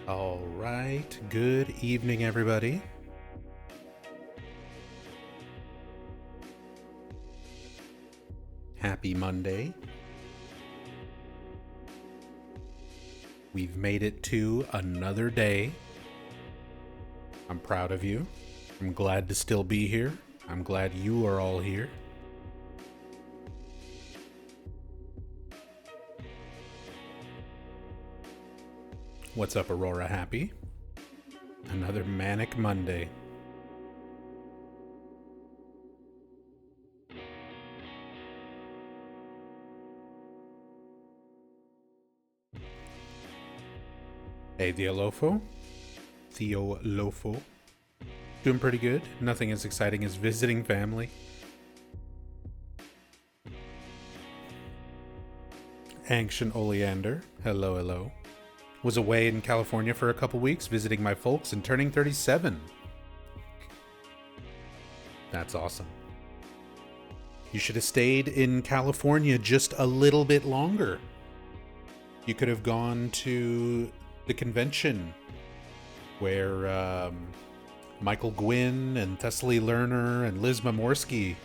All right, good evening, everybody. Happy Monday. We've made it to another day. I'm proud of you. I'm glad to still be here. I'm glad you are all here. What's up, Aurora Happy? Another manic Monday. Hey, Theolofo. Doing pretty good. Nothing as exciting as visiting family. Ancient Oleander. Hello, hello. Was away in California for a couple weeks, visiting my folks and turning 37. That's awesome. You should have stayed in California just a little bit longer. You could have gone to the convention where Michael Gwynn and Thessaly Lerner and Liz Mamorsky,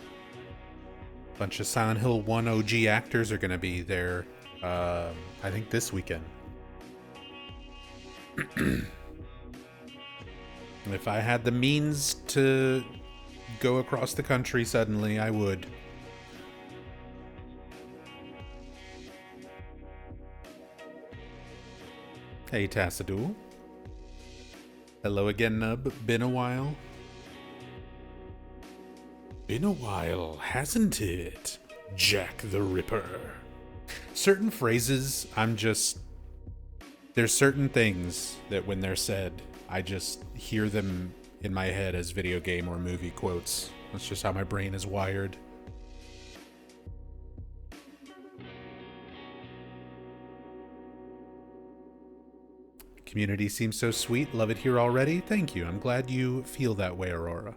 a bunch of Silent Hill 1 OG actors, are going to be there, I think this weekend. If I had the means to go across the country suddenly, I would. Hey, Tassadul. Hello again, Nub. Been a while. Been a while, hasn't it, Jack the Ripper? Certain phrases, there's certain things that when they're said, I just hear them in my head as video game or movie quotes. That's just how my brain is wired. Community seems so sweet. Love it here already. Thank you. I'm glad you feel that way, Aurora.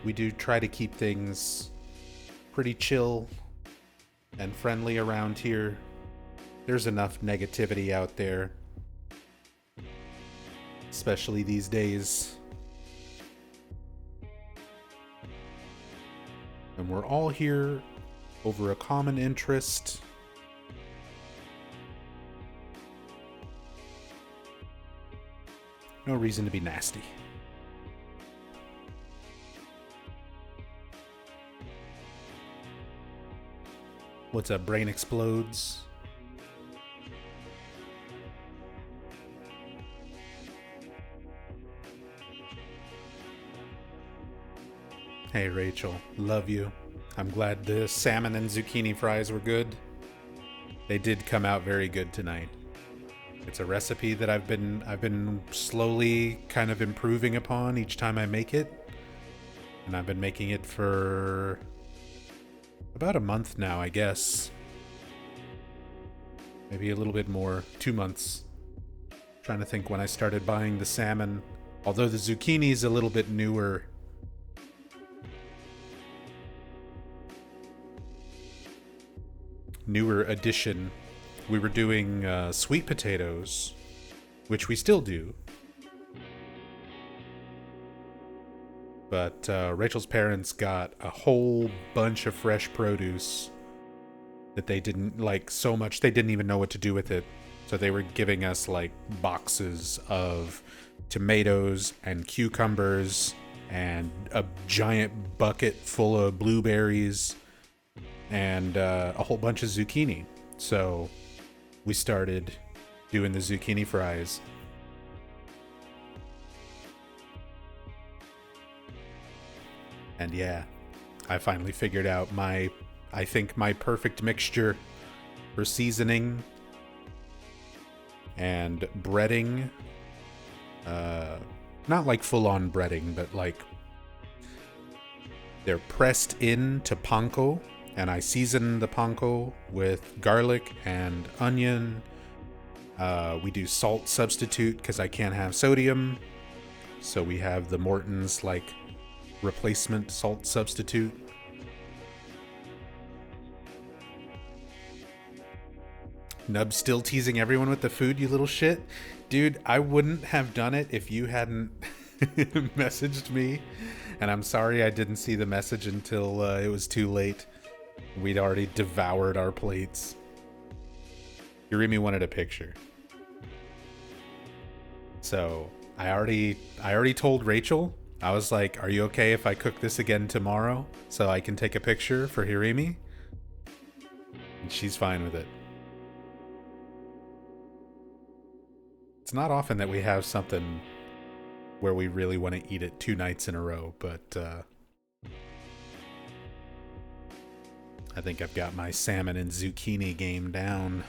We do try to keep things pretty chill and friendly around here. There's enough negativity out there, especially these days. And we're all here over a common interest. No reason to be nasty. What's up, Brain Explodes? Hey, Rachel. Love you. I'm glad the salmon and zucchini fries were good. They did come out very good tonight. It's a recipe that I've been slowly kind of improving upon each time I make it. And I've been making it for about a month now, I guess. Maybe a little bit more. 2 months. Trying to think when I started buying the salmon. Although the zucchini is a little bit newer. Newer addition. We were doing sweet potatoes, which we still do. But Rachel's parents got a whole bunch of fresh produce that they didn't like so much they didn't even know what to do with it. So they were giving us like boxes of tomatoes and cucumbers and a giant bucket full of blueberries and a whole bunch of zucchini. So we started doing the zucchini fries. And yeah, I finally figured out I think my perfect mixture for seasoning and breading. Not like full-on breading, but like they're pressed into panko, and I season the panko with garlic and onion. We do salt substitute because I can't have sodium, so we have the Morton's like replacement salt substitute. Nub's still teasing everyone with the food, you little shit. Dude, I wouldn't have done it if you hadn't messaged me. And I'm sorry I didn't see the message until it was too late. We'd already devoured our plates. Yurimi wanted a picture. So, I already told Rachel. I was like, are you okay if I cook this again tomorrow so I can take a picture for Hirimi? And she's fine with it. It's not often that we have something where we really want to eat it 2 nights in a row, but I think I've got my salmon and zucchini game down.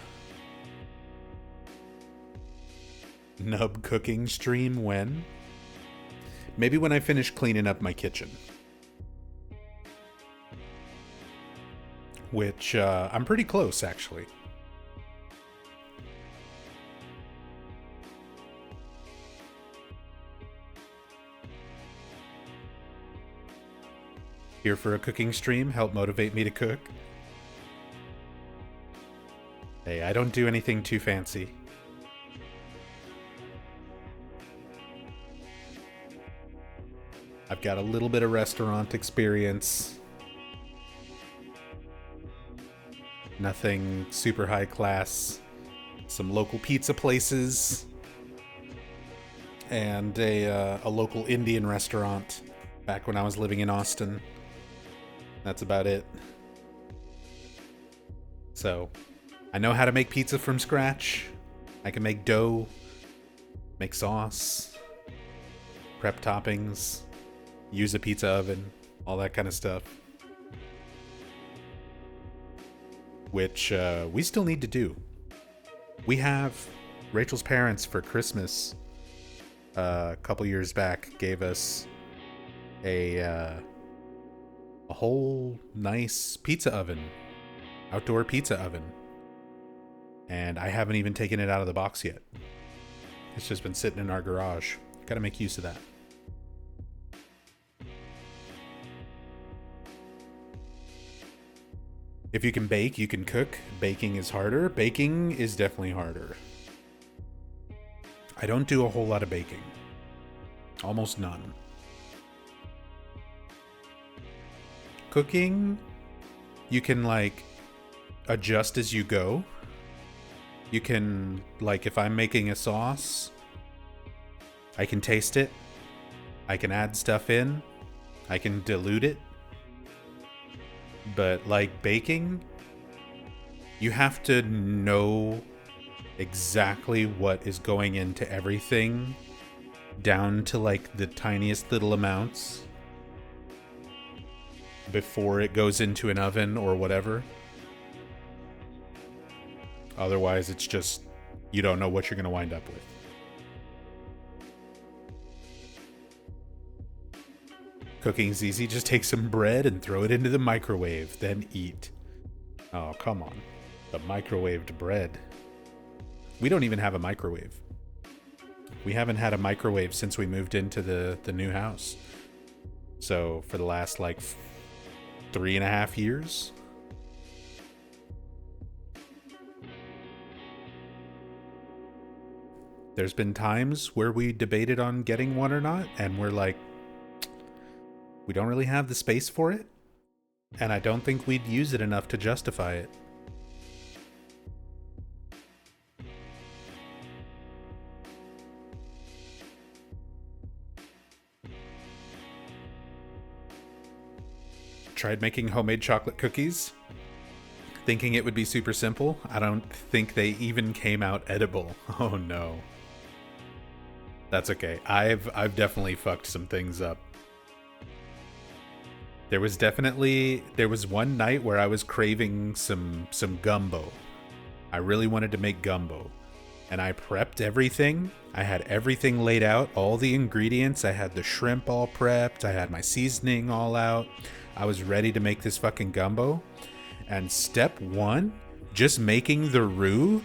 Nub cooking stream when? Maybe when I finish cleaning up my kitchen. Which, I'm pretty close, actually. Here for a cooking stream, help motivate me to cook. Hey, I don't do anything too fancy. I've got a little bit of restaurant experience. Nothing super high class. Some local pizza places. And a local Indian restaurant back when I was living in Austin. That's about it. So, I know how to make pizza from scratch. I can make dough, make sauce, prep toppings, use a pizza oven, all that kind of stuff. Which we still need to do. We have Rachel's parents for Christmas a couple years back gave us a whole nice pizza oven, outdoor pizza oven. And I haven't even taken it out of the box yet. It's just been sitting in our garage. Gotta make use of that. If you can bake, you can cook. Baking is harder. Baking is definitely harder. I don't do a whole lot of baking. Almost none. Cooking, you can like adjust as you go. You can, like, if I'm making a sauce, I can taste it. I can add stuff in. I can dilute it. But like baking, you have to know exactly what is going into everything, down to like the tiniest little amounts, before it goes into an oven or whatever. Otherwise, it's just, you don't know what you're going to wind up with. Cooking's easy. Just take some bread and throw it into the microwave, then eat. Oh, come on. The microwaved bread. We don't even have a microwave. We haven't had a microwave since we moved into the new house. So for the last like 3.5 years. There's been times where we debated on getting one or not, and we're like, we don't really have the space for it, and I don't think we'd use it enough to justify it. Tried making homemade chocolate cookies, thinking it would be super simple. I don't think they even came out edible. Oh no. That's okay. I've definitely fucked some things up. There was one night where I was craving some gumbo. I really wanted to make gumbo. And I prepped everything. I had everything laid out, all the ingredients. I had the shrimp all prepped. I had my seasoning all out. I was ready to make this fucking gumbo. And step one, just making the roux,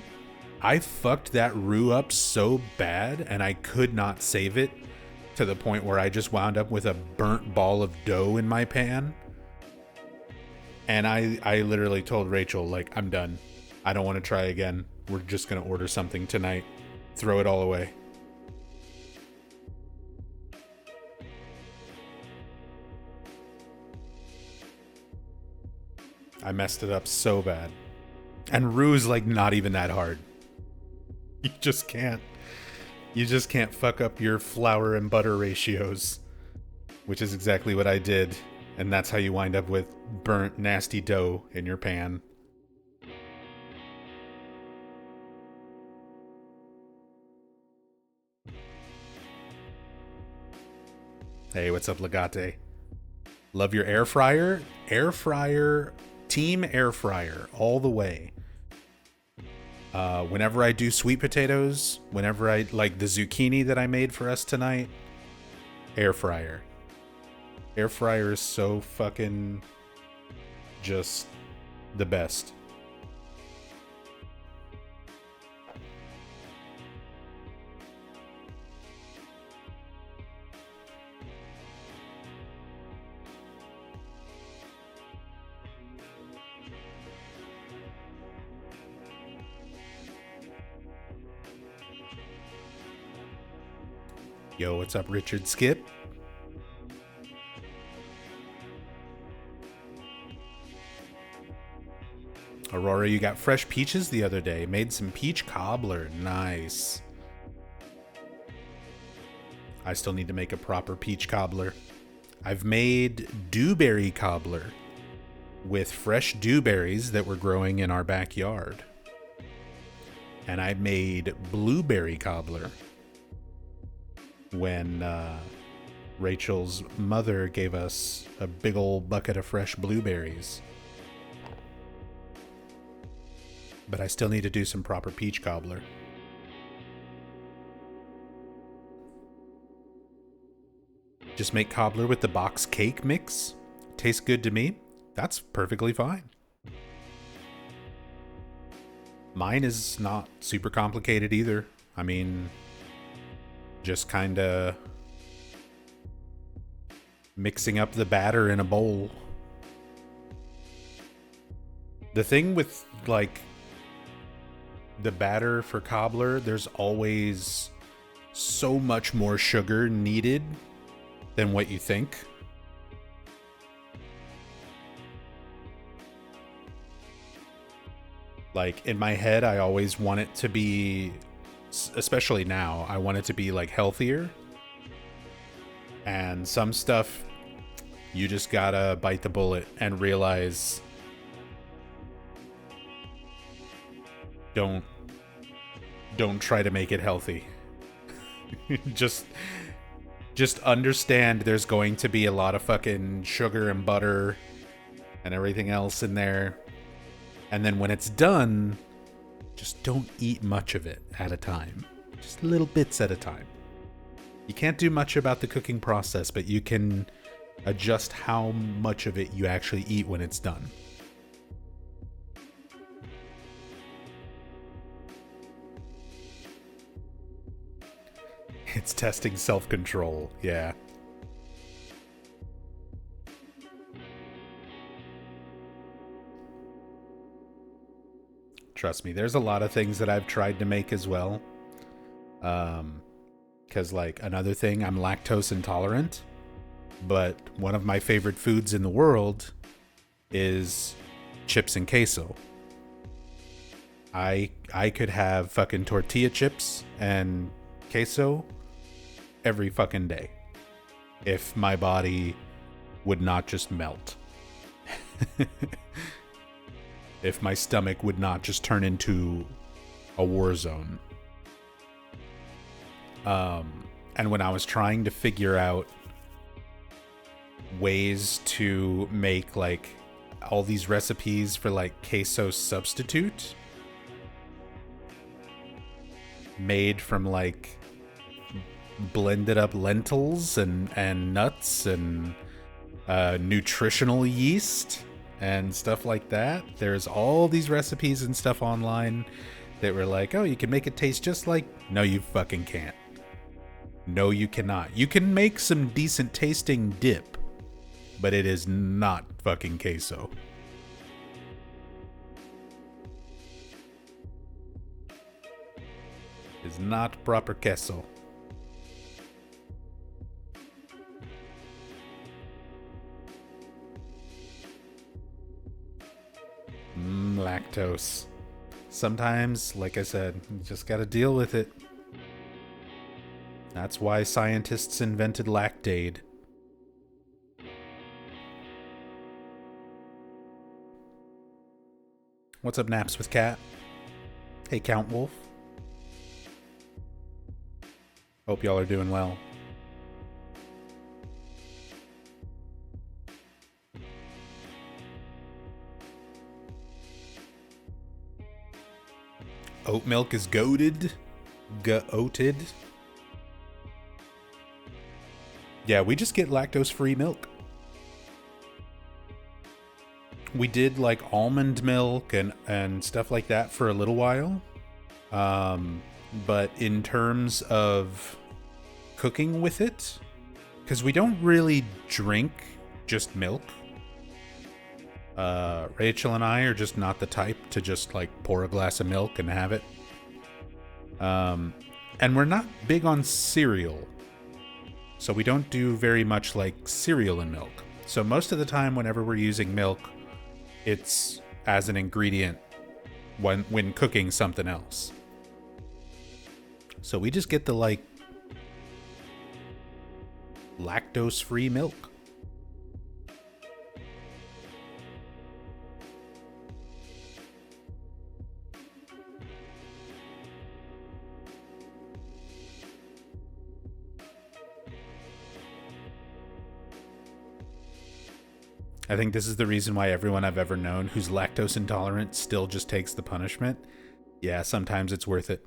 I fucked that roux up so bad and I could not save it, to the point where I just wound up with a burnt ball of dough in my pan. And I literally told Rachel, like, I'm done. I don't want to try again. We're just going to order something tonight. Throw it all away. I messed it up so bad. And roux is like not even that hard. You just can't fuck up your flour and butter ratios, which is exactly what I did. And that's how you wind up with burnt, nasty dough in your pan. Hey, what's up, Legate? Love your air fryer? Air fryer, team air fryer, all the way. Whenever I do sweet potatoes, whenever I like the zucchini that I made for us tonight, air fryer. Air fryer is so fucking just the best. Yo, what's up, Richard Skip? Aurora, you got fresh peaches the other day. Made some peach cobbler. Nice. I still need to make a proper peach cobbler. I've made dewberry cobbler with fresh dewberries that were growing in our backyard. And I made blueberry cobbler when Rachel's mother gave us a big old bucket of fresh blueberries. But I still need to do some proper peach cobbler. Just make cobbler with the box cake mix. Tastes good to me. That's perfectly fine. Mine is not super complicated either. I mean, just kind of mixing up the batter in a bowl. The thing with, like, the batter for cobbler, there's always so much more sugar needed than what you think. Like, in my head, I always want it to be, especially now, I want it to be, like, healthier. And some stuff, you just gotta bite the bullet and realize, don't try to make it healthy. just understand there's going to be a lot of fucking sugar and butter and everything else in there. And then when it's done, Just don't eat much of it at a time. Just little bits at a time. You can't do much about the cooking process, but you can adjust how much of it you actually eat when it's done. It's testing self-control, yeah. Trust me, there's a lot of things that I've tried to make as well. Because, like, another thing, I'm lactose intolerant. But one of my favorite foods in the world is chips and queso. I could have fucking tortilla chips and queso every fucking day if my body would not just melt. If my stomach would not just turn into a war zone. And when I was trying to figure out ways to make like all these recipes for like queso substitute made from like blended up lentils and nuts and nutritional yeast and stuff like that. There's all these recipes and stuff online that were like, oh, you can make it taste just like... No, you fucking can't. No, you cannot. You can make some decent tasting dip, but it is not fucking queso. It's not proper queso. Lactose. Sometimes, like I said, you just gotta deal with it. That's why scientists invented Lactaid. What's up, Naps with Cat? Hey, Count Wolf. Hope y'all are doing well. Oat milk is goated. Goated. Yeah, we just get lactose-free milk. We did like almond milk and stuff like that for a little while. But in terms of cooking with it, because we don't really drink just milk. Rachel and I are just not the type to just like pour a glass of milk and have it. And we're not big on cereal. So we don't do very much like cereal and milk. So most of the time whenever we're using milk, it's as an ingredient when cooking something else. So we just get the like lactose-free milk. I think this is the reason why everyone I've ever known who's lactose intolerant still just takes the punishment. Yeah, sometimes it's worth it.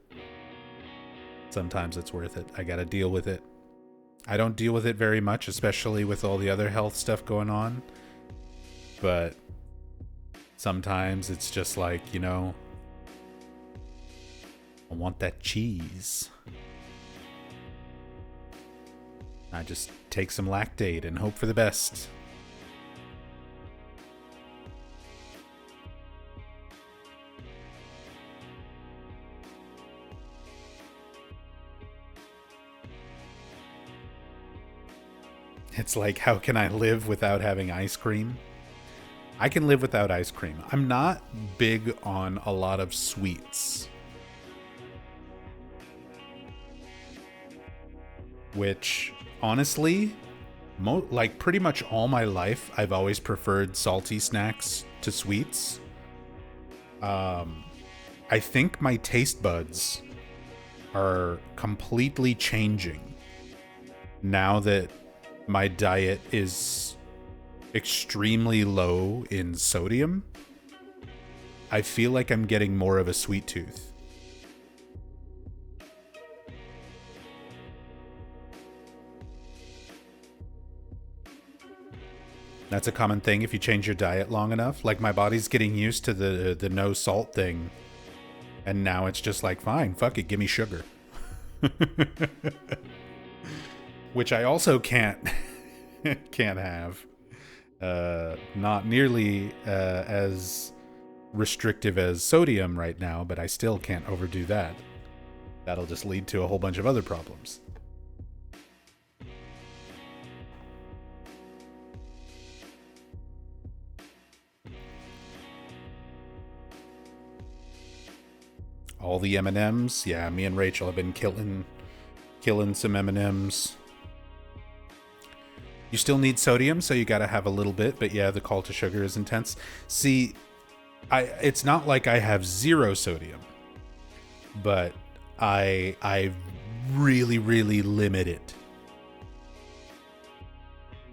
Sometimes it's worth it. I gotta deal with it. I don't deal with it very much, especially with all the other health stuff going on. But sometimes it's just like, you know, I want that cheese. I just take some Lactaid and hope for the best. It's like, how can I live without having ice cream? I can live without ice cream. I'm not big on a lot of sweets. Which, honestly, like pretty much all my life, I've always preferred salty snacks to sweets. I think my taste buds are completely changing now that my diet is extremely low in sodium. I feel like I'm getting more of a sweet tooth. That's a common thing if you change your diet long enough. Like, my body's getting used to the no salt thing. And now it's just like, fine, fuck it, give me sugar. Which I also can't have. Not nearly as restrictive as sodium right now, but I still can't overdo that. That'll just lead to a whole bunch of other problems. All the M&Ms, yeah, me and Rachel have been killing some M&Ms. You still need sodium, so you gotta have a little bit, but yeah, the call to sugar is intense. See, it's not like I have zero sodium, but I really, really limit it.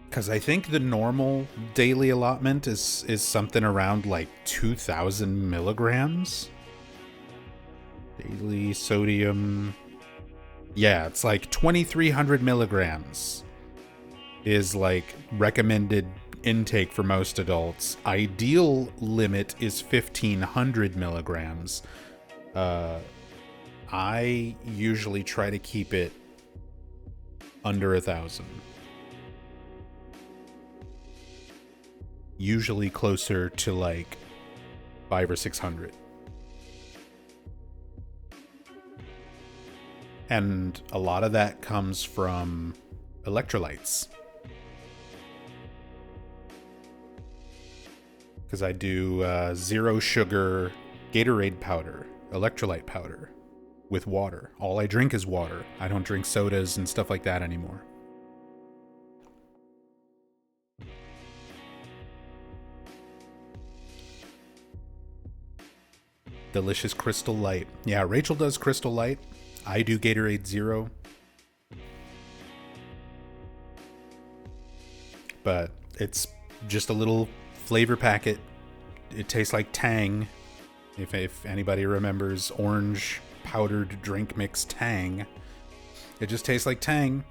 Because I think the normal daily allotment is something around like 2,000 milligrams. Daily sodium. Yeah, it's like 2,300 milligrams is like recommended intake for most adults. Ideal limit is 1,500 milligrams. I usually try to keep it under 1,000. Usually closer to like 500 or 600. And a lot of that comes from electrolytes. Because I do zero sugar Gatorade powder, electrolyte powder, with water. All I drink is water. I don't drink sodas and stuff like that anymore. Delicious Crystal Light. Yeah, Rachel does Crystal Light. I do Gatorade Zero. But it's just a little flavor packet. It tastes like Tang. If anybody remembers orange powdered drink mix Tang. It just tastes like Tang.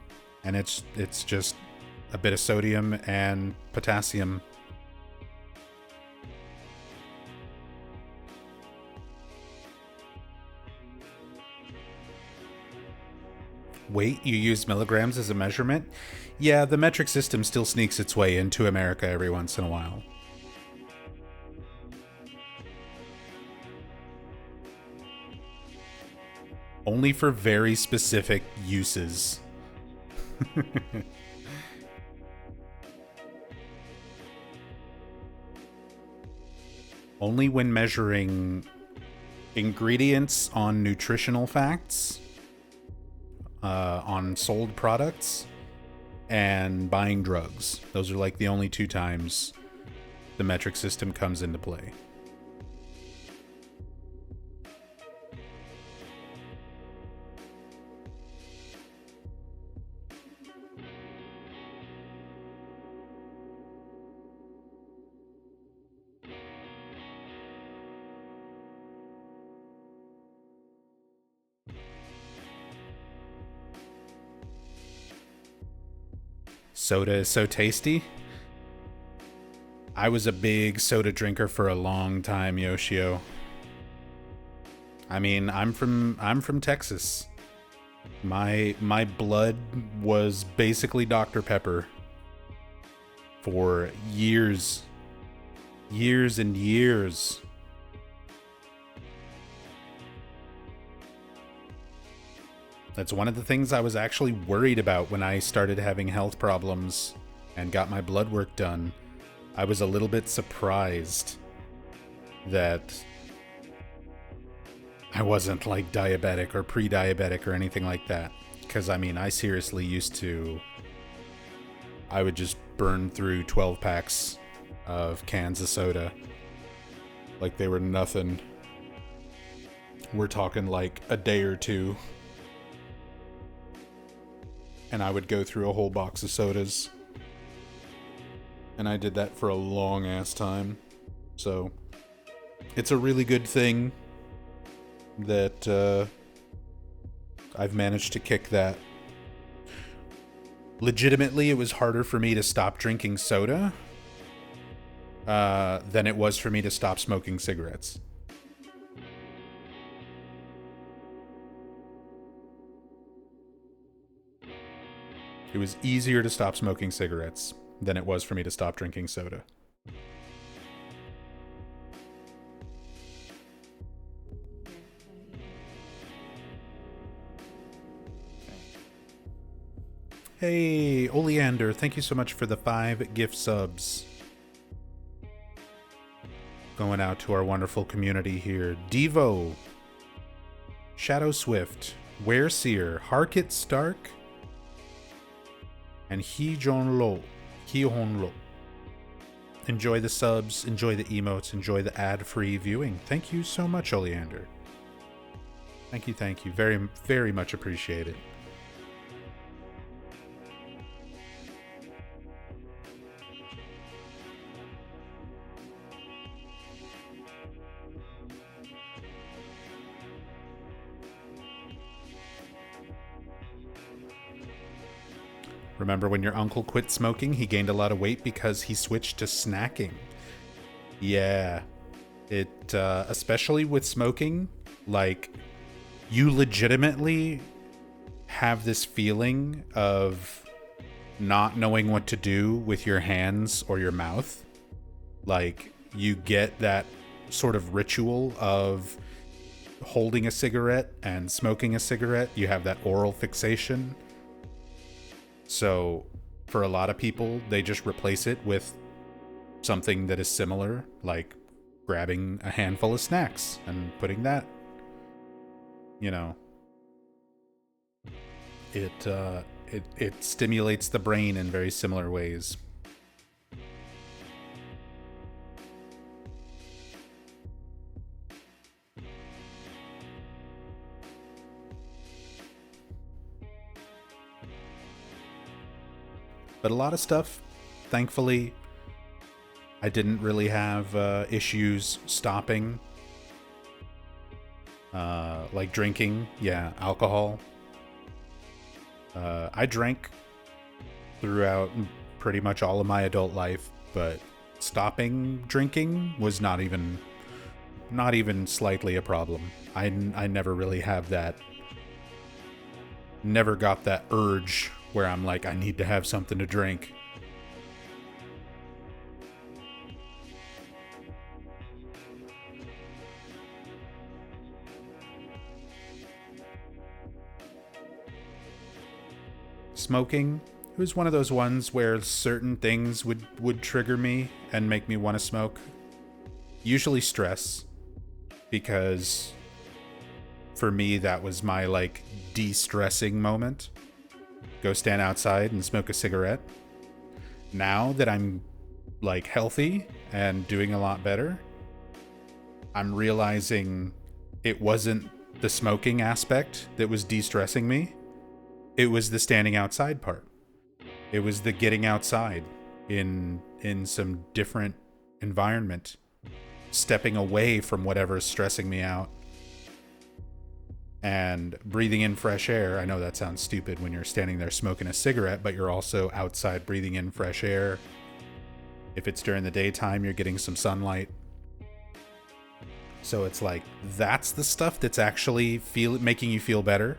And it's just a bit of sodium and potassium. Wait, you use milligrams as a measurement? Yeah, the metric system still sneaks its way into America every once in a while. Only for very specific uses. Only when measuring ingredients on nutritional facts. On sold products and buying drugs. Those are like the only two times the metric system comes into play. Soda is so tasty. I was a big soda drinker for a long time, Yoshio. I mean, I'm from Texas. My blood was basically Dr. Pepper for years. Years and years. That's one of the things I was actually worried about when I started having health problems and got my blood work done. I was a little bit surprised that I wasn't like diabetic or pre-diabetic or anything like that. Because, I mean, I seriously used to... I would just burn through 12 packs of cans of soda like they were nothing. We're talking like a day or two. And I would go through a whole box of sodas. And I did that for a long ass time. So It's a really good thing that I've managed to kick that. Legitimately, it was harder for me to stop drinking soda than it was for me to stop smoking cigarettes. It was easier to stop smoking cigarettes than it was for me to stop drinking soda. Hey, Oleander, thank you so much for the 5 gift subs. Going out to our wonderful community here. Devo, Shadow Swift, Wereseer, Harkit Stark, and Hee-Jon Lo. Enjoy the subs, enjoy the emotes, enjoy the ad-free viewing. Thank you so much, Oleander. Thank you. Very, very much appreciated. Remember when your uncle quit smoking? He gained a lot of weight because he switched to snacking. Yeah. It, especially with smoking, like, you legitimately have this feeling of not knowing what to do with your hands or your mouth. Like, you get that sort of ritual of holding a cigarette and smoking a cigarette. You have that oral fixation. So, for a lot of people, they just replace it with something that is similar, like grabbing a handful of snacks and putting that, it stimulates the brain in very similar ways. But a lot of stuff, thankfully, I didn't really have issues stopping. Like drinking, alcohol. I drank throughout pretty much all of my adult life, but stopping drinking was not even slightly a problem. I never really have that. Never got that urge where I'm like, I need to have something to drink. Smoking, it was one of those ones where certain things would trigger me and make me want to smoke. Usually stress, because for me that was my like de-stressing moment. Go stand outside and smoke a cigarette. Now that I'm like healthy and doing a lot better, I'm realizing it wasn't the smoking aspect that was de-stressing me. It was the standing outside part. It was the getting outside in some different environment, stepping away from whatever is stressing me out, and breathing in fresh air. I know that sounds stupid when you're standing there smoking a cigarette, but you're also outside breathing in fresh air. If it's during the daytime, you're getting some sunlight. So it's like, that's the stuff that's actually making you feel better.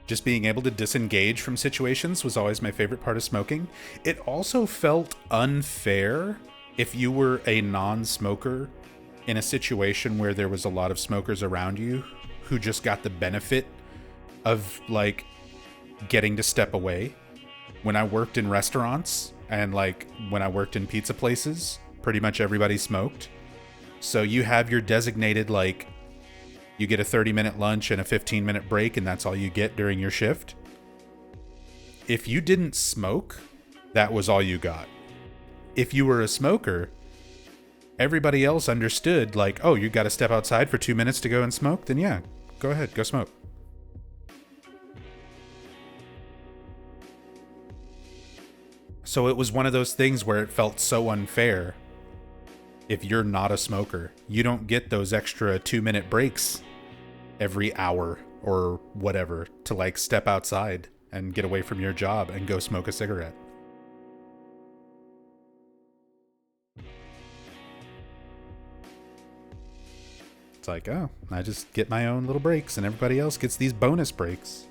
Just being able to disengage from situations was always my favorite part of smoking. It also felt unfair if you were a non-smoker in a situation where there was a lot of smokers around you who just got the benefit of, like, getting to step away. When I worked in restaurants and, like, when I worked in pizza places, pretty much everybody smoked. So you have your designated, like, you get a 30-minute lunch and a 15-minute break, and that's all you get during your shift. If you didn't smoke, that was all you got. If you were a smoker, everybody else understood, like, oh, you got to step outside for 2 minutes to go and smoke? Then yeah, go ahead, go smoke. So it was one of those things where it felt so unfair. If you're not a smoker, you don't get those extra 2-minute breaks every hour or whatever to like step outside and get away from your job and go smoke a cigarette. It's like, oh, I just get my own little breaks and everybody else gets these bonus breaks.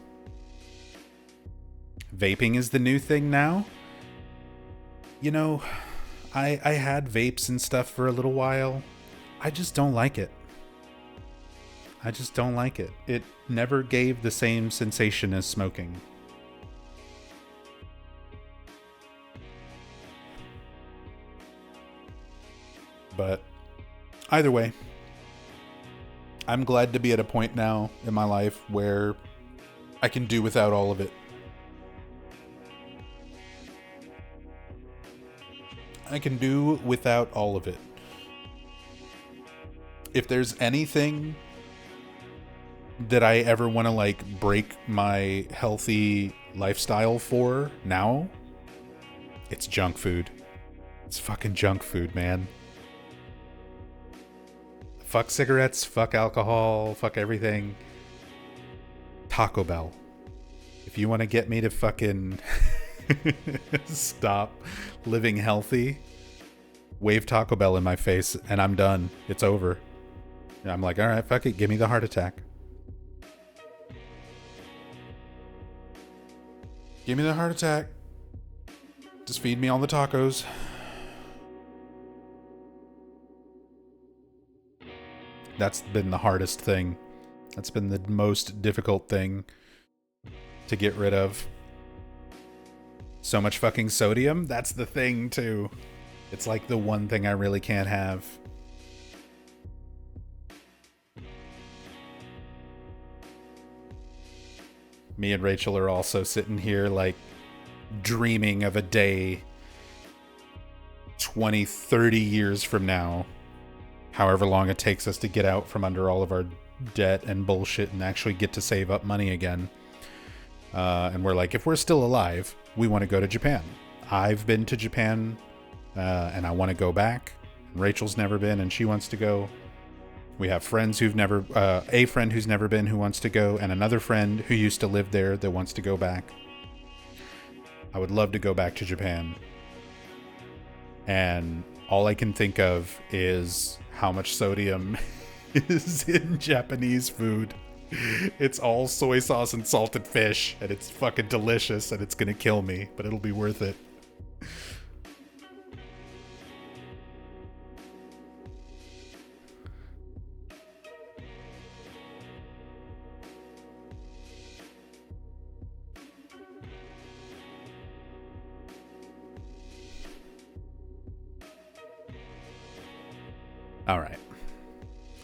Vaping is the new thing now. You know, I had vapes and stuff for a little while. I just don't like it. I just don't like it. It never gave the same sensation as smoking. But either way, I'm glad to be at a point now in my life where I can do without all of it. I can do without all of it. If there's anything that I ever want to like break my healthy lifestyle for now, it's junk food. It's fucking junk food, man. Fuck cigarettes, fuck alcohol, fuck everything. Taco Bell. If you want to get me to fucking stop living healthy, wave Taco Bell in my face and I'm done. It's over. And I'm like, all right, fuck it. Give me the heart attack. Give me the heart attack. Just feed me all the tacos. That's been the hardest thing. That's been the most difficult thing to get rid of. So much fucking sodium. That's the thing, too. It's like the one thing I really can't have. Me and Rachel are also sitting here, like, dreaming of a day 20, 30 years from now. However long it takes us to get out from under all of our debt and bullshit and actually get to save up money again. And we're like, if we're still alive, we want to go to Japan. I've been to Japan, and I want to go back. Rachel's never been, and she wants to go. We have friends who've never, a friend who's never been who wants to go, and another friend who used to live there that wants to go back. I would love to go back to Japan. And all I can think of is how much sodium is in Japanese food. It's all soy sauce and salted fish, and it's fucking delicious, and it's gonna kill me, but it'll be worth it. All right.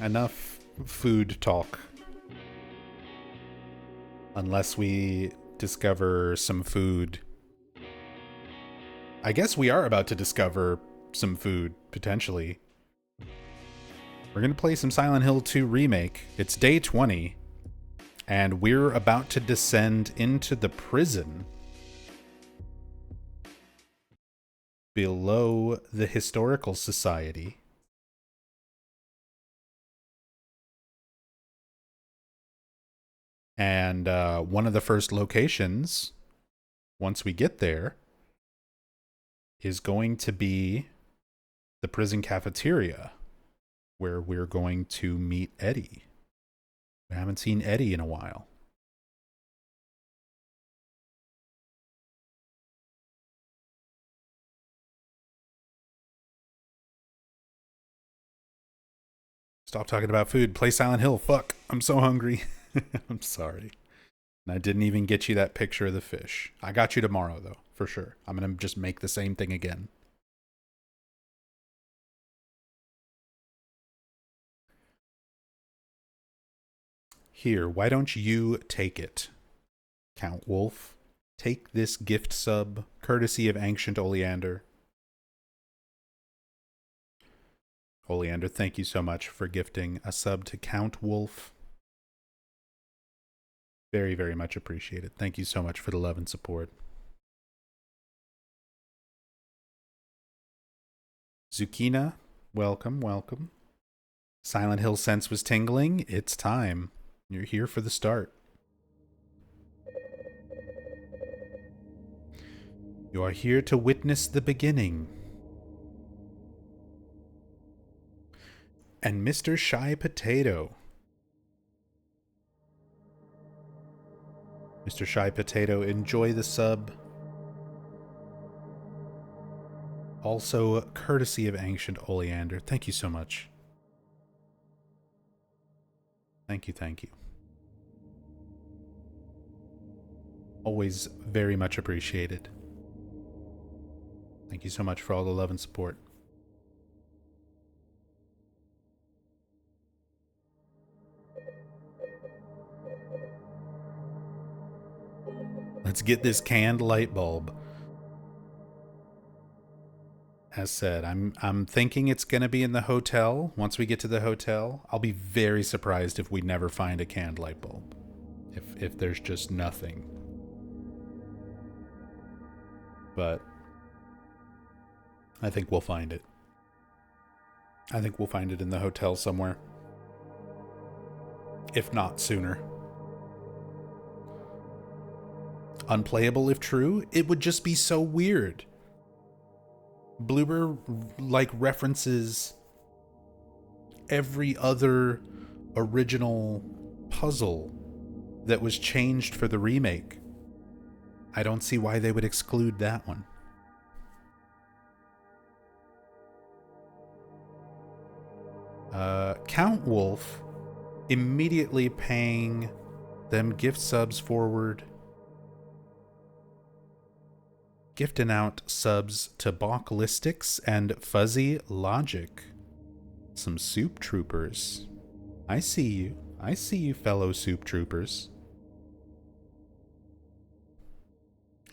Enough food talk. Unless we discover some food. I guess we are about to discover some food, potentially. We're going to play some Silent Hill 2 Remake. It's day 20. And we're about to descend into the prison below the Historical Society. And one of the first locations, once we get there, is going to be the prison cafeteria, where we're going to meet Eddie. We haven't seen Eddie in a while. Stop talking about food. Play Silent Hill. Fuck. I'm so hungry. I'm sorry. And I didn't even get you that picture of the fish. I got you tomorrow, though, for sure. I'm going to just make the same thing again. Here, why don't you take it, Count Wolf? Take this gift sub, courtesy of Ancient Oleander. Oleander, thank you so much for gifting a sub to Count Wolf. Very, very much appreciated. Thank you so much for the love and support. Zucchina, welcome, welcome. Silent Hill sense was tingling. It's time. You're here for the start. You are here to witness the beginning. And Mr. Shy Potato. Mr. Shy Potato, enjoy the sub. Also, courtesy of Ancient Oleander. Thank you so much. Thank you, thank you. Always very much appreciated. Thank you so much for all the love and support. Let's get this canned light bulb. As said, I'm thinking it's going to be in the hotel. Once we get to the hotel, I'll be very surprised if we never find a canned light bulb. If there's just nothing. But I think we'll find it. I think we'll find it in the hotel somewhere. If not sooner. Unplayable if true, it would just be so weird. Bloober references every other original puzzle that was changed for the remake. I don't see why they would exclude that one. Count Wolf immediately paying them gift subs forward. Gifting out subs to Ballistics and Fuzzy Logic. Some Soup Troopers. I see you. I see you, fellow Soup Troopers.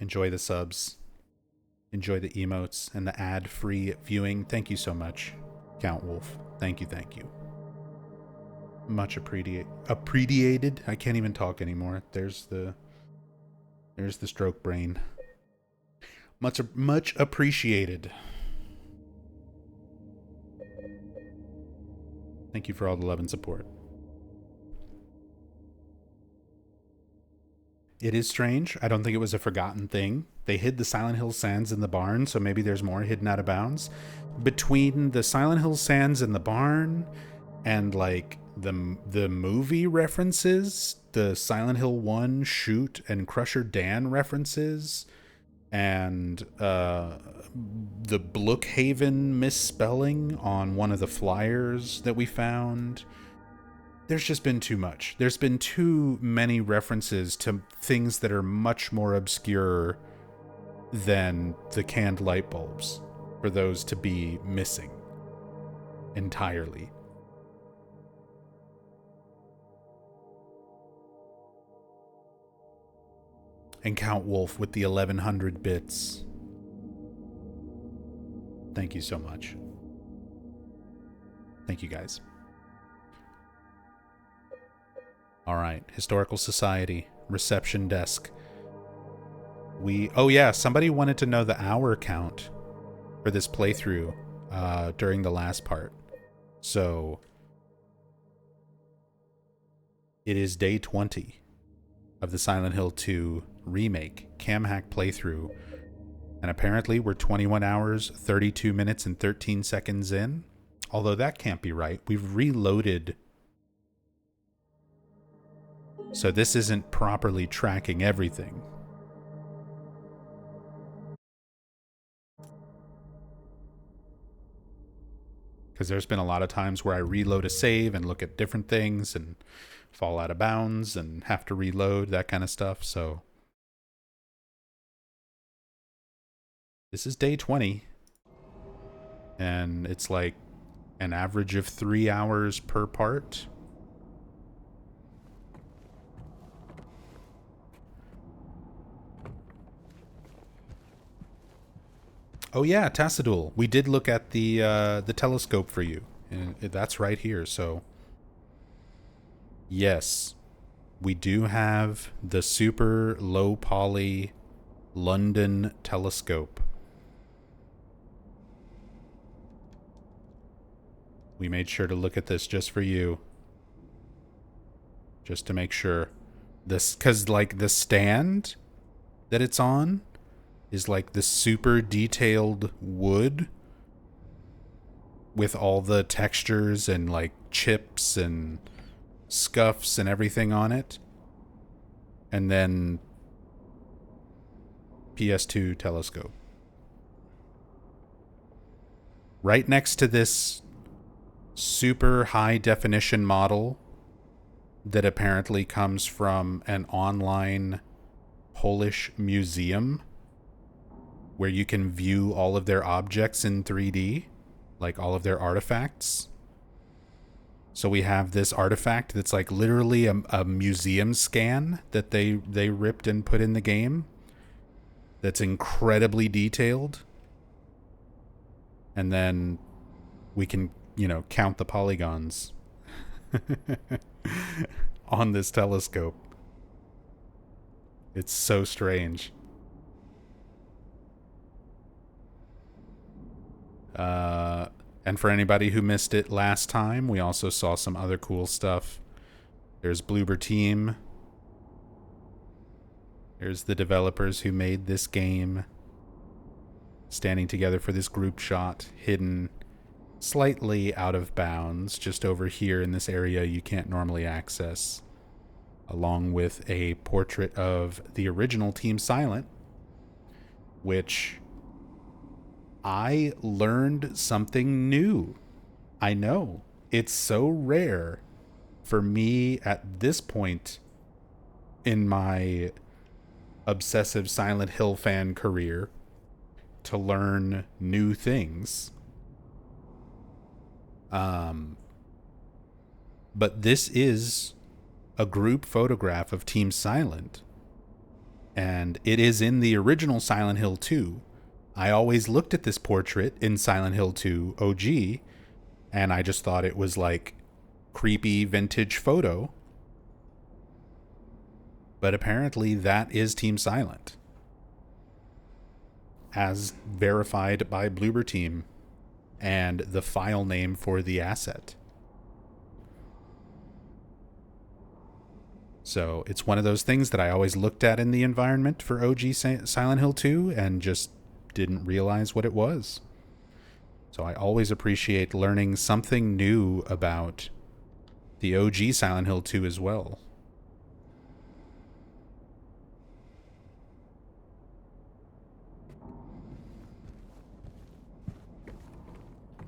Enjoy the subs. Enjoy the emotes and the ad-free viewing. Thank you so much, Count Wolf. Thank you, thank you. Much appreciated. I can't even talk anymore. There's the stroke brain. Much appreciated. Thank you for all the love and support. It is strange. I don't think it was a forgotten thing. They hid the Silent Hill Sands in the barn, so maybe there's more hidden out of bounds. Between the Silent Hill Sands in the barn and like the movie references, the Silent Hill 1 Shoot and Crusher Dan references, and the Brookhaven misspelling on one of the flyers that we found. There's just been too much. There's been too many references to things that are much more obscure than the canned light bulbs for those to be missing entirely. And Count Wolf with the 1100 bits. Thank you so much. Thank you guys. All right, Historical Society, reception desk. Oh yeah, somebody wanted to know the hour count for this playthrough during the last part. So it is day 20 of the Silent Hill 2 remake cam hack playthrough, and apparently we're 21 hours 32 minutes and 13 seconds in, although that can't be right. We've reloaded, so this isn't properly tracking everything. Because there's been a lot of times where I reload a save and look at different things and fall out of bounds and have to reload, that kind of stuff. So this is day 20, and it's like an average of 3 hours per part. Oh yeah, Tassadul. We did look at the telescope for you, and that's right here. So yes, we do have the super low poly London telescope. We made sure to look at this just for you. Just to make sure. This, because, like, the stand that it's on is, like, the super detailed wood with all the textures and, like, chips and scuffs and everything on it. And then PS2 telescope. Right next to this super high definition model that apparently comes from an online Polish museum where you can view all of their objects in 3D, like all of their artifacts. So we have this artifact that's like literally a museum scan that they ripped and put in the game that's incredibly detailed. And then we can, count the polygons on this telescope. It's so strange. And for anybody who missed it last time, we also saw some other cool stuff. There's Bloober Team. There's the developers who made this game, standing together for this group shot, hidden slightly out of bounds, just over here in this area you can't normally access, along with a portrait of the original Team Silent, which I learned something new. I know. It's so rare for me at this point in my obsessive Silent Hill fan career to learn new things. But this is a group photograph of Team Silent, and it is in the original Silent Hill 2. I always looked at this portrait in Silent Hill 2 OG, and I just thought it was like creepy vintage photo. But apparently that is Team Silent, as verified by Bloober Team, and the file name for the asset. So it's one of those things that I always looked at in the environment for OG Silent Hill 2 and just didn't realize what it was. So I always appreciate learning something new about the OG Silent Hill 2 as well.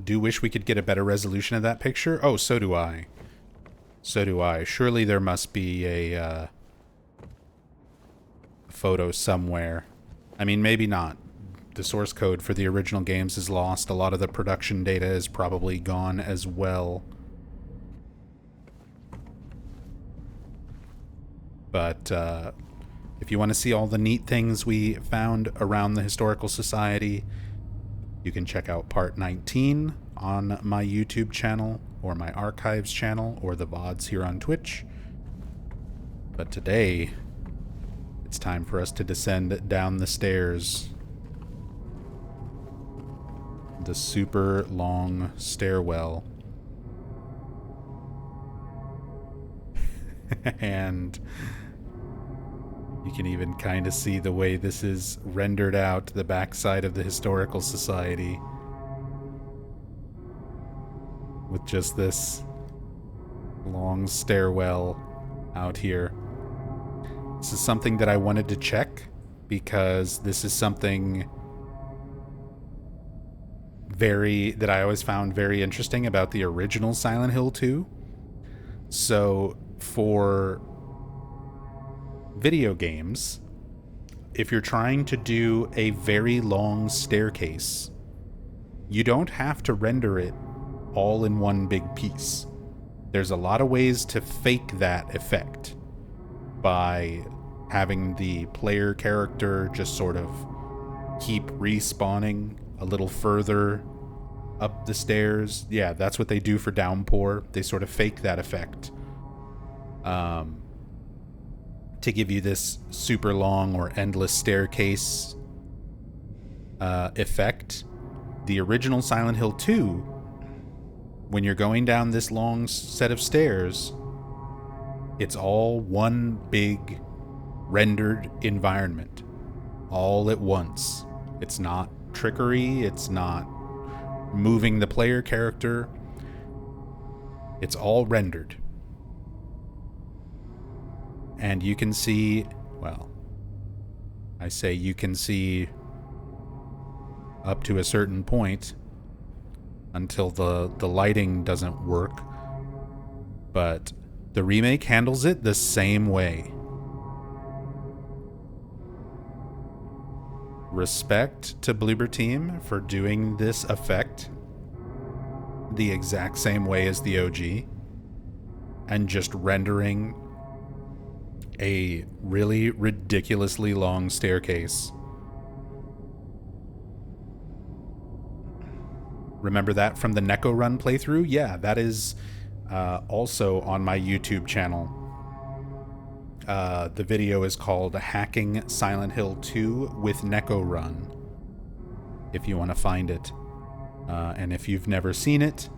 Do wish we could get a better resolution of that picture. Oh, so do I. So do I. Surely there must be a photo somewhere. I mean, maybe not. The source code for the original games is lost. A lot of the production data is probably gone as well. But if you want to see all the neat things we found around the Historical Society, you can check out part 19 on my YouTube channel, or my archives channel, or the VODs here on Twitch. But today, it's time for us to descend down the stairs. The super long stairwell. And you can even kind of see the way this is rendered out, the backside of the Historical Society, with just this long stairwell out here. This is something that I wanted to check, because this is something that I always found very interesting about the original Silent Hill 2. So for video games, if you're trying to do a very long staircase, you don't have to render it all in one big piece. There's a lot of ways to fake that effect by having the player character just sort of keep respawning a little further up the stairs. Yeah, that's what they do for Downpour. They sort of fake that effect to give you this super long or endless staircase effect. The original Silent Hill 2 when you're going down this long set of stairs, it's all one big rendered environment all at once. It's not trickery, it's not moving the player character. It's all rendered. And you can see, well, I say you can see up to a certain point until the lighting doesn't work. But the remake handles it the same way. Respect to Bloober Team for doing this effect the exact same way as the OG and just rendering a really ridiculously long staircase. Remember that from the Neko Run playthrough? Yeah, that is also on my YouTube channel. The video is called Hacking Silent Hill 2 with Neko Run, if you want to find it. And if you've never seen it,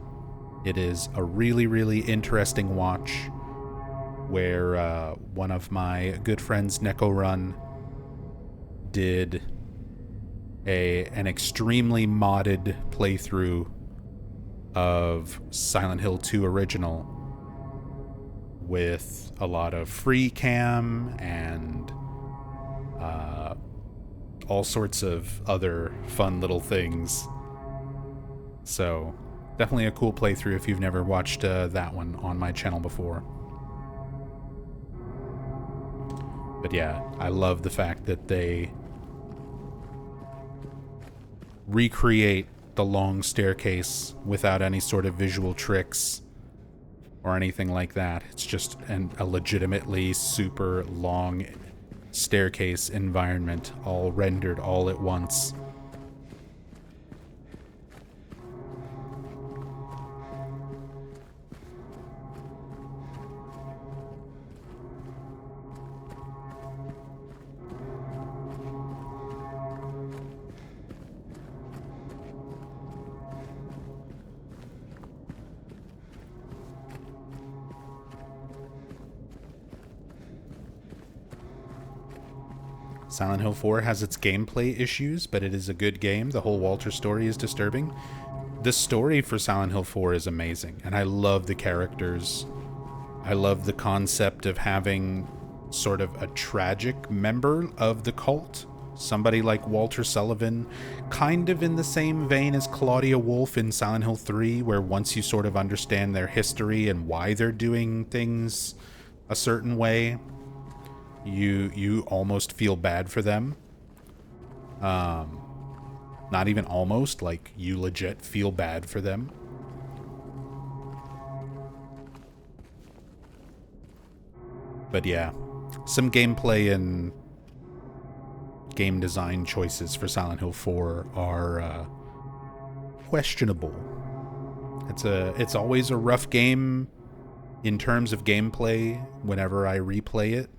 it is a really, really interesting watch where one of my good friends, Neko Run, did an extremely modded playthrough of Silent Hill 2 Original with a lot of free cam and all sorts of other fun little things. So definitely a cool playthrough if you've never watched that one on my channel before. But yeah, I love the fact that they recreate the long staircase without any sort of visual tricks or anything like that. It's just a legitimately super long staircase environment, all rendered all at once. Silent Hill 4 has its gameplay issues, but it is a good game. The whole Walter story is disturbing. The story for Silent Hill 4 is amazing, and I love the characters. I love the concept of having sort of a tragic member of the cult. Somebody like Walter Sullivan, kind of in the same vein as Claudia Wolf in Silent Hill 3, where once you sort of understand their history and why they're doing things a certain way, you almost feel bad for them. Not even almost, like you legit feel bad for them. But yeah, some gameplay and game design choices for Silent Hill 4 are questionable. It's always a rough game in terms of gameplay whenever I replay it,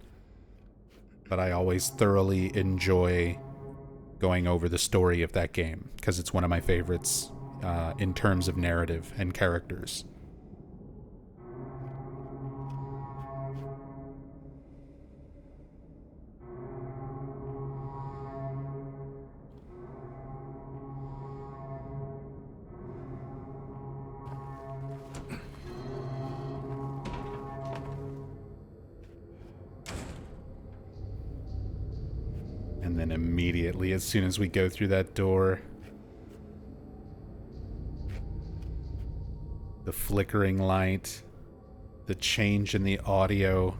but I always thoroughly enjoy going over the story of that game because it's one of my favorites in terms of narrative and characters. And then immediately, as soon as we go through that door, the flickering light, the change in the audio.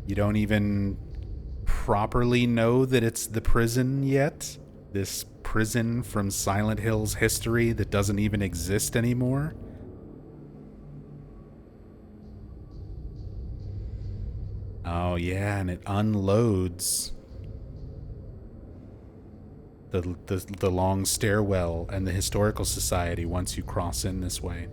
You don't even properly know that it's the prison yet. This prison from Silent Hill's history that doesn't even exist anymore. Oh yeah, and it unloads the long stairwell and the historical society once you cross in this way.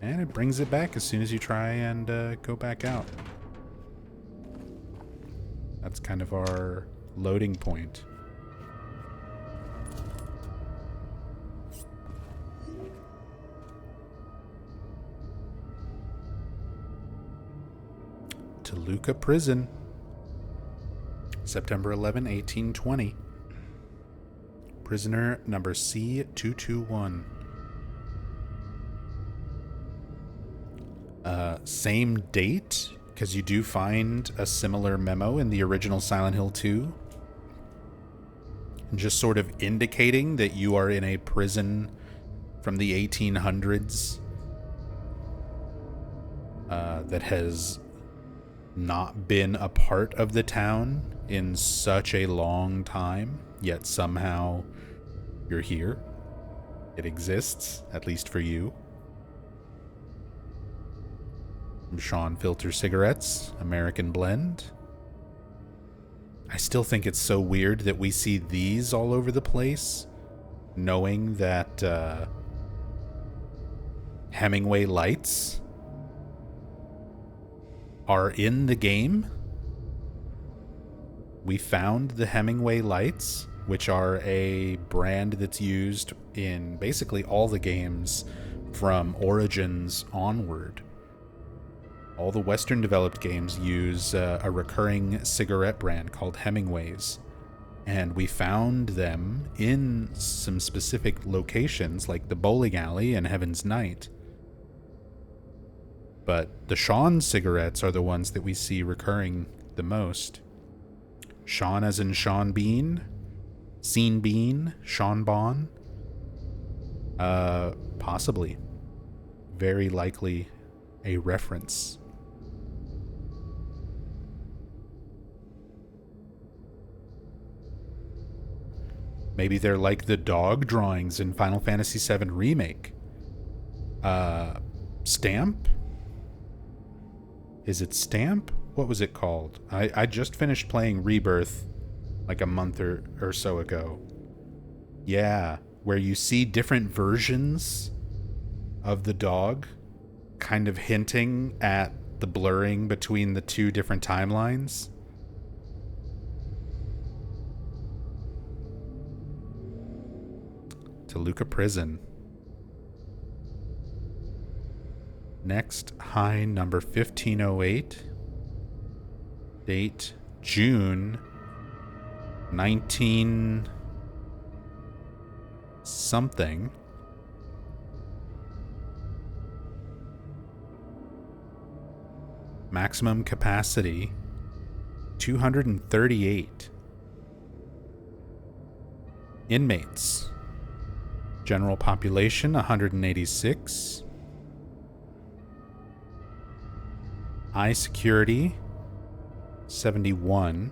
And it brings it back as soon as you try and go back out. That's kind of our loading point. Toluca Prison, September 11, 1820. Prisoner number C221. Same date, because you do find a similar memo in the original Silent Hill 2. Just sort of indicating that you are in a prison from the 1800s that has not been a part of the town in such a long time, yet somehow you're here. It exists, at least for you. Sean Filter Cigarettes, American Blend. I still think it's so weird that we see these all over the place, knowing that Hemingway lights are in the game. We found the Hemingway lights, which are a brand that's used in basically all the games from Origins onward. All the Western developed games use a recurring cigarette brand called Hemingway's. And we found them in some specific locations like the bowling alley and Heaven's Night. But the Sean cigarettes are the ones that we see recurring the most. Sean as in Sean Bean, Scene Bean, Sean Bon. Possibly. Very likely a reference. Maybe they're like the dog drawings in Final Fantasy VII Remake. Stamp? Is it Stamp? What was it called? I just finished playing Rebirth like a month or so ago. Yeah, where you see different versions of the dog, kind of hinting at the blurring between the two different timelines. Toluca Prison. Next, high number 1508. Date June 19 something. Maximum capacity 238. Inmates. General population 186. High security 71.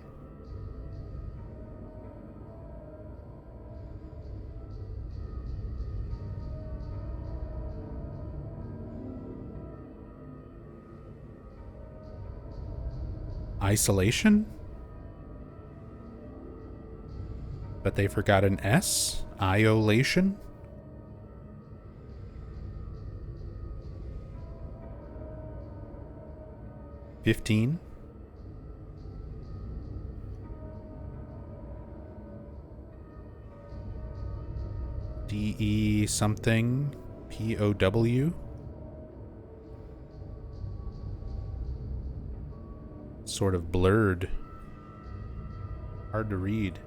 Isolation? But they forgot an S? Iolation? $15. DE something POW. Sort of blurred. Hard to read.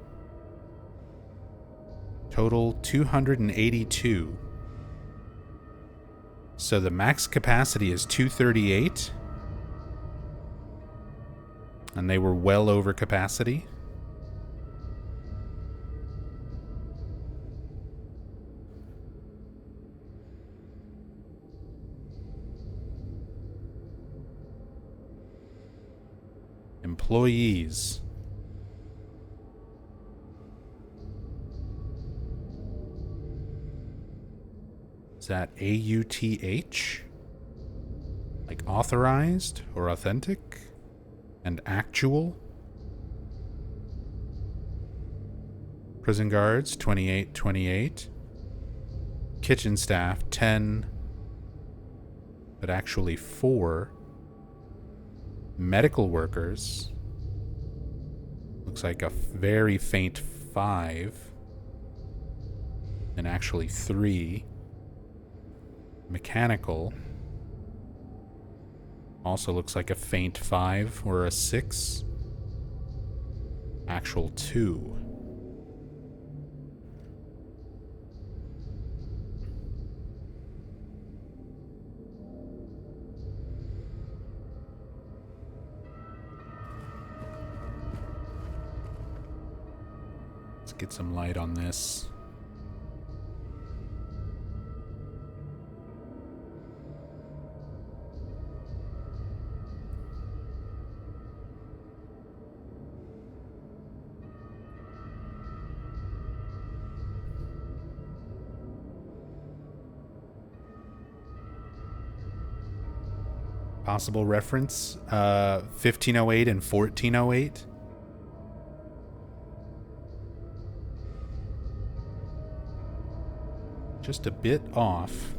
Total 282. So the max capacity is 238. And they were well over capacity. Employees. Is that AUTH? Like authorized or authentic? And actual? Prison guards, 28. Kitchen staff, 10. But actually 4. Medical workers, Looks like a very faint 5. And actually 3. Mechanical. Also looks like a faint 5 or a 6. Actual 2. Let's get some light on this. Possible reference, 1508 and 1408. Just a bit off.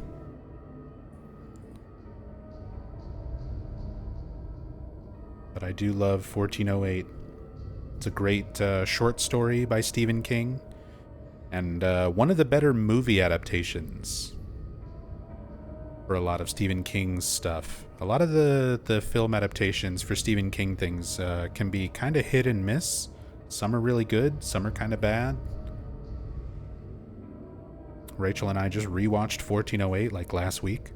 But I do love 1408. It's a great short story by Stephen King. And one of the better movie adaptations for a lot of Stephen King's stuff. A lot of the film adaptations for Stephen King things can be kind of hit and miss. Some are really good, some are kind of bad. Rachel and I just rewatched 1408 like last week.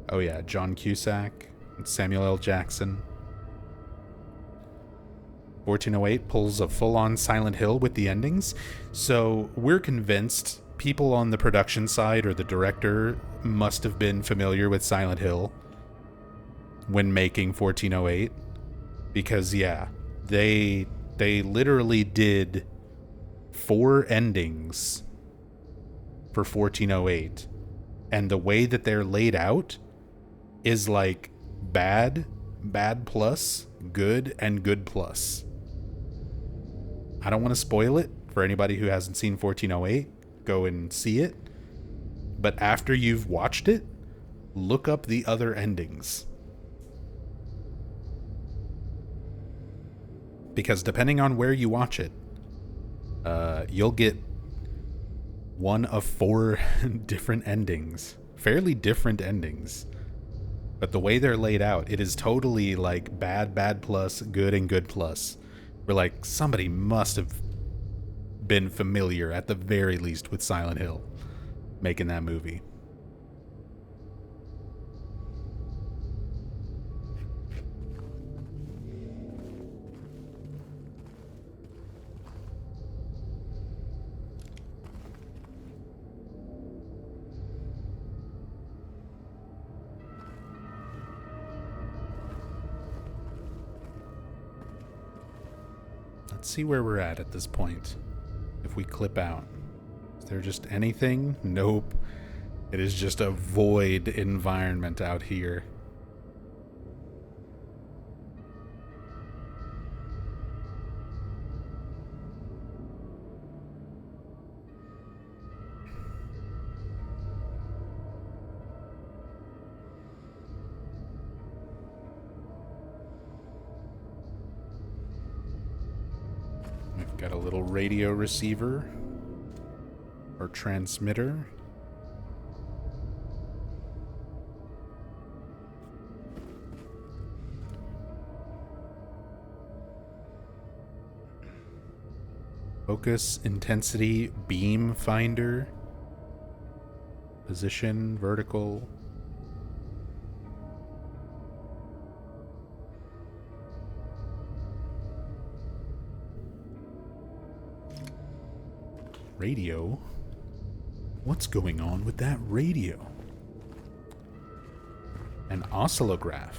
Oh yeah, John Cusack and Samuel L. Jackson. 1408 pulls a full-on Silent Hill with the endings, so we're convinced people on the production side or the director must have been familiar with Silent Hill when making 1408, because yeah, they literally did 4 endings for 1408, and the way that they're laid out is like bad plus, good, and good plus. I don't want to spoil it for anybody who hasn't seen 1408. Go and see it. But after you've watched it, look up the other endings. Because depending on where you watch it, you'll get one of 4 different endings. Fairly different endings. But the way they're laid out, it is totally like bad plus, good, and good plus. We're like, somebody must have been familiar at the very least with Silent Hill making that movie. Let's see where we're at this point. If we clip out, is there just anything? Nope. It is just a void environment out here. We've got a little radio receiver or transmitter. Focus, intensity, beam finder, position, vertical. Radio? What's going on with that radio? An oscillograph.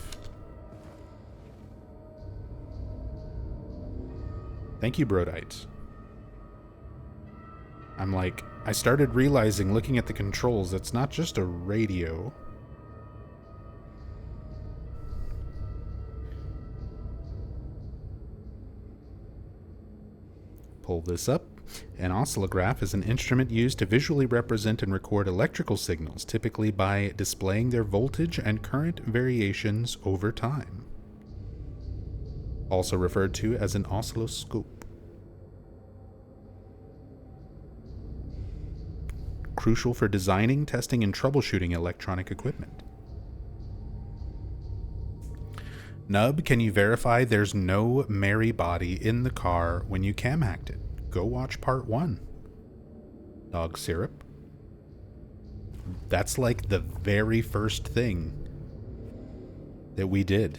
Thank you, Brodite. I'm like, I started realizing looking at the controls, it's not just a radio. Pull this up. An oscillograph is an instrument used to visually represent and record electrical signals, typically by displaying their voltage and current variations over time. also referred to as an oscilloscope. Crucial for designing, testing, and troubleshooting electronic equipment. Nub, can you verify there's no Mary body in the car when you cam hacked it? Go watch part 1. Dog syrup. That's like the very first thing that we did.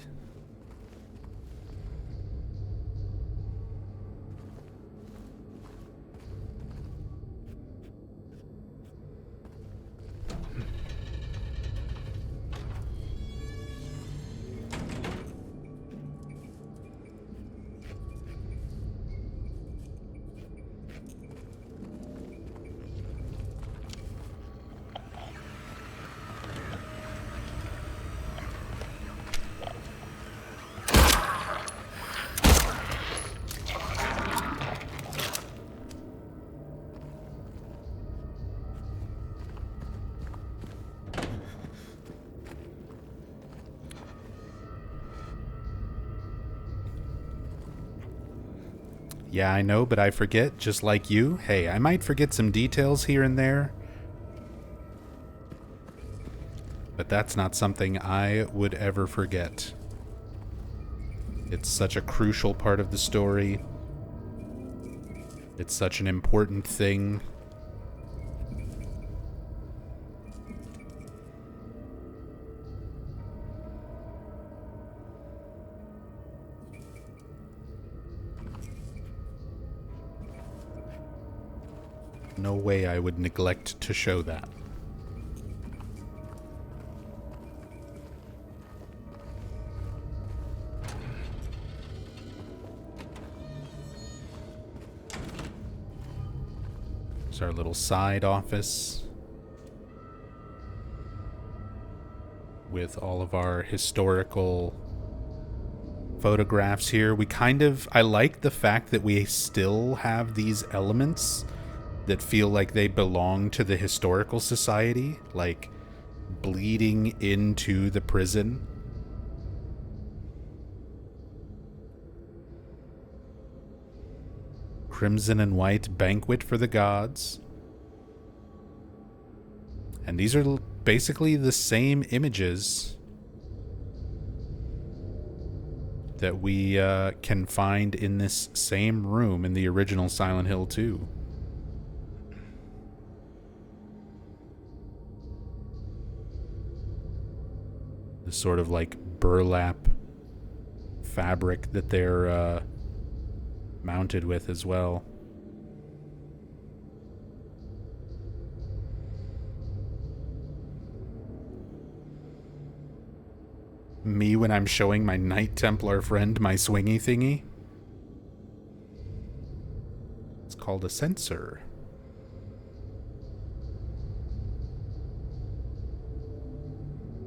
Yeah, I know, but I forget, just like you. Hey, I might forget some details here and there, but that's not something I would ever forget. It's such a crucial part of the story. It's such an important thing. No way I would neglect to show that. It's our little side office with all of our historical photographs here. I like the fact that we still have these elements that feel like they belong to the historical society, like bleeding into the prison. Crimson and white banquet for the gods. And these are basically the same images that we can find in this same room in the original Silent Hill 2. The sort of like burlap fabric that they're mounted with as well. Me when I'm showing my Knight Templar friend my swingy thingy. It's called a sensor.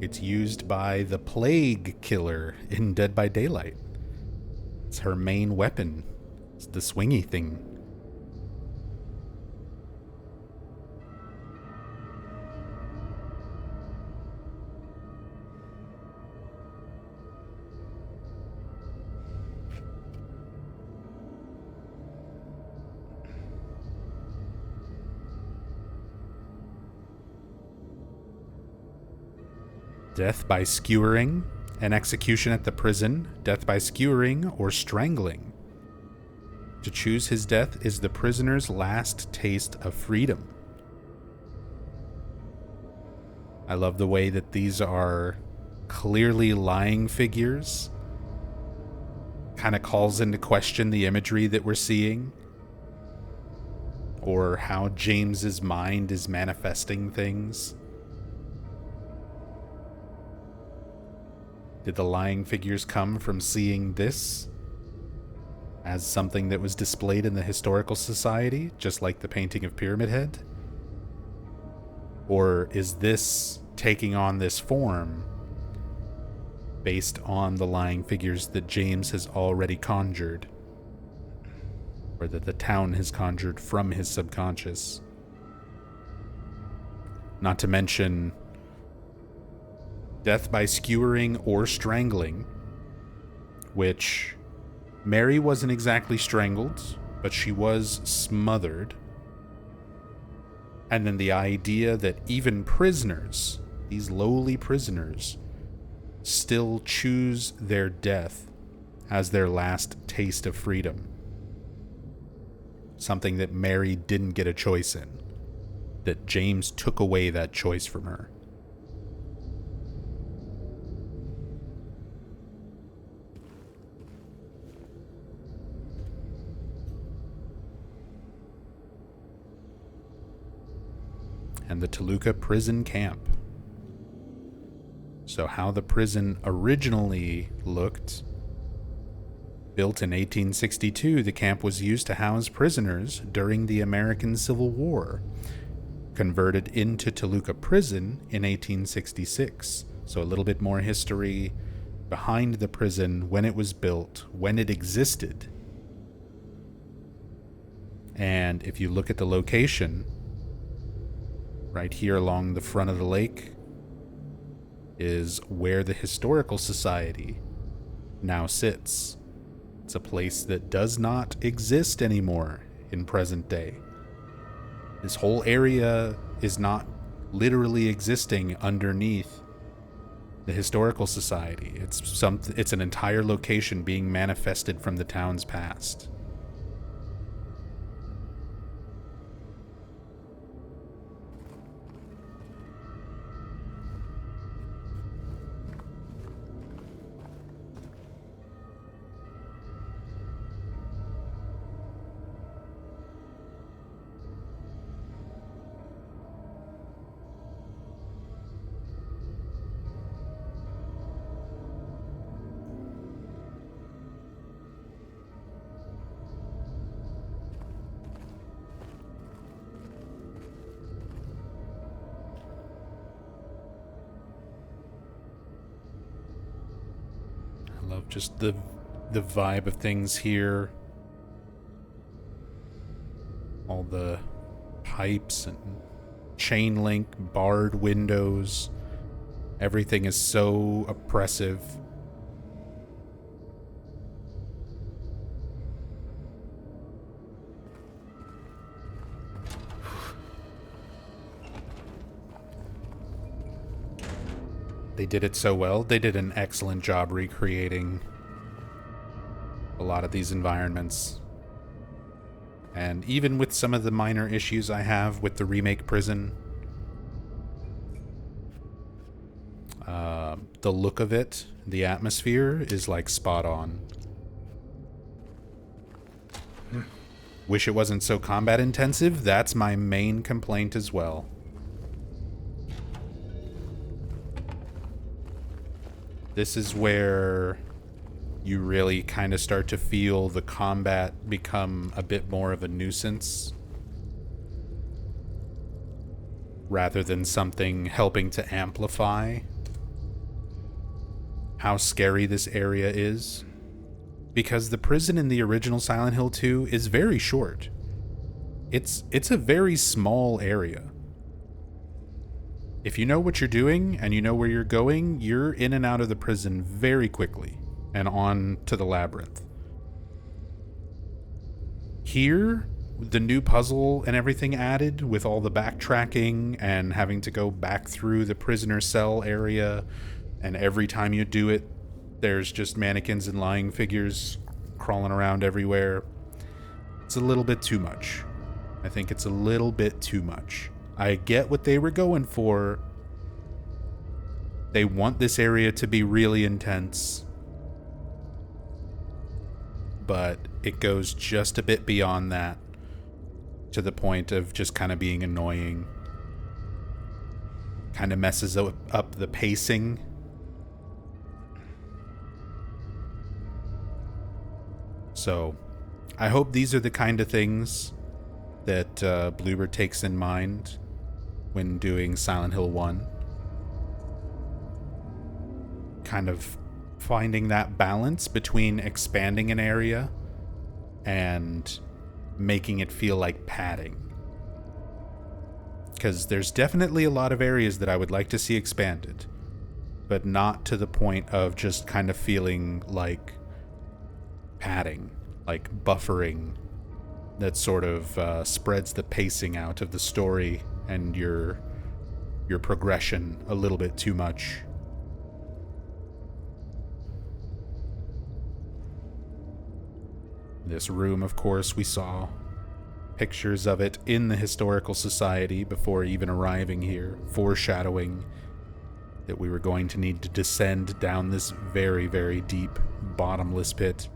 It's used by the Plague Killer in Dead by Daylight. It's her main weapon. It's the swingy thing. Death by skewering, an execution at the prison, death by skewering or strangling. To choose his death is the prisoner's last taste of freedom. I love the way that these are clearly lying figures. Kind of calls into question the imagery that we're seeing, or how James's mind is manifesting things. Did the lying figures come from seeing this as something that was displayed in the historical society, just like the painting of Pyramid Head? Or is this taking on this form based on the lying figures that James has already conjured, or that the town has conjured from his subconscious? Not to mention death by skewering or strangling, which Mary wasn't exactly strangled, but she was smothered. And then the idea that even prisoners, these lowly prisoners, still choose their death as their last taste of freedom. Something that Mary didn't get a choice in. That James took away that choice from her. And the Toluca prison camp. So how the prison originally looked. Built in 1862, the camp was used to house prisoners during the American Civil War. Converted into Toluca Prison in 1866. So a little bit more history behind the prison, when it was built, when it existed. And if you look at the location, right here along the front of the lake is where the Historical Society now sits. It's a place that does not exist anymore in present day. This whole area is not literally existing underneath the Historical Society. It's an entire location being manifested from the town's past. I love just the vibe of things here. All the pipes and chain link barred windows. Everything is so oppressive. They did it so well. They did an excellent job recreating a lot of these environments. And even with some of the minor issues I have with the remake prison, the look of it, the atmosphere is like spot on. Wish it wasn't so combat intensive. That's my main complaint as well. This is where you really kind of start to feel the combat become a bit more of a nuisance rather than something helping to amplify how scary this area is. Because the prison in the original Silent Hill 2 is very short. It's a very small area. If you know what you're doing and you know where you're going, you're in and out of the prison very quickly and on to the labyrinth. Here, the new puzzle and everything added with all the backtracking and having to go back through the prisoner cell area, and every time you do it, there's just mannequins and lying figures crawling around everywhere. It's a little bit too much. I think it's a little bit too much. I get what they were going for. They want this area to be really intense, but it goes just a bit beyond that to the point of just kind of being annoying. Kind of messes up the pacing. So, I hope these are the kind of things that Bloober takes in mind when doing Silent Hill 1. Kind of finding that balance between expanding an area and making it feel like padding. Because there's definitely a lot of areas that I would like to see expanded, but not to the point of just kind of feeling like padding, like buffering, that sort of spreads the pacing out of the story and your progression a little bit too much. This room, of course, we saw pictures of it in the Historical Society before even arriving here, foreshadowing that we were going to need to descend down this very, very deep, bottomless pit.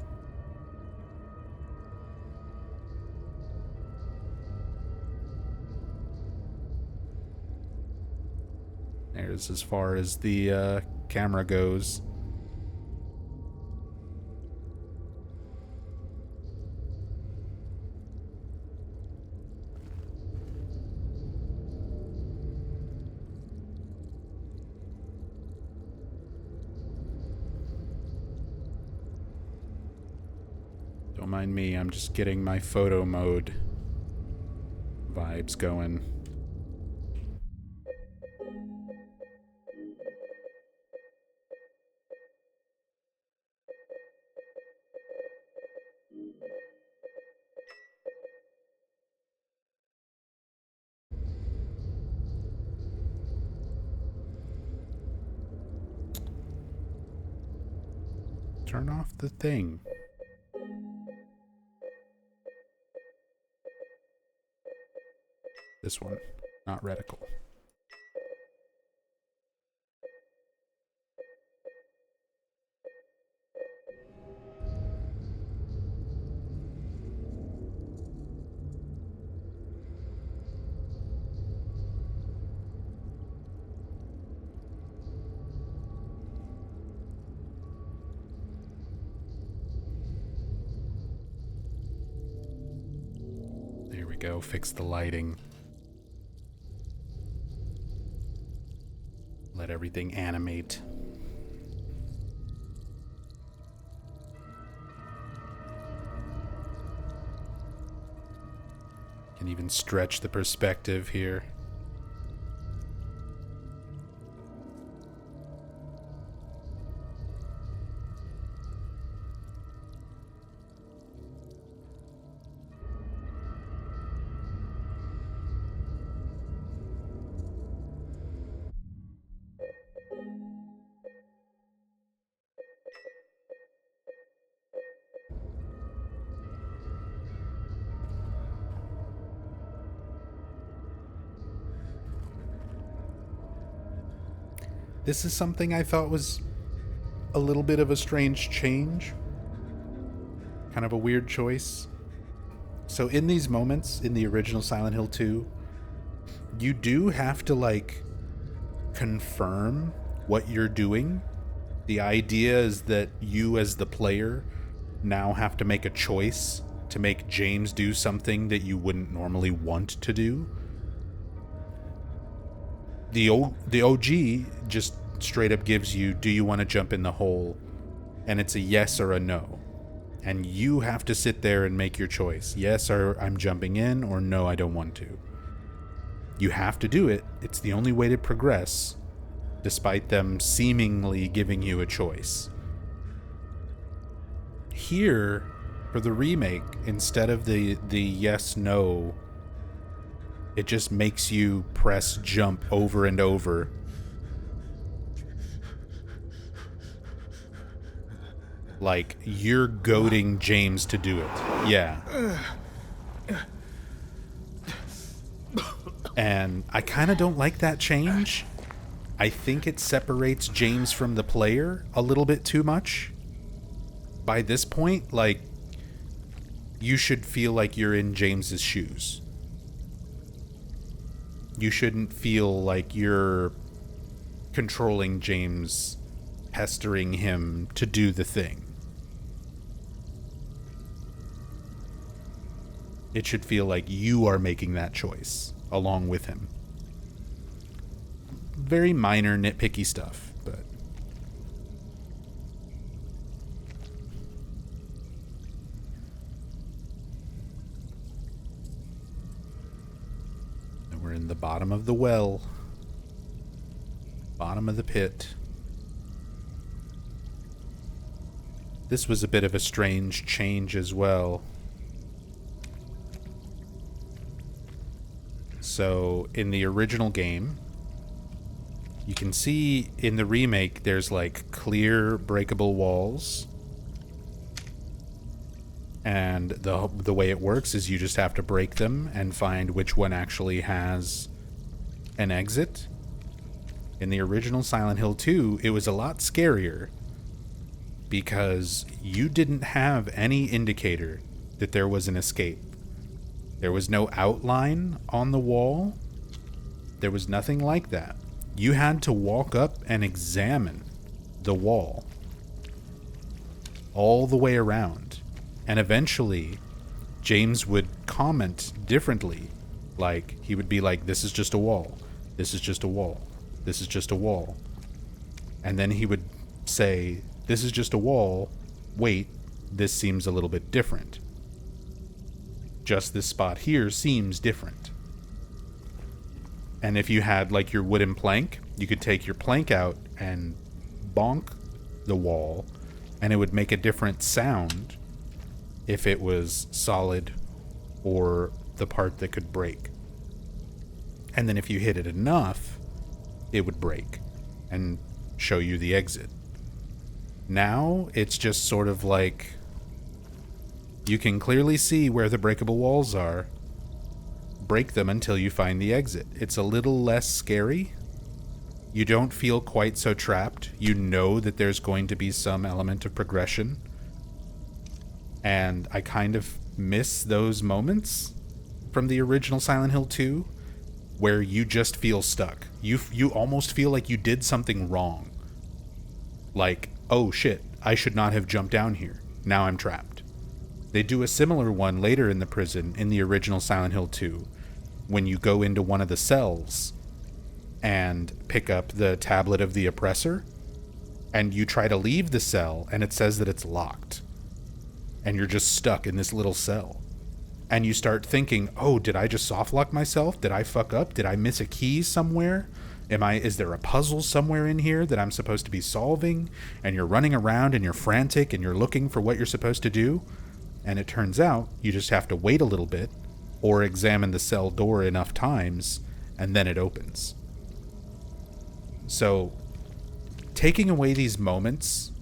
There's as far as the camera goes. Don't mind me, I'm just getting my photo mode vibes going. Turn off the thing. This one, not reticle. There we go, fix the lighting. Let everything animate. Can even stretch the perspective here. This is something I thought was a little bit of a strange change. Kind of a weird choice. So in these moments, in the original Silent Hill 2, you do have to, like, confirm what you're doing. The idea is that you, as the player, now have to make a choice to make James do something that you wouldn't normally want to do. The OG just straight up gives you, do you want to jump in the hole? And it's a yes or a no. And you have to sit there and make your choice. Yes, or I'm jumping in, or no, I don't want to. You have to do it. It's the only way to progress, despite them seemingly giving you a choice. Here, for the remake, instead of the yes, no, it just makes you press jump over and over. Like, you're goading James to do it. Yeah. And I kind of don't like that change. I think it separates James from the player a little bit too much. By this point, like, you should feel like you're in James's shoes. You shouldn't feel like you're controlling James, pestering him to do the thing. It should feel like you are making that choice along with him. Very minor, nitpicky stuff, but... And we're in the bottom of the well. Bottom of the pit. This was a bit of a strange change as well. So, in the original game, you can see in the remake there's like clear breakable walls. And the way it works is you just have to break them and find which one actually has an exit. In the original Silent Hill 2, it was a lot scarier because you didn't have any indicator that there was an escape. There was no outline on the wall. There was nothing like that. You had to walk up and examine the wall all the way around. And eventually, James would comment differently. Like, he would be like, this is just a wall. This is just a wall. This is just a wall. And then he would say, this is just a wall. Wait, this seems a little bit different. Just this spot here seems different. And if you had, like, your wooden plank, you could take your plank out and bonk the wall, and it would make a different sound if it was solid or the part that could break. And then if you hit it enough, it would break and show you the exit. Now, it's just sort of like, you can clearly see where the breakable walls are. Break them until you find the exit. It's a little less scary. You don't feel quite so trapped. You know that there's going to be some element of progression. And I kind of miss those moments from the original Silent Hill 2 where you just feel stuck. You almost feel like you did something wrong. Like, oh shit, I should not have jumped down here. Now I'm trapped. They do a similar one later in the prison in the original Silent Hill 2 when you go into one of the cells and pick up the tablet of the oppressor and you try to leave the cell and it says that it's locked. And you're just stuck in this little cell. And you start thinking, oh, did I just soft lock myself? Did I fuck up? Did I miss a key somewhere? Is there a puzzle somewhere in here that I'm supposed to be solving? And you're running around and you're frantic and you're looking for what you're supposed to do. And it turns out you just have to wait a little bit or examine the cell door enough times and then it opens. So, taking away these moments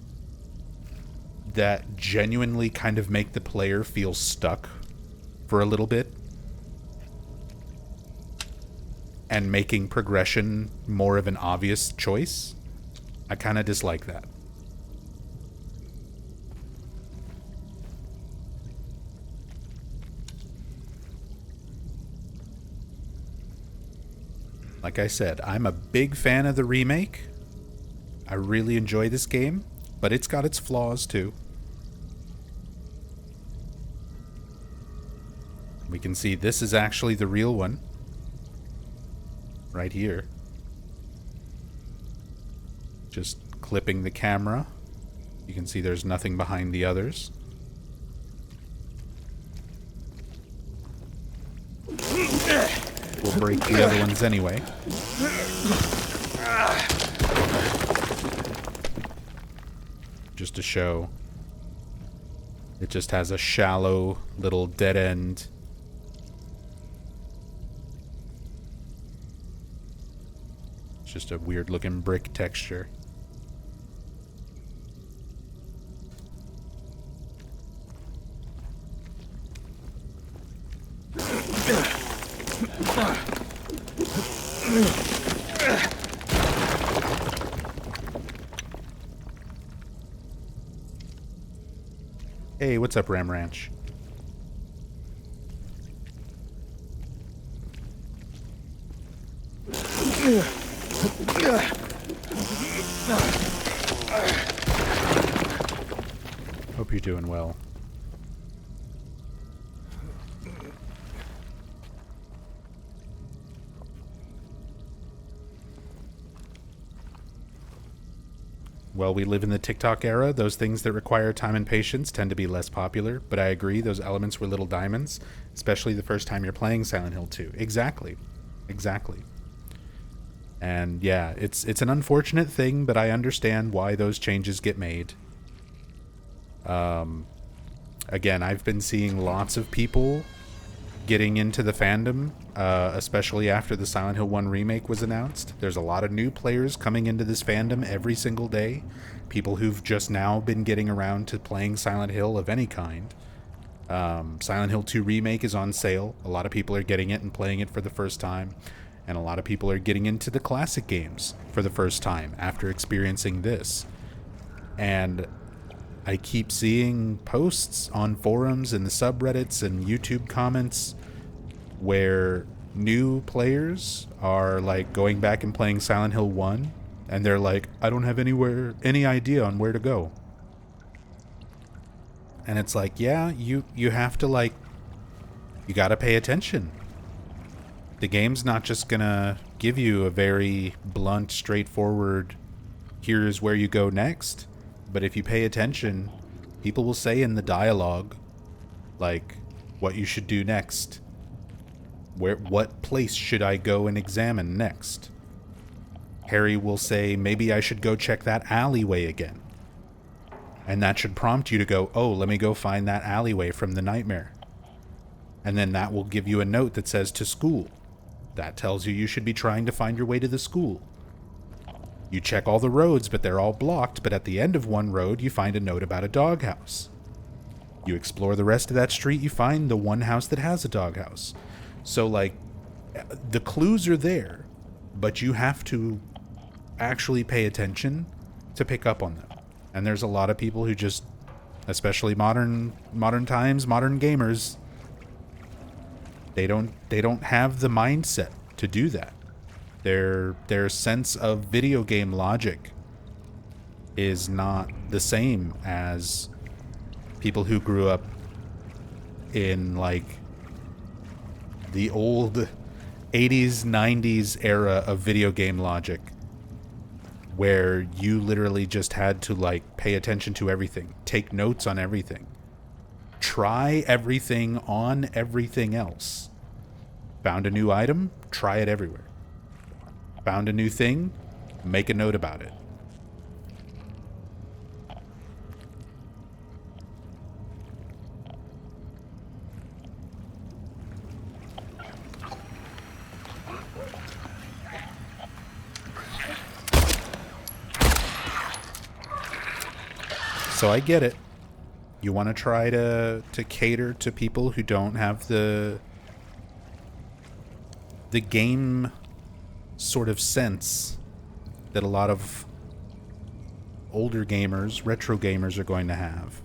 that genuinely kind of make the player feel stuck for a little bit and making progression more of an obvious choice, I kind of dislike that. Like I said, I'm a big fan of the remake. I really enjoy this game, but it's got its flaws too. We can see this is actually the real one. Right here. Just clipping the camera. You can see there's nothing behind the others. We'll break the other ones anyway. Just to show. It just has a shallow little dead end. Just a weird looking brick texture. Hey, what's up, Ram Ranch? Hope you're doing well. Well, we live in the TikTok era. Those things that require time and patience tend to be less popular, but I agree, those elements were little diamonds, especially the first time you're playing Silent Hill 2. Exactly. Exactly. And yeah, it's an unfortunate thing, but I understand why those changes get made. Again, I've been seeing lots of people getting into the fandom, especially after the Silent Hill 1 remake was announced. There's a lot of new players coming into this fandom every single day. People who've just now been getting around to playing Silent Hill of any kind. Silent Hill 2 Remake is on sale. A lot of people are getting it and playing it for the first time. And a lot of people are getting into the classic games for the first time after experiencing this. And I keep seeing posts on forums and the subreddits and YouTube comments where new players are like going back and playing Silent Hill 1 and they're like, I don't have any idea on where to go. And it's like, yeah, you have to, like, you gotta pay attention. The game's not just gonna give you a very blunt, straightforward, here's where you go next. But if you pay attention, people will say in the dialogue, like, what you should do next. What place should I go and examine next? Harry will say, maybe I should go check that alleyway again. And that should prompt you to go, oh, let me go find that alleyway from the nightmare. And then that will give you a note that says to school. That tells you should be trying to find your way to the school. You check all the roads, but they're all blocked, but at the end of one road, you find a note about a doghouse. You explore the rest of that street, you find the one house that has a doghouse. So, like, the clues are there, but you have to actually pay attention to pick up on them. And there's a lot of people who just, especially modern times, modern gamers, they don't have the mindset to do that. Their sense of video game logic is not the same as people who grew up in, like, the old 80s, 90s era of video game logic, where you literally just had to, like, pay attention to everything, take notes on everything, try everything on everything else. Found a new item, try it everywhere. Found a new thing, make a note about it. So I get it. You want to try to cater to people who don't have the game sort of sense that a lot of older gamers, retro gamers, are going to have.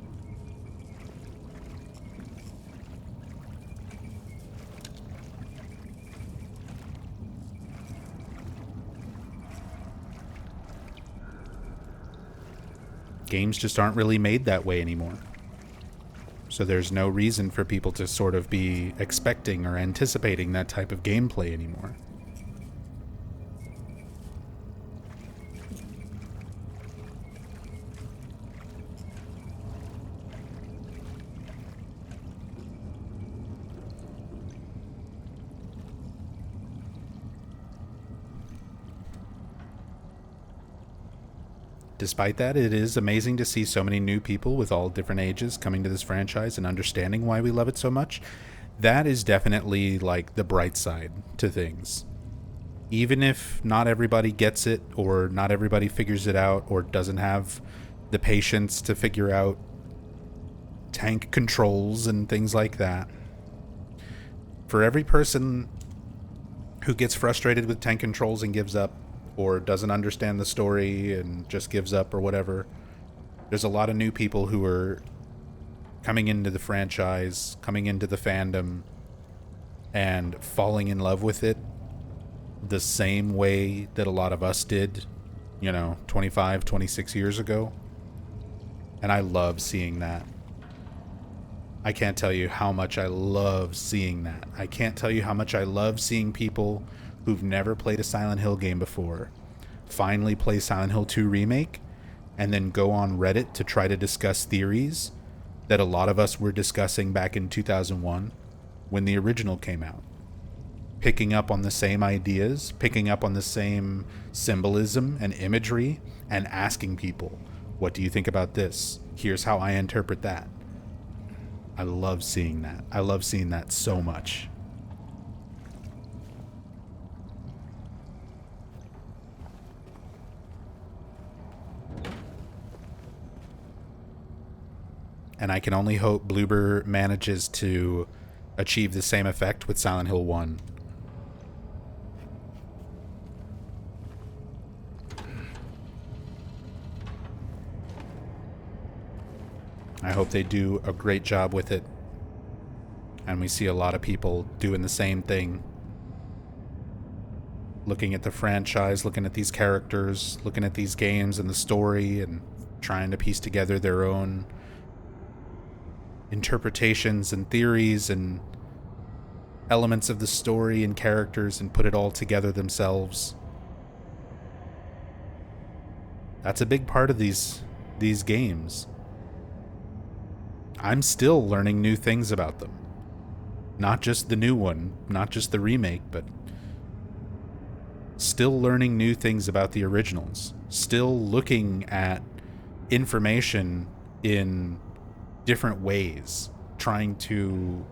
Games just aren't really made that way anymore. So there's no reason for people to sort of be expecting or anticipating that type of gameplay anymore. Despite that, it is amazing to see so many new people with all different ages coming to this franchise and understanding why we love it so much. That is definitely, like, the bright side to things. Even if not everybody gets it, or not everybody figures it out, or doesn't have the patience to figure out tank controls and things like that, for every person who gets frustrated with tank controls and gives up, or doesn't understand the story and just gives up or whatever, there's a lot of new people who are coming into the franchise, coming into the fandom, and falling in love with it the same way that a lot of us did, 25, 26 years ago. And I love seeing that. I can't tell you how much I love seeing that. I can't tell you how much I love seeing people who've never played a Silent Hill game before finally play Silent Hill 2 Remake and then go on Reddit to try to discuss theories that a lot of us were discussing back in 2001 when the original came out. Picking up on the same ideas, picking up on the same symbolism and imagery, and asking people, What do you think about this? Here's how I interpret that. I love seeing that. I love seeing that so much. And I can only hope Bloober manages to achieve the same effect with Silent Hill 1. I hope they do a great job with it. And we see a lot of people doing the same thing. Looking at the franchise, looking at these characters, looking at these games and the story, and trying to piece together their own interpretations and theories and elements of the story and characters and put it all together themselves. That's a big part of these games. I'm still learning new things about them. Not just the new one, not just the remake, but still learning new things about the originals. Still looking at information in different ways, trying to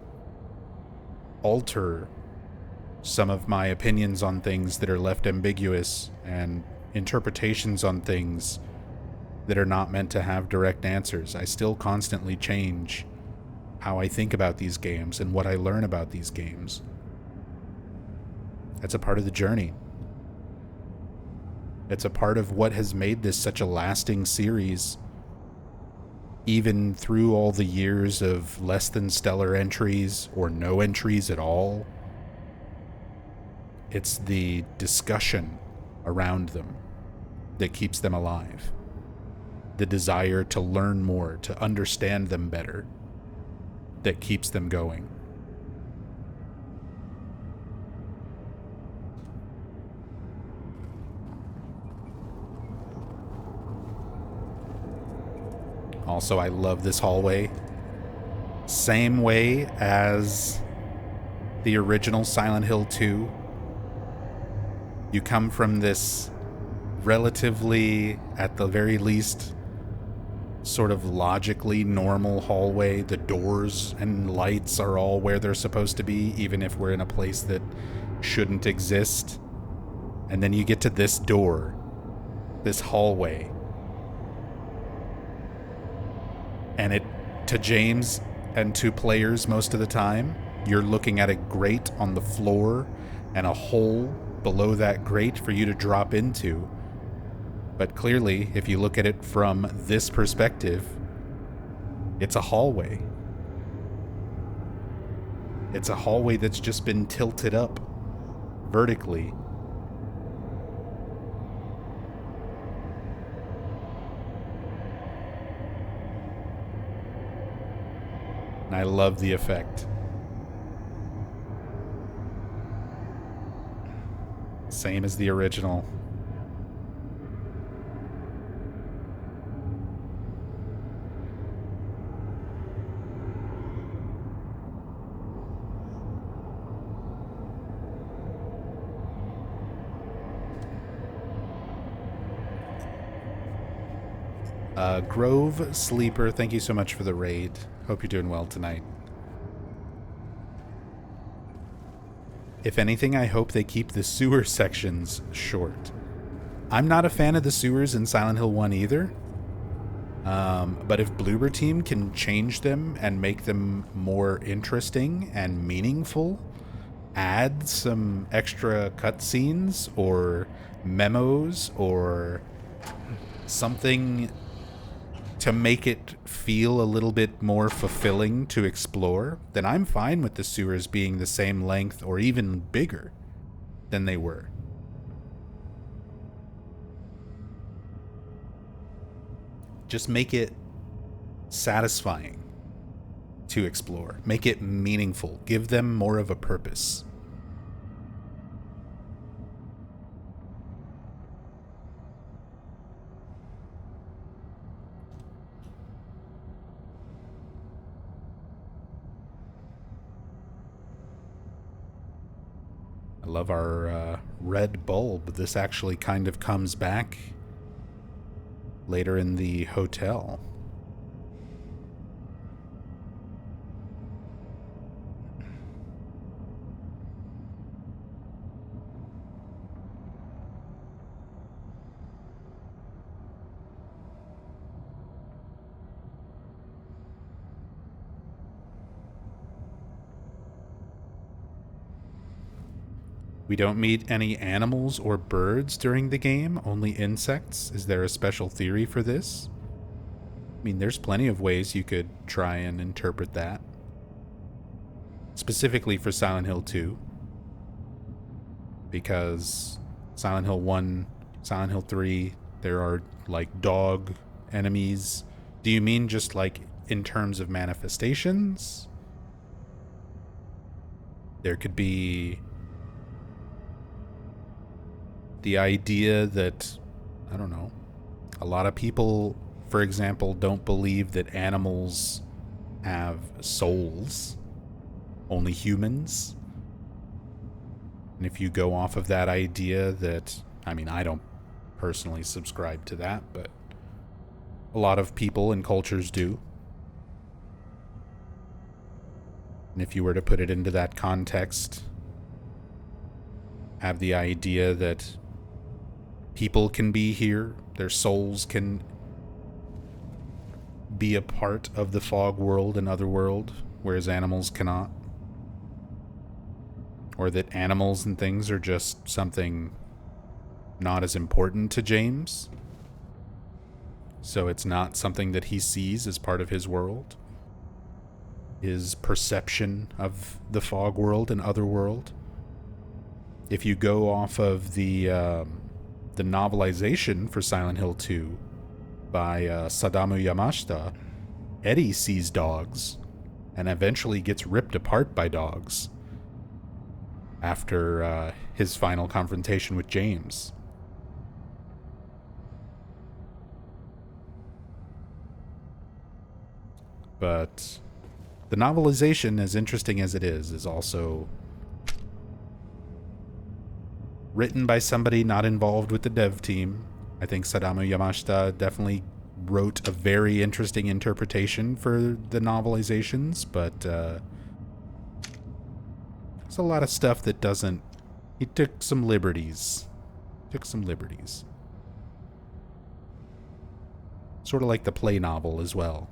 alter some of my opinions on things that are left ambiguous and interpretations on things that are not meant to have direct answers. I still constantly change how I think about these games and what I learn about these games. That's a part of the journey. It's a part of what has made this such a lasting series, even through all the years of less than stellar entries or no entries at all. It's the discussion around them that keeps them alive. The desire to learn more, to understand them better, that keeps them going. Also, I love this hallway. Same way as the original Silent Hill 2. You come from this relatively, at the very least, sort of logically normal hallway. The doors and lights are all where they're supposed to be, even if we're in a place that shouldn't exist. And then you get to this door, this hallway. And it, to James and to players most of the time, you're looking at a grate on the floor and a hole below that grate for you to drop into. But clearly, if you look at it from this perspective, it's a hallway. It's a hallway that's just been tilted up vertically. And I love the effect. Same as the original. Grove Sleeper, thank you so much for the raid. Hope you're doing well tonight. If anything, I hope they keep the sewer sections short. I'm not a fan of the sewers in Silent Hill 1 either. But if Bloober Team can change them and make them more interesting and meaningful, add some extra cutscenes or memos or something to make it feel a little bit more fulfilling to explore, then I'm fine with the sewers being the same length or even bigger than they were. Just make it satisfying to explore. Make it meaningful. Give them more of a purpose. I love our red bulb. This actually kind of comes back later in the hotel. We don't meet any animals or birds during the game, only insects. Is there a special theory for this? I mean, there's plenty of ways you could try and interpret that. Specifically for Silent Hill 2. Because Silent Hill 1, Silent Hill 3, there are like dog enemies. Do you mean just like in terms of manifestations? There could be the idea that, I don't know, a lot of people, for example, don't believe that animals have souls, only humans. And if you go off of that idea that, I mean, I don't personally subscribe to that, but a lot of people and cultures do. And if you were to put it into that context, have the idea that people can be here, their souls can be a part of the fog world and other world, whereas animals cannot. Or that animals and things are just something not as important to James. So it's not something that he sees as part of his world. His perception of the fog world and other world. If you go off of the novelization for Silent Hill 2 by Sadamu Yamashita, Eddie sees dogs and eventually gets ripped apart by dogs after his final confrontation with James. But the novelization, as interesting as it is also written by somebody not involved with the dev team. I think Sadamu Yamashita definitely wrote a very interesting interpretation for the novelizations, but there's a lot of stuff that doesn't... He took some liberties. Sort of like the play novel as well.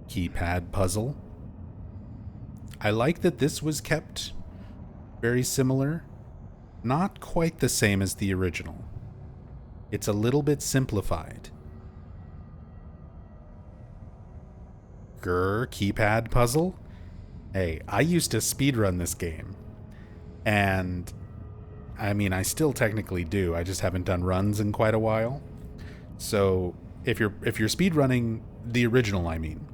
Keypad puzzle. I like that this was kept very similar. Not quite the same as the original. It's a little bit simplified. Grr, keypad puzzle? Hey, I used to speedrun this game. And, I mean, I still technically do. I just haven't done runs in quite a while. So, if you're speedrunning the original, I mean.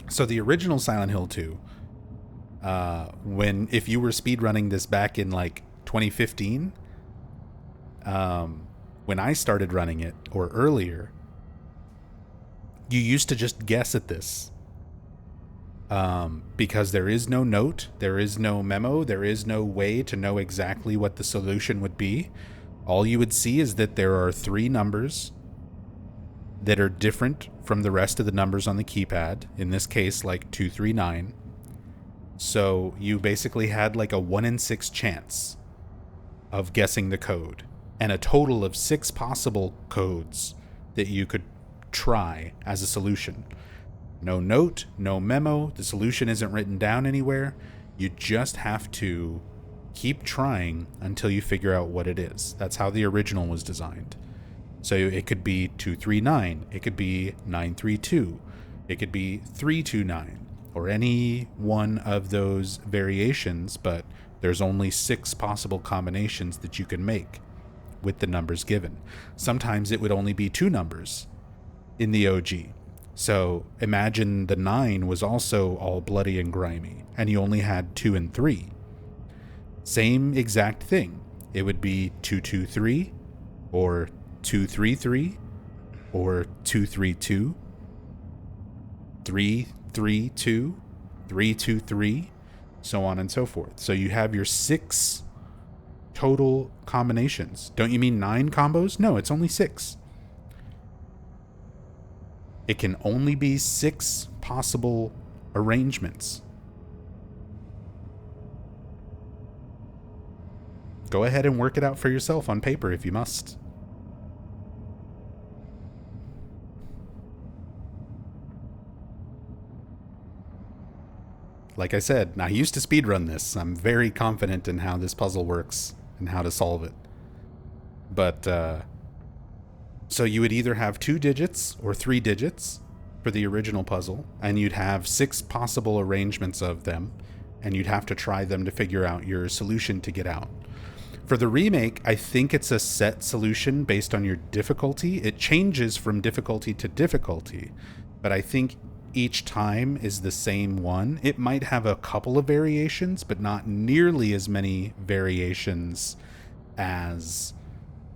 So the original Silent Hill 2, if you were speedrunning this back in like 2015, when I started running it, or earlier, you used to just guess at this. Because there is no note, there is no memo, there is no way to know exactly what the solution would be. All you would see is that there are 3 numbers that are different from the rest of the numbers on the keypad. In this case, like 239. So you basically had like a 1 in 6 chance of guessing the code, and a total of 6 possible codes that you could try as a solution. No note, no memo, the solution isn't written down anywhere. You just have to keep trying until you figure out what it is. That's how the original was designed. So it could be 239, it could be 932, it could be 329, or any one of those variations, but there's only 6 possible combinations that you can make with the numbers given. Sometimes it would only be 2 numbers in the OG. So imagine the 9 was also all bloody and grimy, and you only had 2 and 3. Same exact thing. It would be 223 or 233, or 232, 332, 323, so on and so forth. So you have your 6 total combinations. Don't you mean 9 combos? No, it's only 6. It can only be 6 possible arrangements. Go ahead and work it out for yourself on paper if you must. Like I said, I used to speedrun this. I'm very confident in how this puzzle works and how to solve it. But, so you would either have 2 digits or 3 digits for the original puzzle, and you'd have 6 possible arrangements of them, and you'd have to try them to figure out your solution to get out. For the remake, I think it's a set solution based on your difficulty. It changes from difficulty to difficulty, but I think each time is the same one. It might have a couple of variations, but not nearly as many variations as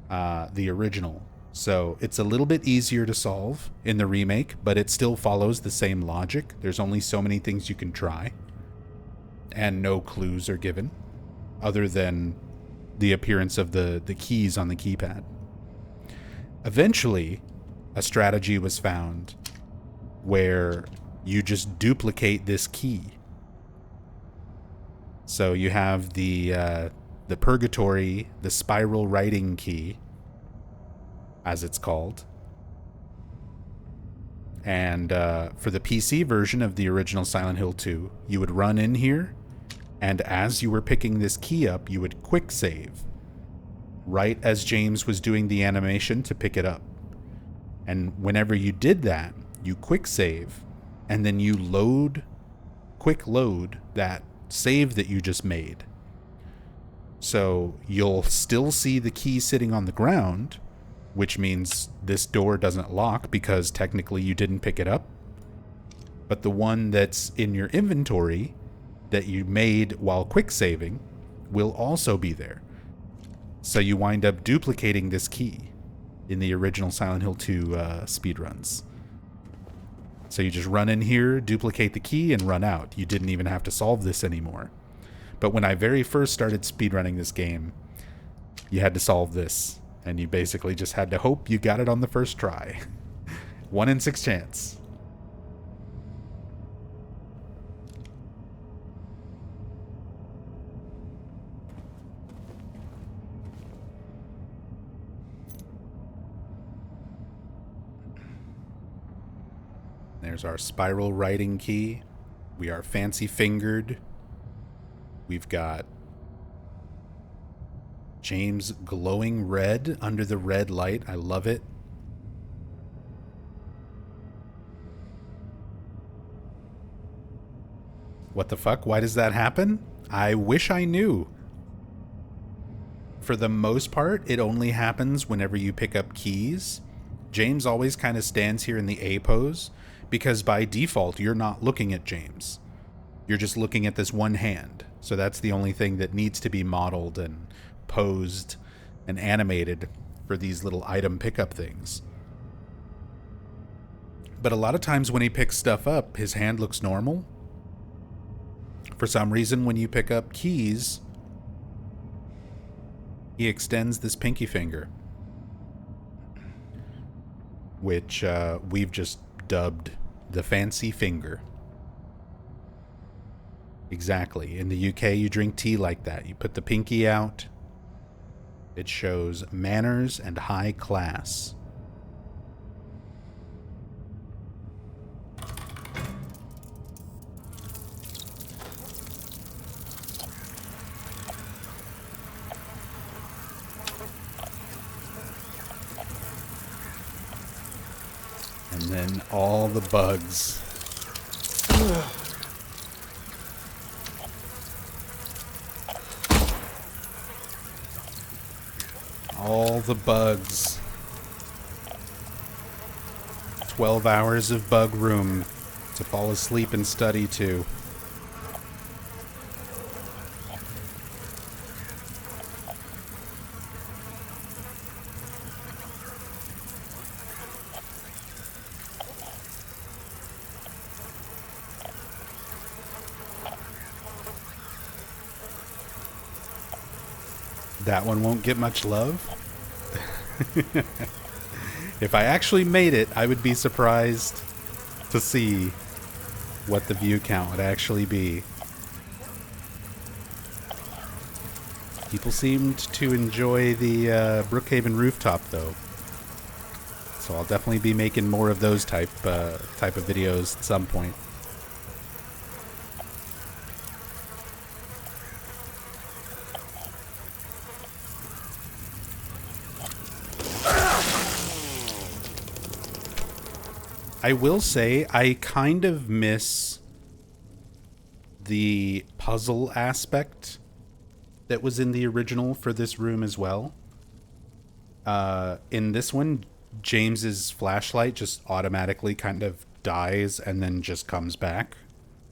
the original. So it's a little bit easier to solve in the remake, but it still follows the same logic. There's only so many things you can try, and no clues are given other than the appearance of the keys on the keypad. Eventually, a strategy was found where you just duplicate this key. So you have the purgatory, the spiral writing key, as it's called. And for the PC version of the original Silent Hill 2, you would run in here, and as you were picking this key up, you would quick save, right as James was doing the animation to pick it up. And whenever you did that, you quick save, and then you quick load that save that you just made. So you'll still see the key sitting on the ground, which means this door doesn't lock because technically you didn't pick it up. But the one that's in your inventory that you made while quick saving will also be there. So you wind up duplicating this key in the original Silent Hill 2 speedruns. So you just run in here, duplicate the key, and run out. You didn't even have to solve this anymore. But when I very first started speedrunning this game, you had to solve this, and you basically just had to hope you got it on the first try. 1 in 6 chance. There's our spiral writing key. We are fancy fingered. We've got James glowing red under the red light. I love it. What the fuck? Why does that happen? I wish I knew. For the most part, it only happens whenever you pick up keys. James always kind of stands here in the A pose, because by default, you're not looking at James. You're just looking at this one hand. So that's the only thing that needs to be modeled and posed and animated for these little item pickup things. But a lot of times when he picks stuff up, his hand looks normal. For some reason, when you pick up keys, he extends this pinky finger, which we've just dubbed the fancy finger. Exactly. In the UK, you drink tea like that. You put the pinky out. It shows manners and high class. And then all the bugs. All the bugs. 12 hours of bug room to fall asleep and study to. That one won't get much love. If I actually made it, I would be surprised to see what the view count would actually be. People seemed to enjoy the Brookhaven rooftop, though. So I'll definitely be making more of those type of videos at some point. I will say I kind of miss the puzzle aspect that was in the original for this room as well. In this one, James's flashlight just automatically kind of dies and then just comes back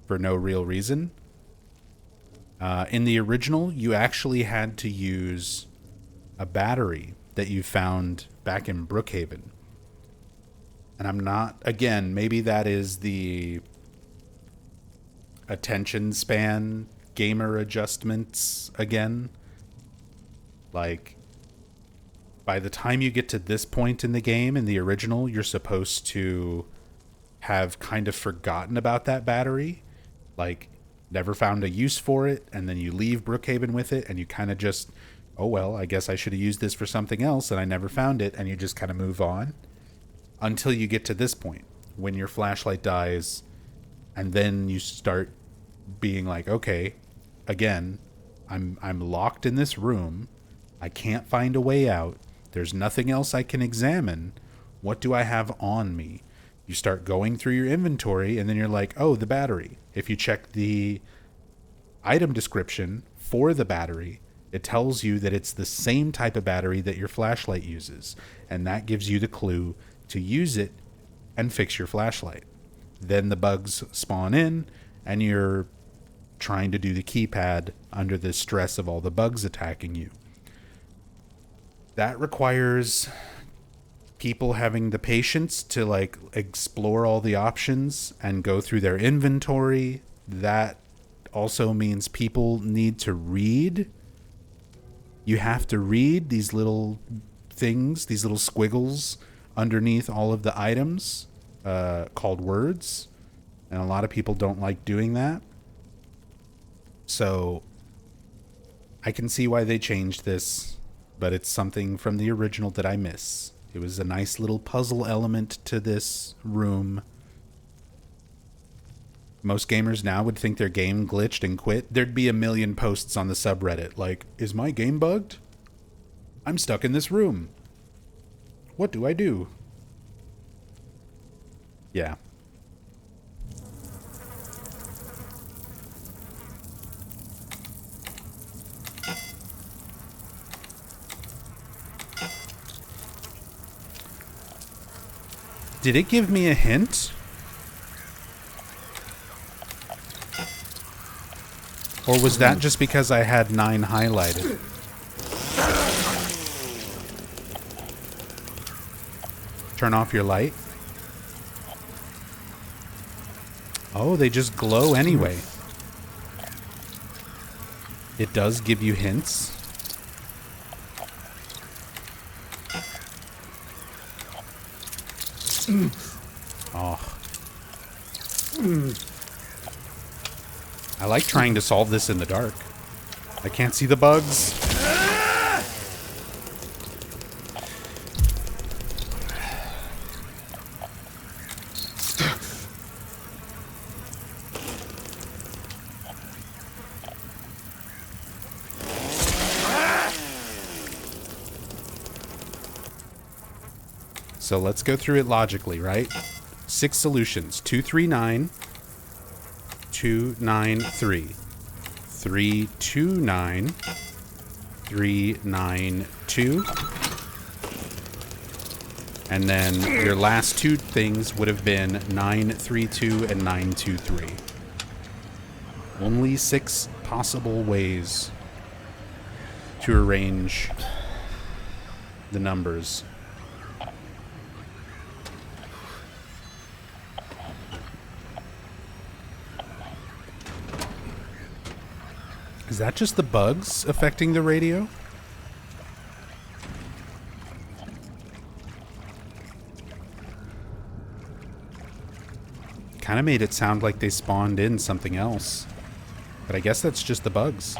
for no real reason. In the original, you actually had to use a battery that you found back in Brookhaven. And I'm not, again, maybe that is the attention span gamer adjustments again. Like, by the time you get to this point in the game, in the original, you're supposed to have kind of forgotten about that battery. Like, never found a use for it, and then you leave Brookhaven with it, and you kind of just, oh well, I guess I should have used this for something else, and I never found it, and you just kind of move on. Until you get to this point, when your flashlight dies, and then you start being like, okay, again, I'm locked in this room. I can't find a way out. There's nothing else I can examine. What do I have on me? You start going through your inventory, and then you're like, oh, the battery. If you check the item description for the battery, it tells you that it's the same type of battery that your flashlight uses, and that gives you the clue to use it and fix your flashlight. Then the bugs spawn in, and you're trying to do the keypad under the stress of all the bugs attacking you. That requires people having the patience to like explore all the options and go through their inventory. That also means people need to read. You have to read these little things, these little squiggles underneath all of the items called words, and a lot of people don't like doing that. So I can see why they changed this, but it's something from the original that I miss. It was a nice little puzzle element to this room. Most gamers now would think their game glitched and quit. There'd be a million posts on the subreddit like, is my game bugged? I'm stuck in this room. What do I do? Yeah. Did it give me a hint? Or was that just because I had 9 highlighted? Turn off your light. Oh, they just glow anyway. It does give you hints. Oh. I like trying to solve this in the dark. I can't see the bugs. So let's go through it logically, right? 6 solutions. 239, 293, 329, 392, and then your last 2 things would have been 932 and 923. Only 6 possible ways to arrange the numbers. Is that just the bugs affecting the radio? kind of made it sound like they spawned in something else. But I guess that's just the bugs.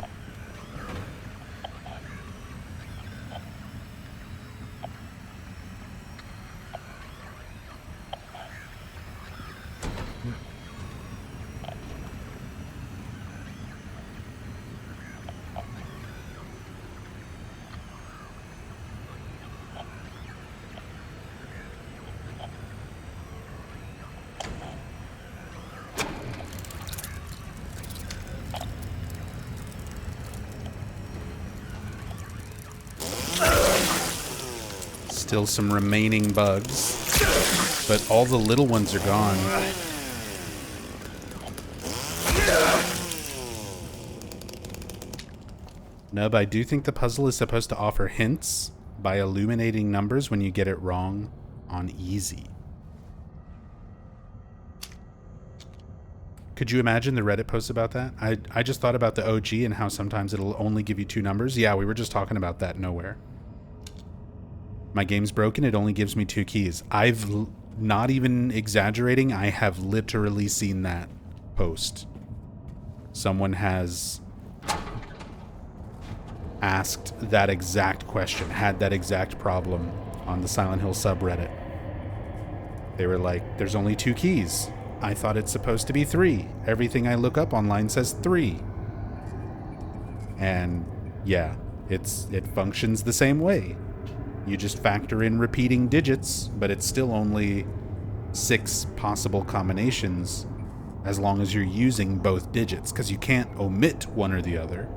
Still some remaining bugs, but all the little ones are gone. Nub, I do think the puzzle is supposed to offer hints by illuminating numbers when you get it wrong on easy. Could you imagine the Reddit posts about that? I just thought about the OG and how sometimes it'll only give you 2 numbers. Yeah, we were just talking about that nowhere. My game's broken, it only gives me 2 keys. I've not even exaggerating, I have literally seen that post. Someone has asked that exact question, had that exact problem on the Silent Hill subreddit. They were like, there's only 2 keys. I thought it's supposed to be 3. Everything I look up online says 3. And yeah, it functions the same way. You just factor in repeating digits, but it's still only 6 possible combinations as long as you're using both digits, because you can't omit one or the other.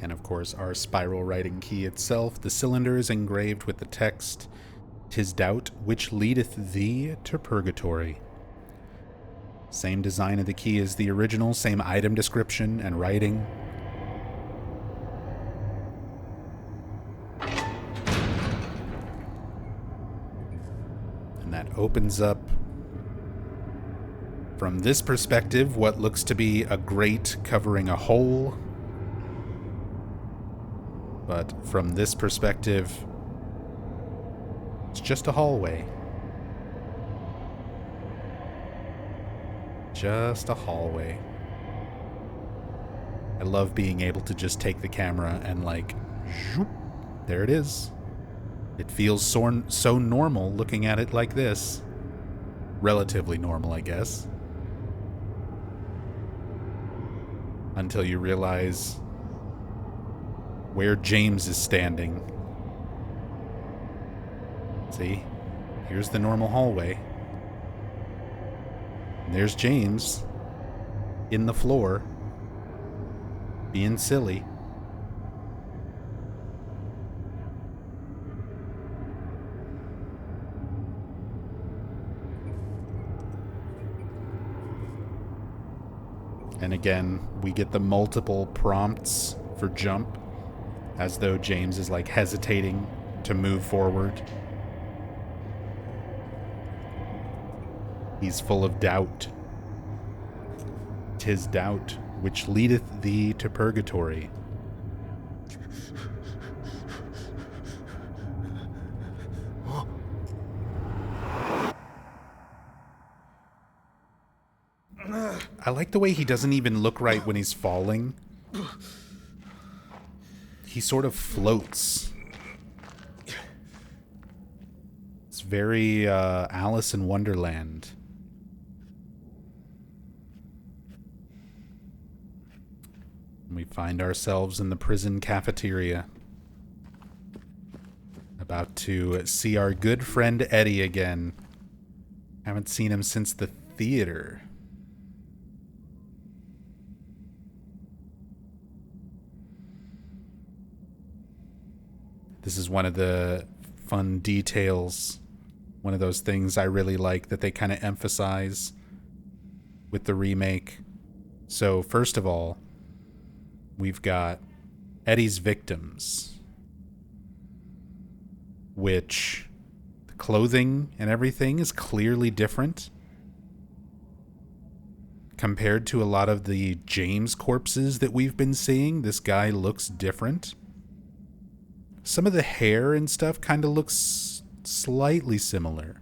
And of course, our spiral writing key itself. The cylinder is engraved with the text, "'Tis doubt which leadeth thee to purgatory." Same design of the key as the original, same item description and writing. And that opens up, from this perspective, what looks to be a grate covering a hole. But from this perspective, it's just a hallway. Just a hallway. I love being able to just take the camera and like, zoop, there it is. It feels so normal looking at it like this. Relatively normal, I guess. Until you realize where James is standing. See? Here's the normal hallway. And there's James in the floor being silly. And again, we get the multiple prompts for jump, as though James is like hesitating to move forward. He's full of doubt. "'Tis doubt which leadeth thee to purgatory." I like the way he doesn't even look right when he's falling. He sort of floats. It's very Alice in Wonderland. We find ourselves in the prison cafeteria, about to see our good friend Eddie again. Haven't seen him since the theater. This is one of the fun details, one of those things I really like that they kind of emphasize with the remake. So first of all, we've got Eddie's victims. which the clothing and everything is clearly different compared to a lot of the James corpses that we've been seeing. This guy looks different. Some of the hair and stuff kind of looks slightly similar.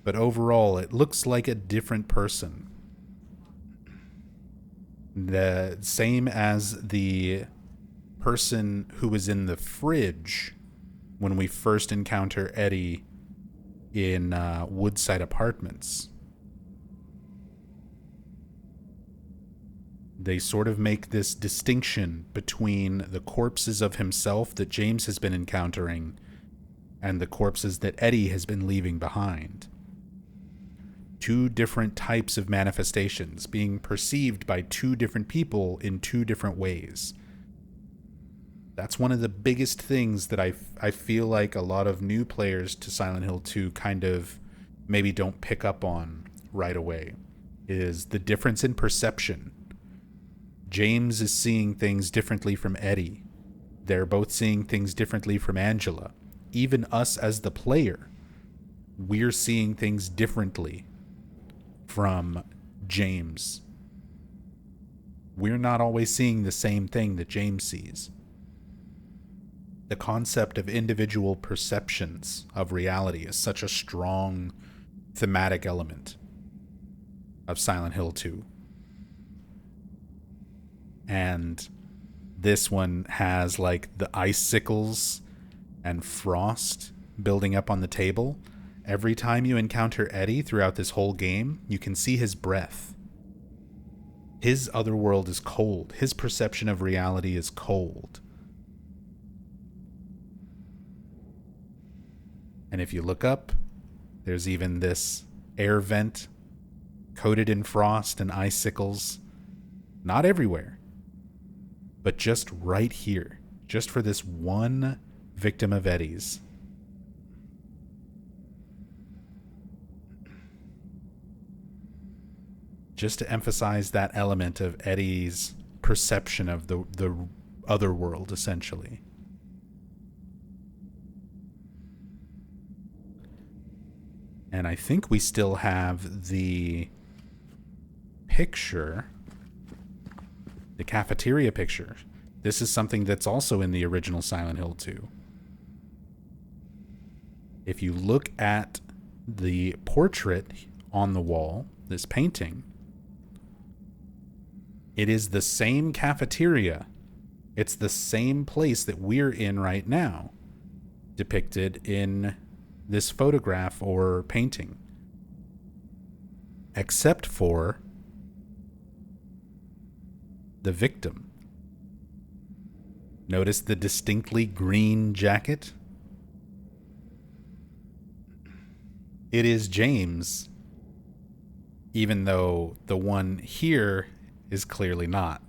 But overall, it looks like a different person. The same as the person who was in the fridge when we first encounter Eddie in Woodside Apartments. They sort of make this distinction between the corpses of himself that James has been encountering and the corpses that Eddie has been leaving behind. Two different types of manifestations being perceived by two different people in two different ways. That's one of the biggest things that I feel like a lot of new players to Silent Hill 2 kind of maybe don't pick up on right away, is the difference in perception. James is seeing things differently from Eddie. They're both seeing things differently from Angela. Even us as the player, we're seeing things differently from James. We're not always seeing the same thing that James sees. The concept of individual perceptions of reality is such a strong thematic element of Silent Hill 2. And this one has like the icicles and frost building up on the table. Every time you encounter Eddie throughout this whole game, you can see his breath. His other world is cold. His perception of reality is cold. And if you look up, there's even this air vent coated in frost and icicles. Not everywhere, but just right here. Just for this one victim of Eddie's. Just to emphasize that element of Eddie's perception of the other world, essentially. And I think we still have the picture, the cafeteria picture. This is something that's also in the original Silent Hill 2. If you look at the portrait on the wall, this painting, it is the same cafeteria. It's the same place that we're in right now, depicted in this photograph or painting. Except for the victim. Notice the distinctly green jacket? It is James, even though the one here is clearly not.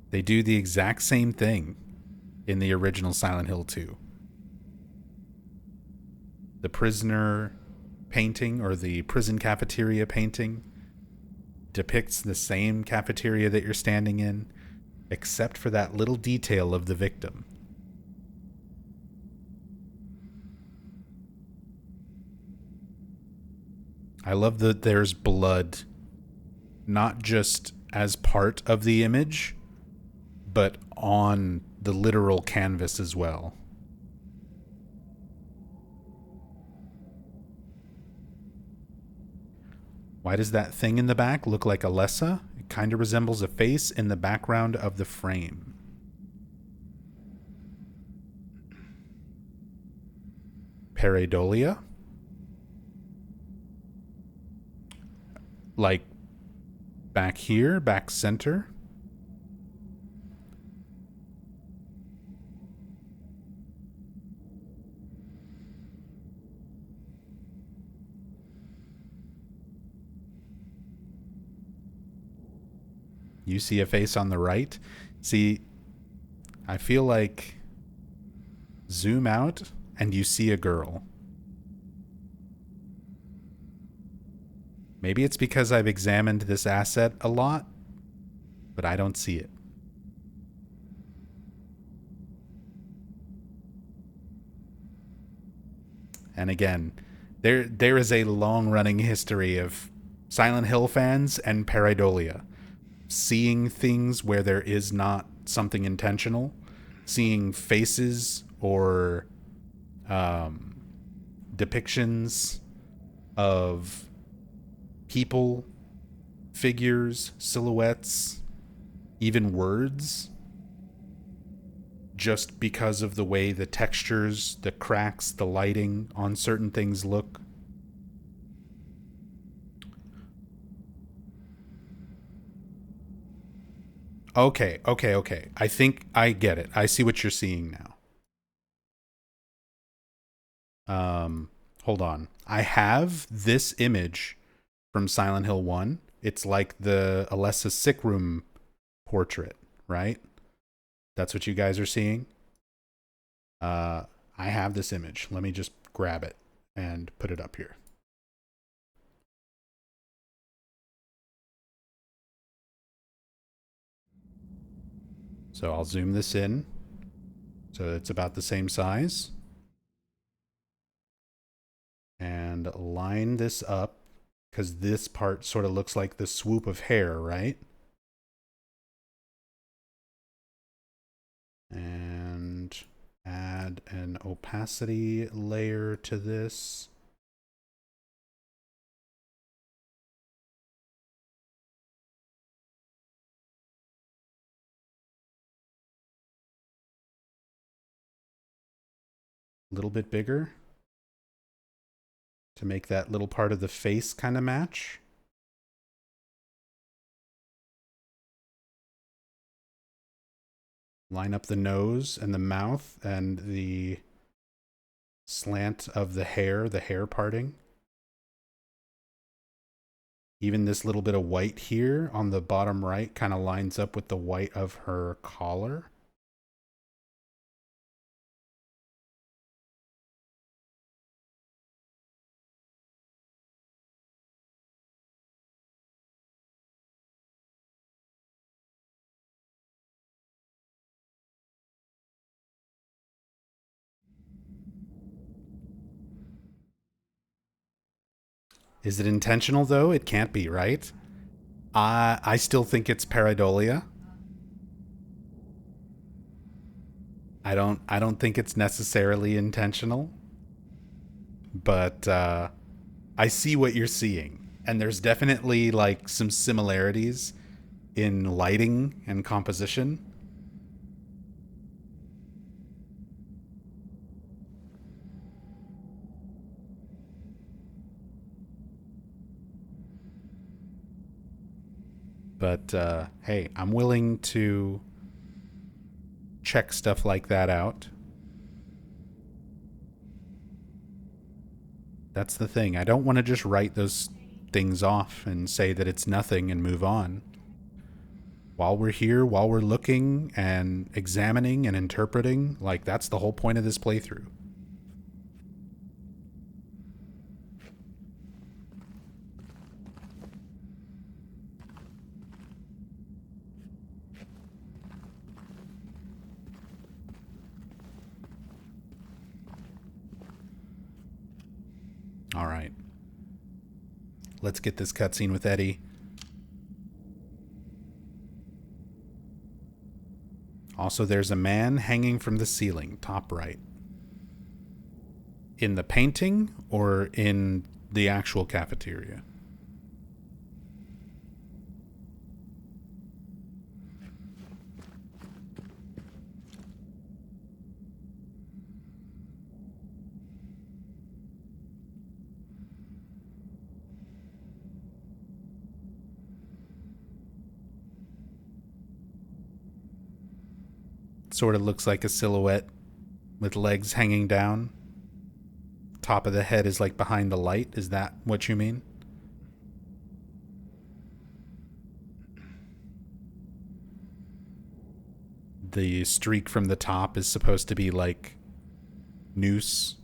They do the exact same thing in the original Silent Hill 2. The prisoner painting, or the prison cafeteria painting, depicts the same cafeteria that you're standing in, except for that little detail of the victim. I love that there's blood, not just as part of the image, but on the literal canvas as well. Why does that thing in the back look like Alessa? It kind of resembles a face in the background of the frame. Pareidolia? Like back here, back center? You see a face on the right. See, I feel like zoom out and you see a girl. Maybe it's because I've examined this asset a lot, but I don't see it. And again, there is a long running history of Silent Hill fans and pareidolia, seeing things where there is not something intentional, seeing faces or depictions of people, figures, silhouettes, even words, just because of the way the textures, the cracks, the lighting on certain things look. Okay. I think I get it. I see what you're seeing now. Hold on. I have this image from Silent Hill 1. It's like the Alessa sick room portrait, right? That's what you guys are seeing. I have this image. Let me just grab it and put it up here. So I'll zoom this in. So it's about the same size. And line this up, because this part sort of looks like the swoop of hair, right? And add an opacity layer to this. A little bit bigger to make that little part of the face kind of match. Line up the nose and the mouth and the slant of the hair parting. Even this little bit of white here on the bottom right kind of lines up with the white of her collar. Is it intentional though? It can't be, right? I still think it's pareidolia. I don't think it's necessarily intentional, but I see what you're seeing. And there's definitely like some similarities in lighting and composition. But hey, I'm willing to check stuff like that out. That's the thing. I don't want to just write those things off and say that it's nothing and move on. While we're here, while we're looking and examining and interpreting, like that's the whole point of this playthrough. All right. Let's get this cutscene with Eddie. Also, there's a man hanging from the ceiling, top right. In the painting or in the actual cafeteria? Sort of looks like a silhouette with legs hanging down. Top of the head is like behind the light. Is that what you mean? The streak from the top is supposed to be like noose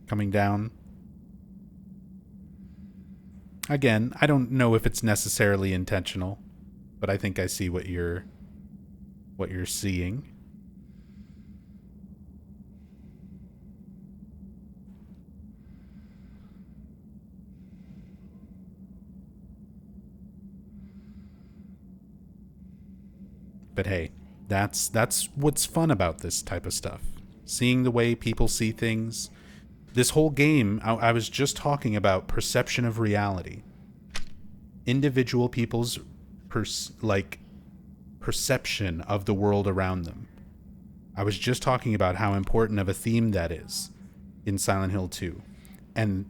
coming down. Again, I don't know if it's necessarily intentional, but I think I see what you're seeing. But hey, that's what's fun about this type of stuff. Seeing the way people see things. This whole game, I was just talking about perception of reality. Individual people's perception of the world around them. I was just talking about how important of a theme that is in Silent Hill 2. And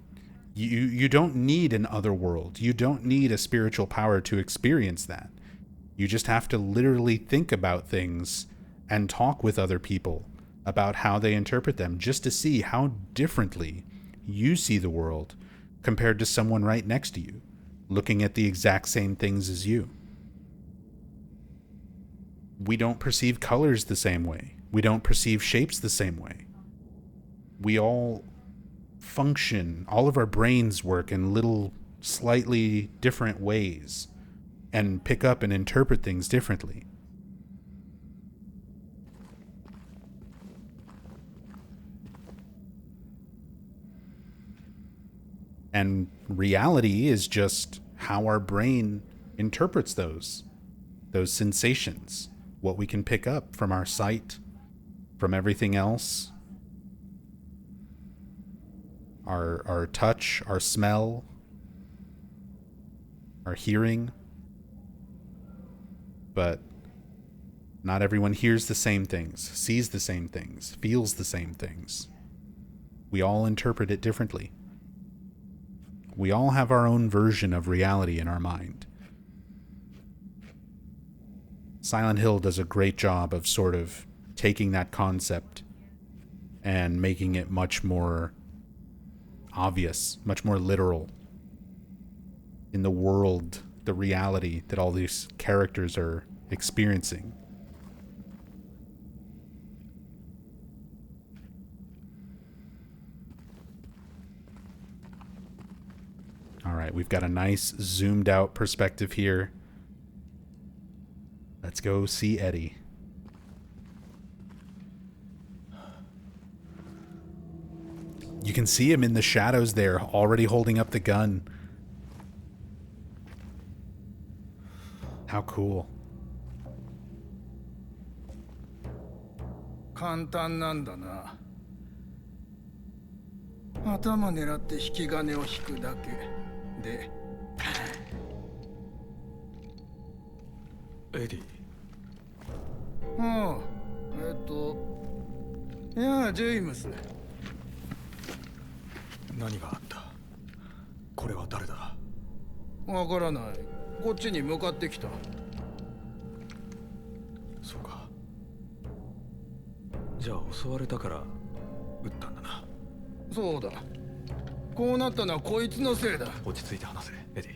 you don't need an other world. You don't need a spiritual power to experience that. You just have to literally think about things and talk with other people about how they interpret them, just to see how differently you see the world compared to someone right next to you, looking at the exact same things as you. We don't perceive colors the same way. We don't perceive shapes the same way. We all function, all of our brains work in little slightly different ways and pick up and interpret things differently. And reality is just how our brain interprets those sensations, what we can pick up from our sight, from everything else, our touch, our smell, our hearing. But not everyone hears the same things, sees the same things, feels the same things. We all interpret it differently. We all have our own version of reality in our mind. Silent Hill does a great job of sort of taking that concept and making it much more obvious, much more literal in the world, the reality that all these characters are experiencing. All right, we've got a nice zoomed out perspective here. Let's go see Eddie. You can see him in the shadows there, already holding up the gun. How cool. 簡単なんだな。頭狙って引き金を引くだけで。エディ。ああ、いや、ジェームス。何があった？これは誰だ？わからない。こっちに向かってきた。そうか。じゃあ襲われたから撃ったんだな。そうだ。こうなったのはこいつのせいだ。落ち着いて話せ、エディ。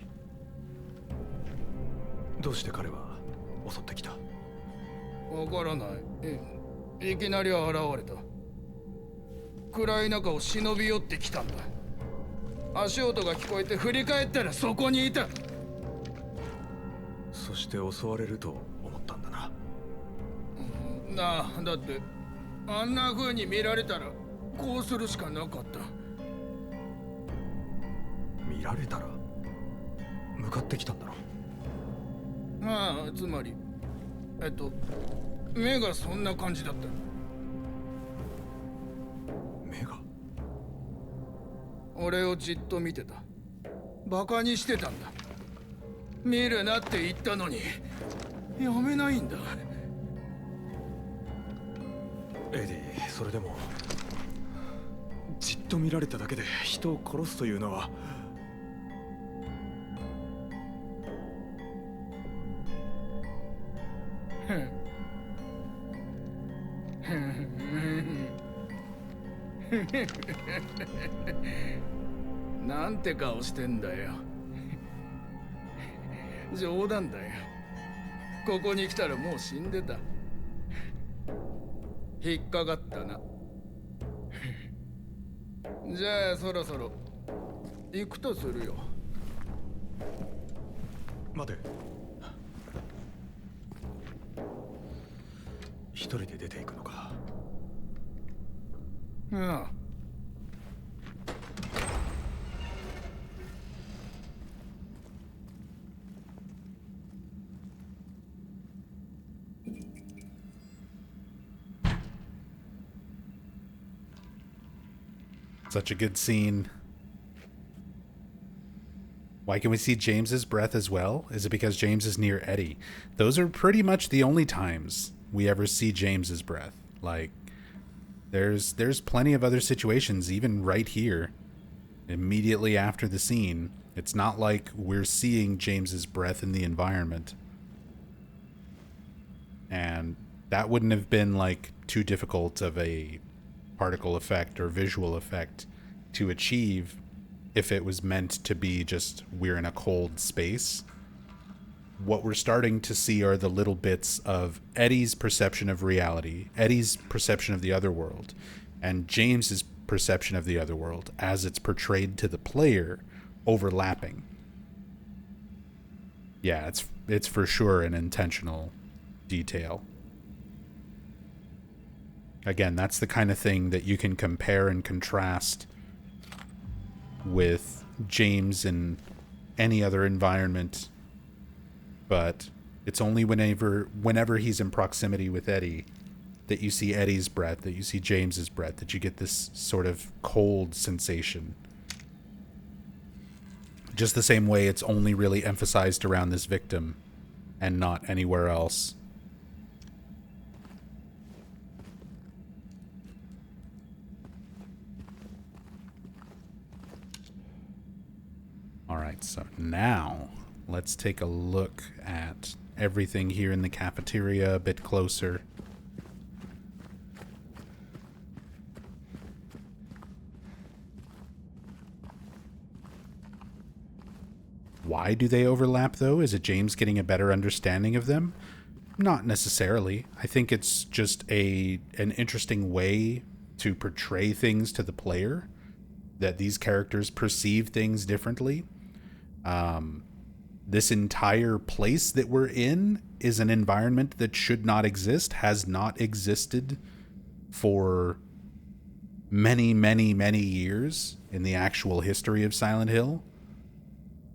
どうして彼は襲ってきた？わからない。いきなり現れた。暗い中を忍び寄ってきたんだ。足音が聞こえて振り返ったらそこにいた。そして襲われると思ったんだな。なあ、だってあんな風に見られたらこうするしかなかった。見られたら向かってきたんだろ。ああ、つまり目がそんな感じだった。目が？俺をじっと見てた。バカにしてたんだ。見るなって言ったのにやめないんだ。エディ、それでもじっと見られただけで人を殺すというのは。なんて顔してんだよ。冗談だよ。ここに来たらもう死んでた。引っかかったな。じゃあそろそろ行くとするよ。待て。一人で出ていくのか？ああ。Such a good scene. Why can we see James's breath as well? Is it because James is near Eddie? Those are pretty much the only times we ever see James's breath. Like, there's plenty of other situations, even right here, immediately after the scene. It's not like we're seeing James's breath in the environment. And that wouldn't have been, like, too difficult of a particle effect or visual effect to achieve if it was meant to be just we're in a cold space. What we're starting to see are the little bits of Eddie's perception of reality, Eddie's perception of the other world, and James's perception of the other world as it's portrayed to the player overlapping. Yeah, it's for sure an intentional detail. Again, that's the kind of thing that you can compare and contrast with James in any other environment, but it's only whenever he's in proximity with Eddie that you see Eddie's breath, that you see James's breath, that you get this sort of cold sensation. Just the same way it's only really emphasized around this victim and not anywhere else. Alright, so now let's take a look at everything here in the cafeteria a bit closer. Why do they overlap, though? Is it James getting a better understanding of them? Not necessarily. I think it's just an interesting way to portray things to the player, that these characters perceive things differently. This entire place that we're in is an environment that should not exist, has not existed for many, many, many years in the actual history of Silent Hill.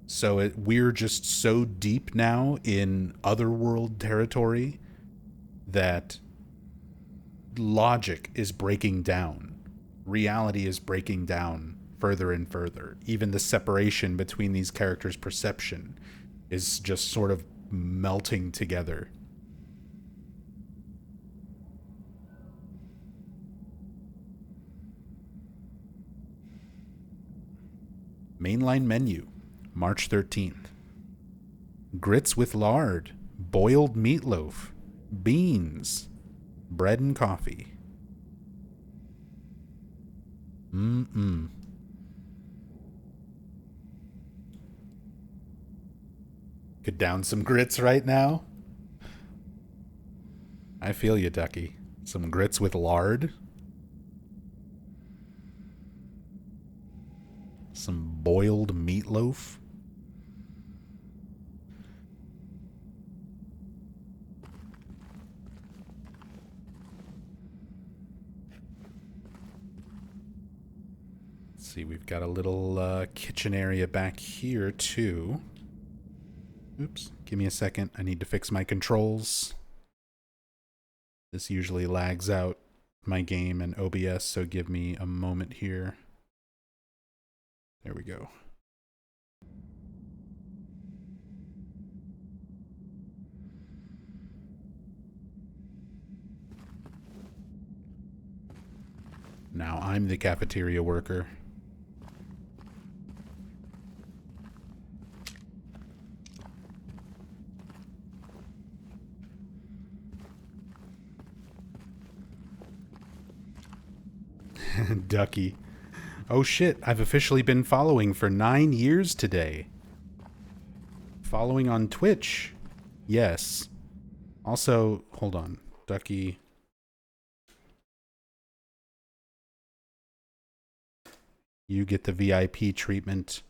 So we're just so deep now in otherworld territory that logic is breaking down. Reality is breaking down further and further. Even the separation between these characters' perception is just sort of melting together. Mainline menu, March 13th. Grits with lard, boiled meatloaf, beans, bread and coffee. Could down some grits right now. I feel you, Ducky. Some grits with lard. Some boiled meatloaf. Let's see, we've got a little kitchen area back here, too. Oops, give me a second. I need to fix my controls. This usually lags out my game and OBS, so give me a moment here. There we go. Now I'm the cafeteria worker. Ducky. Oh shit, I've officially been following for 9 years today. Following on Twitch. Yes. Also, hold on. Ducky. You get the VIP treatment.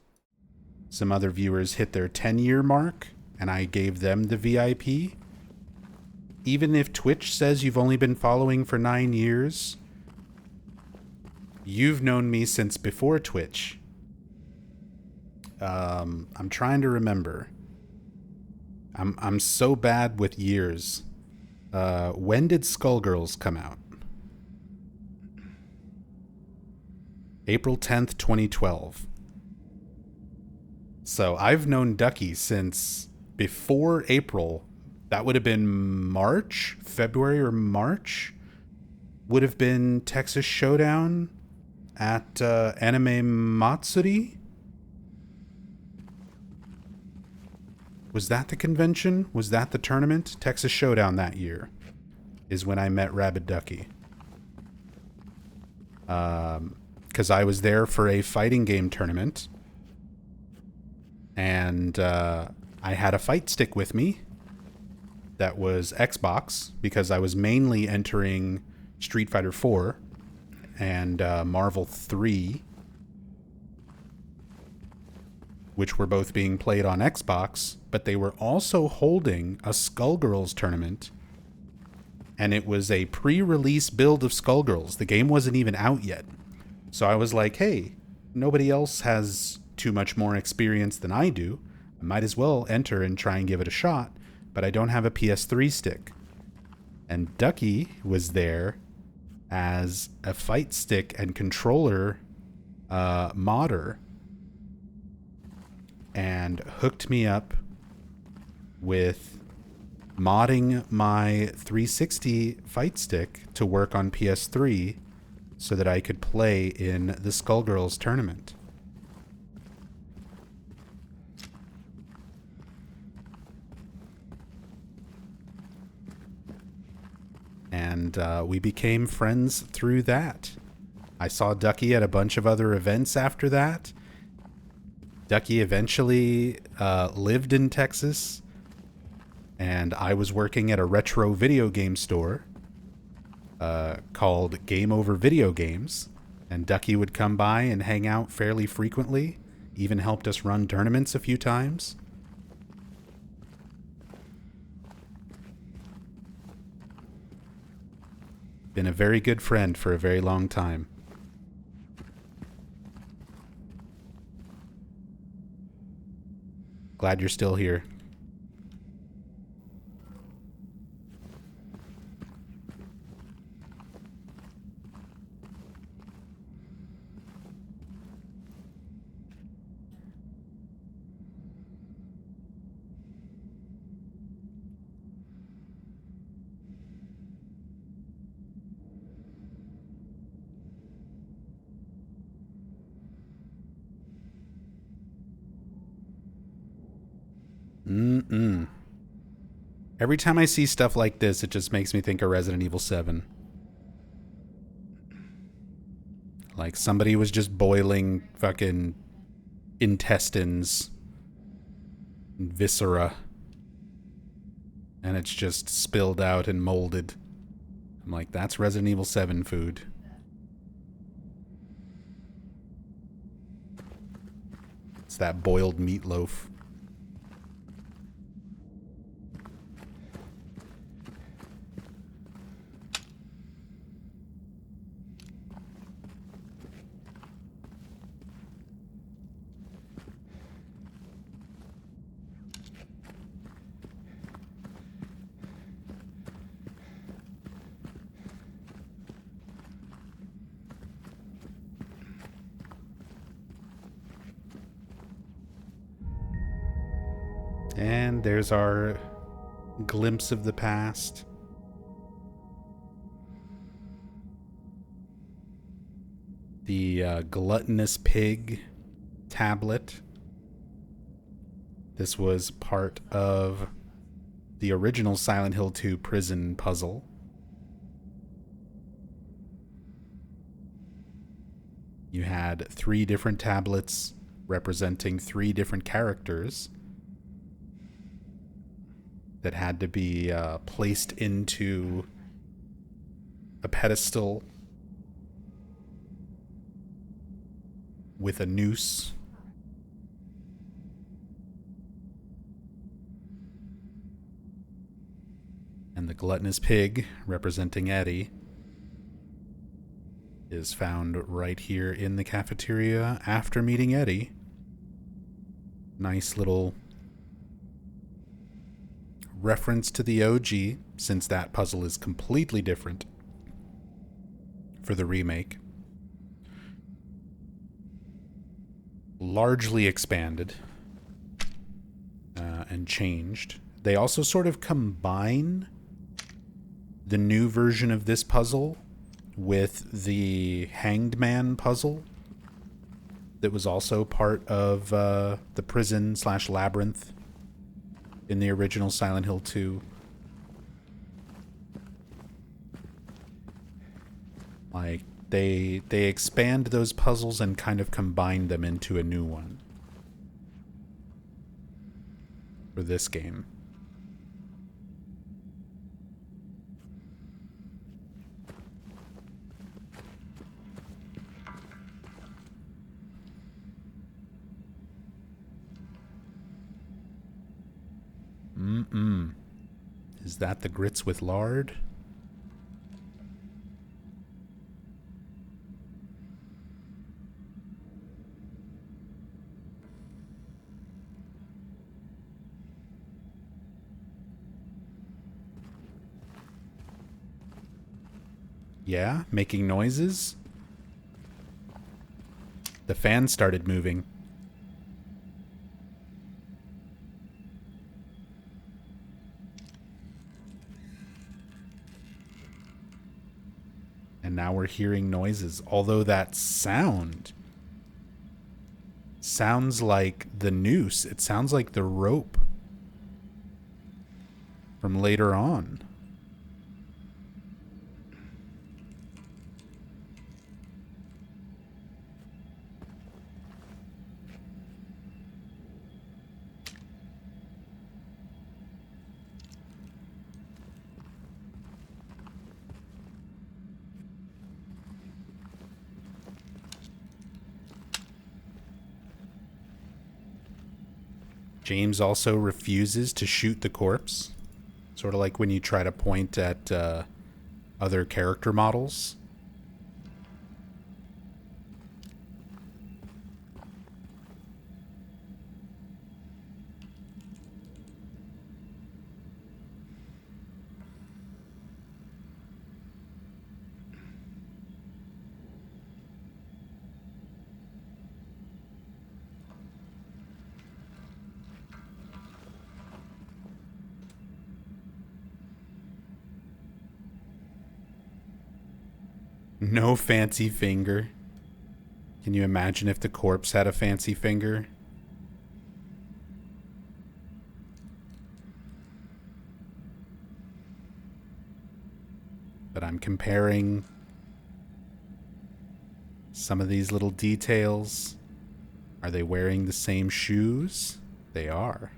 Some other viewers hit their 10-year mark, and I gave them the VIP. Even if Twitch says you've only been following for 9 years... You've known me since before Twitch. I'm trying to remember. I'm so bad with years. When did Skullgirls come out? April 10th, 2012. So I've known Ducky since before April. That would have been March, February or March. Would have been Texas Showdown at Anime Matsuri. Was that the convention? Was that the tournament? Texas Showdown that year is when I met Rabid Ducky. Because I was there for a fighting game tournament. And I had a fight stick with me that was Xbox, because I was mainly entering Street Fighter 4 and Marvel 3, which were both being played on Xbox, but they were also holding a Skullgirls tournament, and it was a pre-release build of Skullgirls. The game wasn't even out yet. So I was like, hey, nobody else has too much more experience than I do. I might as well enter and try and give it a shot, but I don't have a PS3 stick. And Ducky was there as a fight stick and controller modder, and hooked me up with modding my 360 fight stick to work on PS3 so that I could play in the Skullgirls tournament. And we became friends through that. I saw Ducky at a bunch of other events after that. Ducky eventually lived in Texas, and I was working at a retro video game store called Game Over Video Games, and Ducky would come by and hang out fairly frequently, even helped us run tournaments a few times. Been a very good friend for a very long time. Glad you're still here. Every time I see stuff like this, it just makes me think of Resident Evil 7. Like somebody was just boiling fucking intestines, viscera, and it's just spilled out and molded. I'm like, that's Resident Evil 7 food. It's that boiled meatloaf. And there's our glimpse of the past. The gluttonous pig tablet. This was part of the original Silent Hill 2 prison puzzle. You had 3 different tablets representing 3 different characters that had to be placed into a pedestal with a noose. And the gluttonous pig, representing Eddie, is found right here in the cafeteria after meeting Eddie. Nice little reference to the OG, since that puzzle is completely different for the remake. largely expanded and changed. They also sort of combine the new version of this puzzle with the Hanged Man puzzle that was also part of the prison/labyrinth in the original Silent Hill 2. Like, they expand those puzzles and kind of combine them into a new one for this game. Is that the grits with lard? Yeah, making noises. The fan started moving. And now we're hearing noises, although that sounds like the noose. It sounds like the rope from later on. James also refuses to shoot the corpse. Sort of like when you try to point at other character models. No fancy finger. Can you imagine if the corpse had a fancy finger? But I'm comparing some of these little details. Are they wearing the same shoes? They are.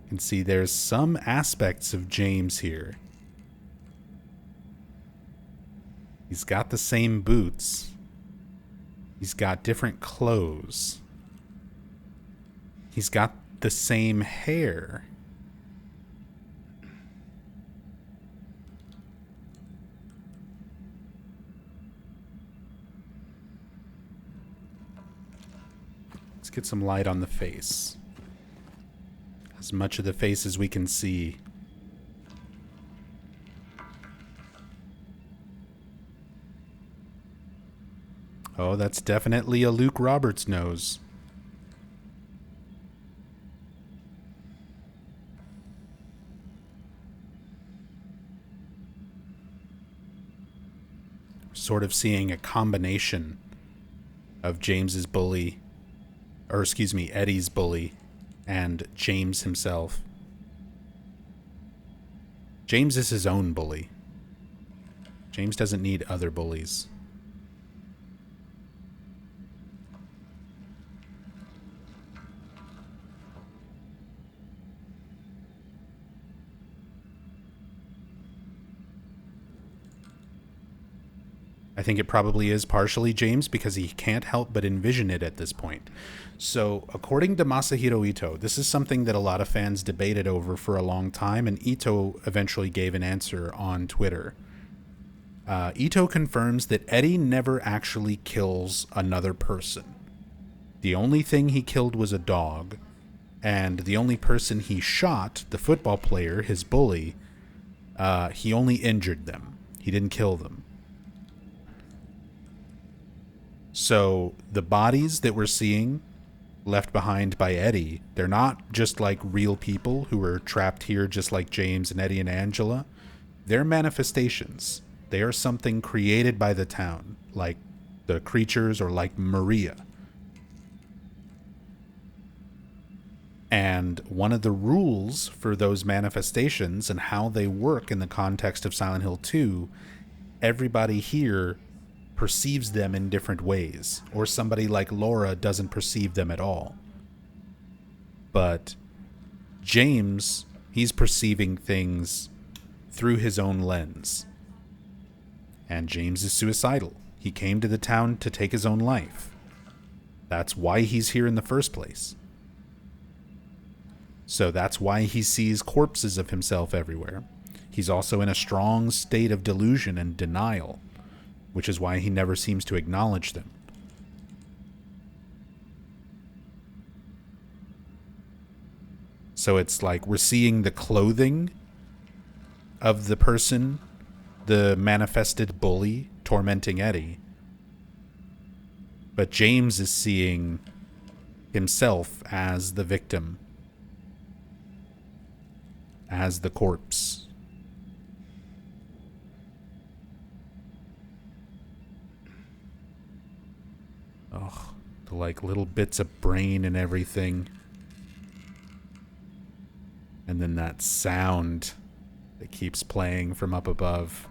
You can see there's some aspects of James here. He's got the same boots. He's got different clothes. He's got the same hair. Let's get some light on the face. As much of the face as we can see. Oh, that's definitely a Luke Roberts nose. Sort of seeing a combination of James's bully, or excuse me, Eddie's bully, and James himself. James is his own bully. James doesn't need other bullies. I think it probably is partially James because he can't help but envision it at this point. So, according to Masahiro Ito, this is something that a lot of fans debated over for a long time, and Ito eventually gave an answer on Twitter. Ito confirms that Eddie never actually kills another person. The only thing he killed was a dog, and the only person he shot, the football player, his bully, he only injured them. He didn't kill them. So the bodies that we're seeing left behind by Eddie, they're not just like real people who were trapped here just like James and Eddie and Angela. They're manifestations. They are something created by the town, like the creatures or like Maria. And one of the rules for those manifestations and how they work in the context of Silent Hill 2, everybody here perceives them in different ways, or somebody like Laura doesn't perceive them at all. But James, he's perceiving things through his own lens. And James is suicidal. He came to the town to take his own life. That's why he's here in the first place. So that's why he sees corpses of himself everywhere. He's also in a strong state of delusion and denial, which is why he never seems to acknowledge them. So it's like we're seeing the clothing of the person, the manifested bully tormenting Eddie. But James is seeing himself as the victim, as the corpse. Oh, the like little bits of brain and everything. And then that sound that keeps playing from up above.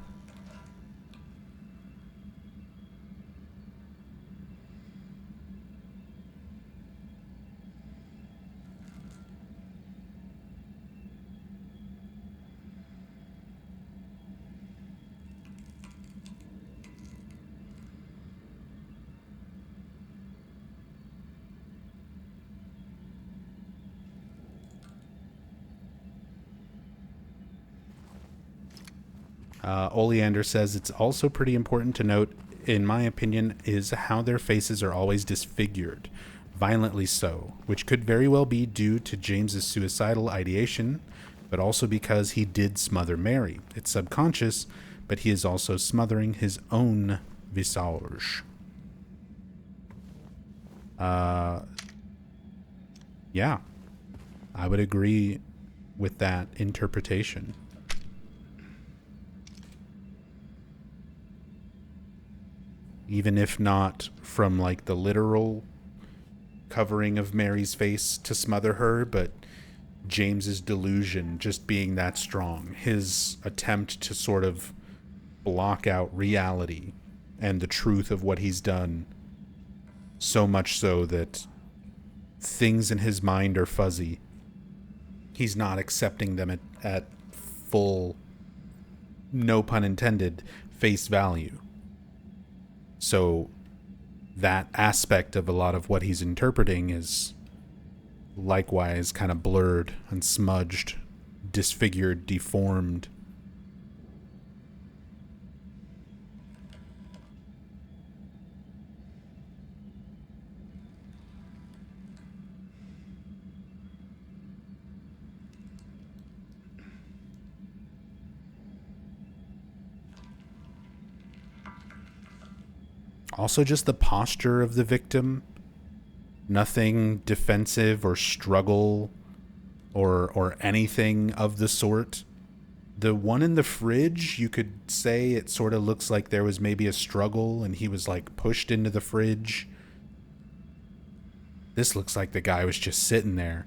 Oleander says it's also pretty important to note, in my opinion, is how their faces are always disfigured, violently so, which could very well be due to James's suicidal ideation, but also because he did smother Mary. It's subconscious, but he is also smothering his own visage. Yeah, I would agree with that interpretation. Even if not from like the literal covering of Mary's face to smother her, but James's delusion just being that strong, his attempt to sort of block out reality and the truth of what he's done, so much so that things in his mind are fuzzy. He's not accepting them at full, no pun intended, face value. So that aspect of a lot of what he's interpreting is likewise kind of blurred and smudged, disfigured, deformed. Also, just the posture of the victim. Nothing defensive or struggle or anything of the sort. The one in the fridge, you could say it sort of looks like there was maybe a struggle and he was like pushed into the fridge. This looks like the guy was just sitting there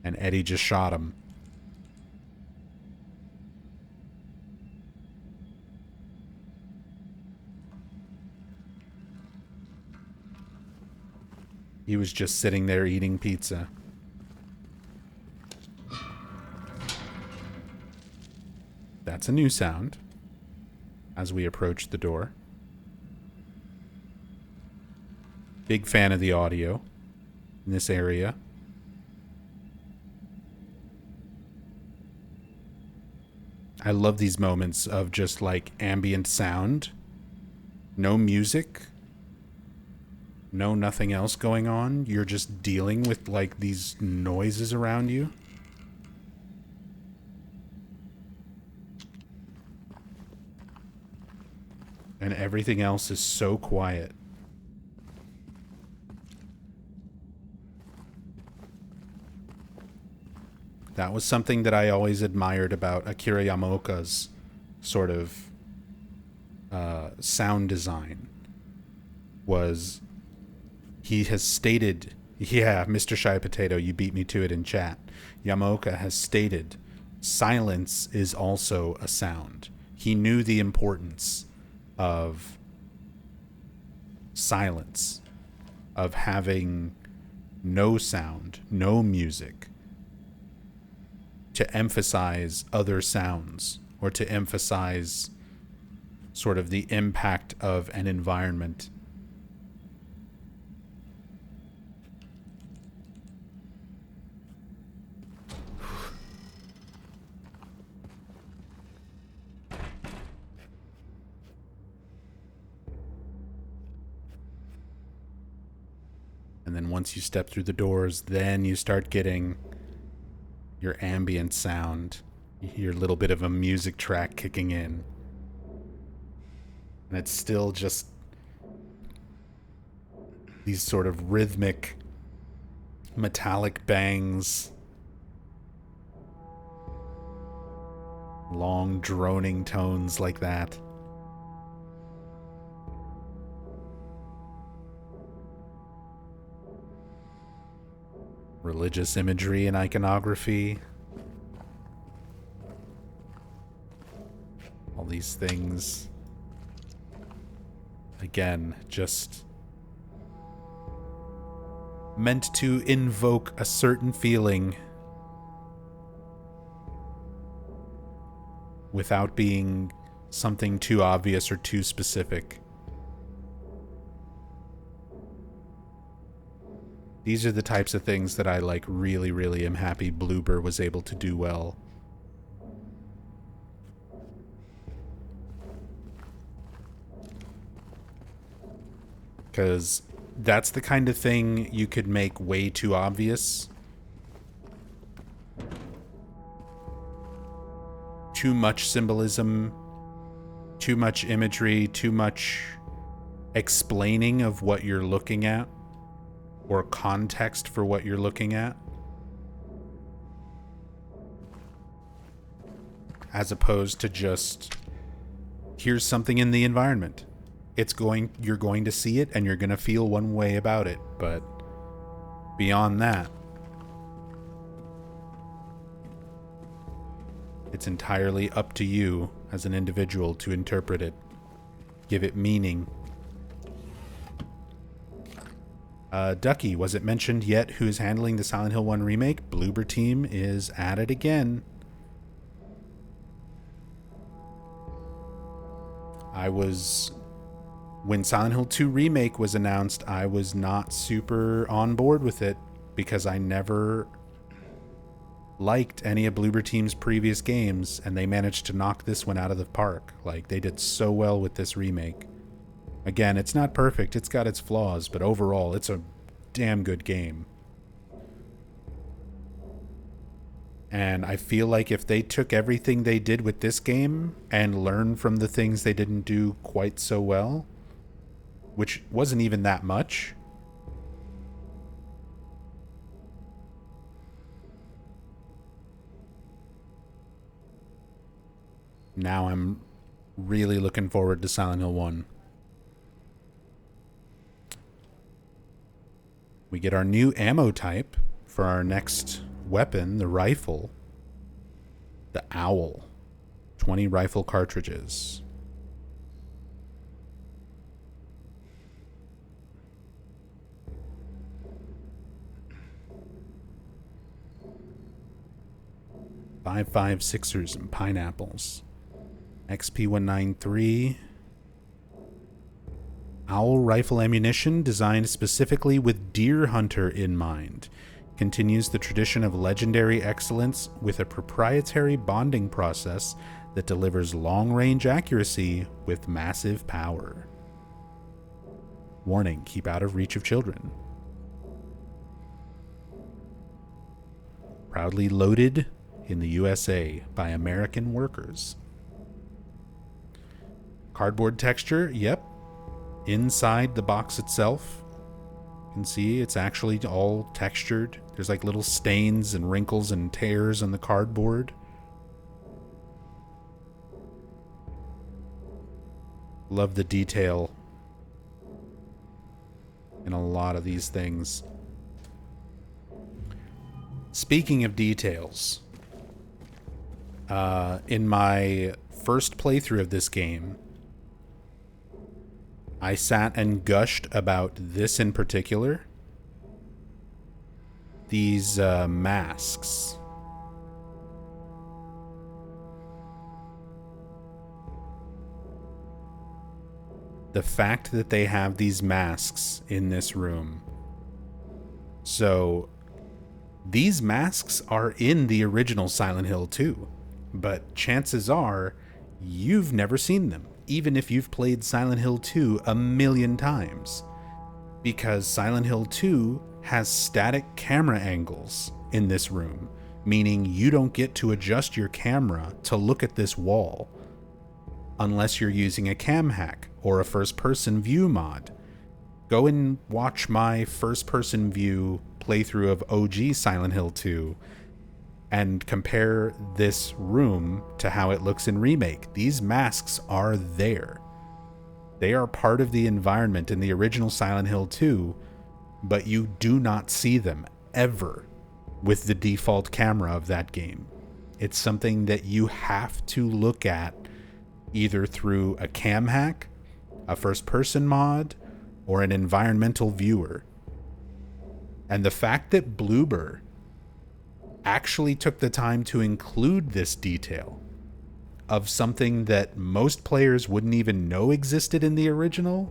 and Eddie just shot him. He was just sitting there eating pizza. That's a new sound as we approach the door. Big fan of the audio in this area. I love these moments of just like ambient sound. No music. No, nothing else going on. You're just dealing with like these noises around you. And everything else is so quiet. That was something that I always admired about Akira Yamaoka's sort of sound design. Was he has stated, yeah, Mr. Shy Potato, you beat me to it in chat. Yamaoka has stated silence is also a sound. He knew the importance of silence, of having no sound, no music, to emphasize other sounds, or to emphasize sort of the impact of an environment. And then once you step through the doors, then you start getting your ambient sound, your little bit of a music track kicking in. And it's still just these sort of rhythmic, metallic bangs, long droning tones like that. Religious imagery and iconography. All these things. Again, just meant to invoke a certain feeling without being something too obvious or too specific. These are the types of things that I really am happy Bloober was able to do well. Because that's the kind of thing you could make way too obvious. Too much symbolism, too much imagery, too much explaining of what you're looking at, or context for what you're looking at, as opposed to just, here's something in the environment. You're going to see it and you're going to feel one way about it, but beyond that, it's entirely up to you as an individual to interpret it, give it meaning. Ducky, was it mentioned yet who's handling the Silent Hill 1 remake? Bloober team is at it again. When Silent Hill 2 remake was announced, I was not super on board with it because I never liked any of Bloober team's previous games, and they managed to knock this one out of the park. Like, they did so well with this remake. Again, it's not perfect, it's got its flaws, but overall, it's a damn good game. And I feel like if they took everything they did with this game and learned from the things they didn't do quite so well, which wasn't even that much, now I'm really looking forward to Silent Hill 1. We get our new ammo type for our next weapon, the rifle. The Owl. 20 rifle cartridges. .556 sixers and pineapples. XP193. Owl rifle ammunition designed specifically with deer hunter in mind. Continues the tradition of legendary excellence with a proprietary bonding process that delivers long-range accuracy with massive power. Warning, keep out of reach of children. Proudly loaded in the USA by American workers. Cardboard texture, yep. Inside the box itself, You can see it's actually all textured. There's like little stains and wrinkles and tears on the cardboard. Love the detail in a lot of these things. Speaking of details, in my first playthrough of this game, I sat and gushed about this in particular. These masks. The fact that they have these masks in this room. So, these masks are in the original Silent Hill 2, but chances are you've never seen them, even if you've played Silent Hill 2 a million times, because Silent Hill 2 has static camera angles in this room, meaning you don't get to adjust your camera to look at this wall unless you're using a cam hack or a first-person view mod. Go and watch my first-person view playthrough of OG Silent Hill 2 and compare this room to how it looks in Remake. These masks are there. They are part of the environment in the original Silent Hill 2, but you do not see them ever with the default camera of that game. It's something that you have to look at either through a cam hack, a first-person mod, or an environmental viewer. And the fact that Bloober actually took the time to include this detail of something that most players wouldn't even know existed in the original,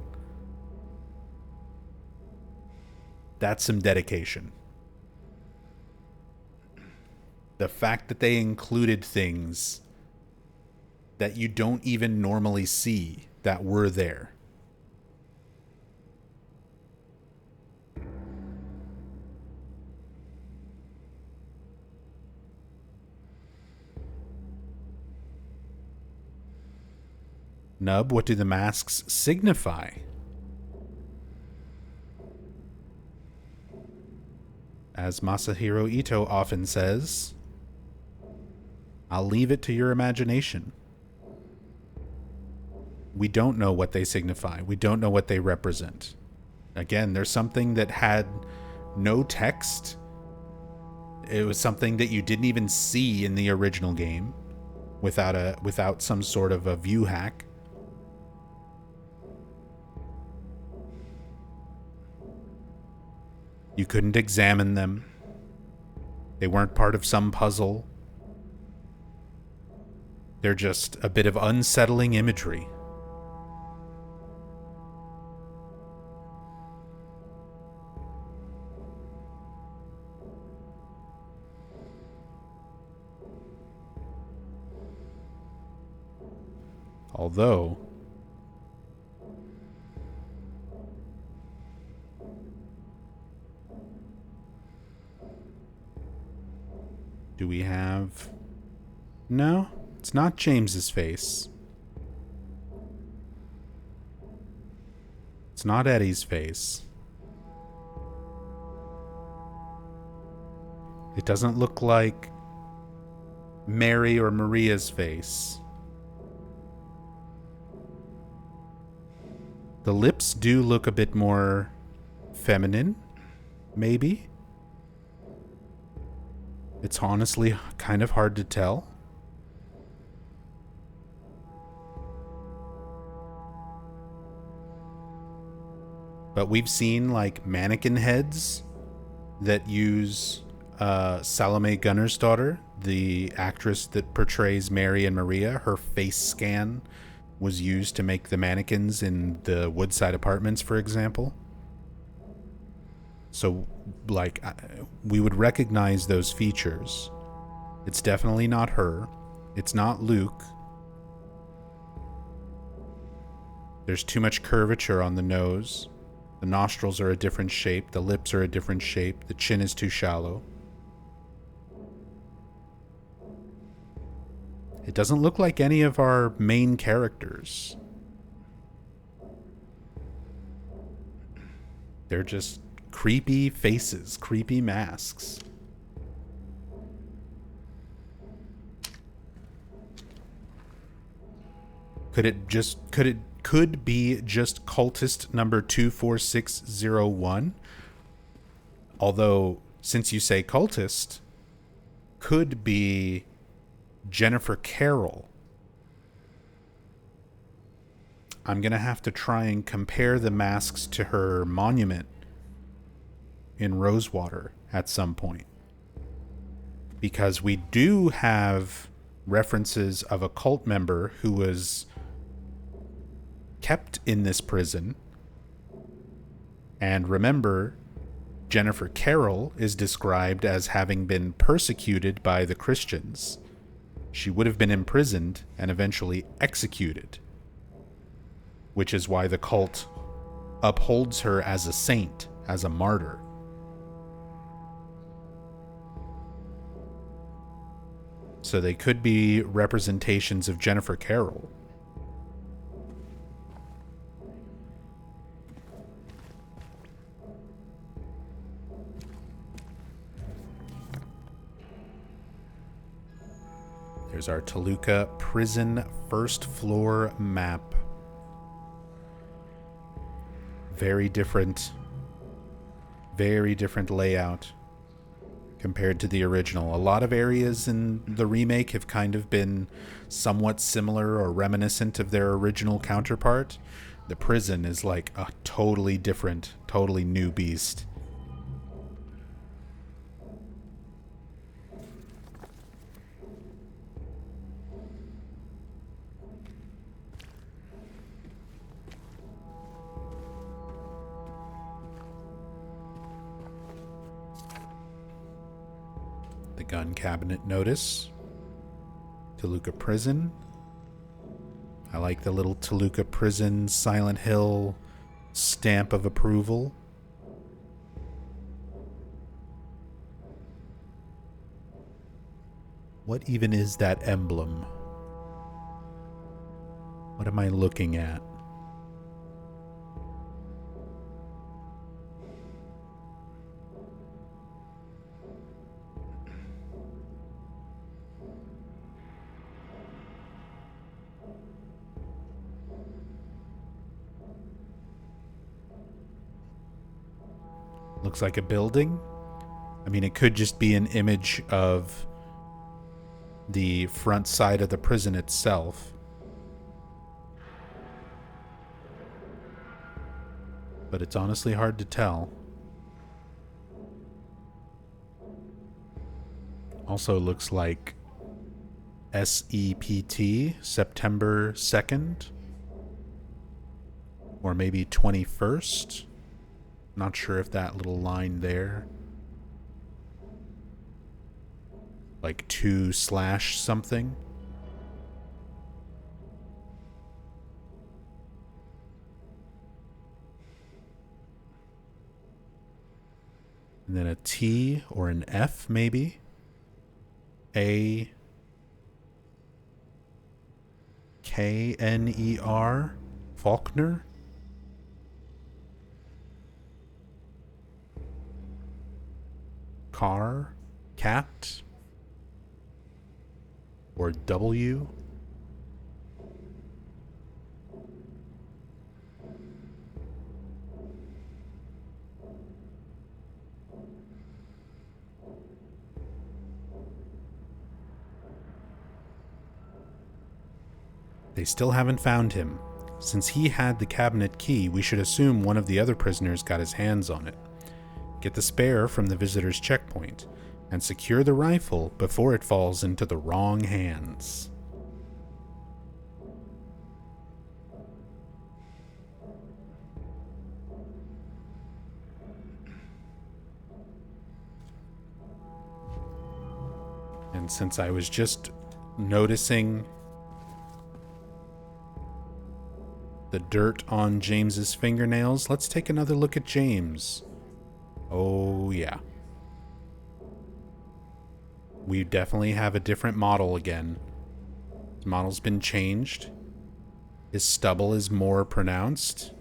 that's some dedication. The fact that they included things that you don't even normally see that were there. Nub, what do the masks signify? As Masahiro Ito often says, I'll leave it to your imagination. We don't know what they signify. We don't know what they represent. Again, there's something that had no text. It was something that you didn't even see in the original game without some sort of a view hack. You couldn't examine them. They weren't part of some puzzle. They're just a bit of unsettling imagery. Although, do we have... No, it's not James's face. It's not Eddie's face. It doesn't look like Mary or Maria's face. The lips do look a bit more feminine, maybe. It's honestly kind of hard to tell. But we've seen like mannequin heads that use Salome Gunner's daughter, the actress that portrays Mary and Maria. Her face scan was used to make the mannequins in the Woodside Apartments, for example. So, like, we would recognize those features. It's definitely not her. It's not Luke. There's too much curvature on the nose. The nostrils are a different shape. The lips are a different shape. The chin is too shallow. It doesn't look like any of our main characters. They're just creepy faces, creepy masks. Could be just cultist number 24601? Although, since you say cultist, could be Jennifer Carroll. I'm going to have to try and compare the masks to her monument in Rosewater at some point. Because we do have references of a cult member who was kept in this prison. And remember, Jennifer Carroll is described as having been persecuted by the Christians. She would have been imprisoned and eventually executed, which is why the cult upholds her as a saint, as a martyr. So they could be representations of Jennifer Carroll. There's our Toluca prison first floor map. Very different layout compared to the original. A lot of areas in the remake have kind of been somewhat similar or reminiscent of their original counterpart. The prison is like a totally different, totally new beast. Gun cabinet notice. Toluca Prison. I like the little Toluca Prison Silent Hill stamp of approval. What even is that emblem? What am I looking at? Looks like a building. I mean, it could just be an image of the front side of the prison itself. But it's honestly hard to tell. Also looks like SEPT, September 2nd. Or maybe 21st. Not sure if that little line there, like 2/ something. And then a T or an F maybe. A K-N-E-R, Faulkner. Car, cat, or W. They still haven't found him. Since he had the cabinet key, we should assume one of the other prisoners got his hands on it. Get the spare from the visitor's checkpoint, and secure the rifle before it falls into the wrong hands. And since I was just noticing the dirt on James's fingernails, let's take another look at James. Oh, yeah. We definitely have a different model again. His model's been changed. His stubble is more pronounced.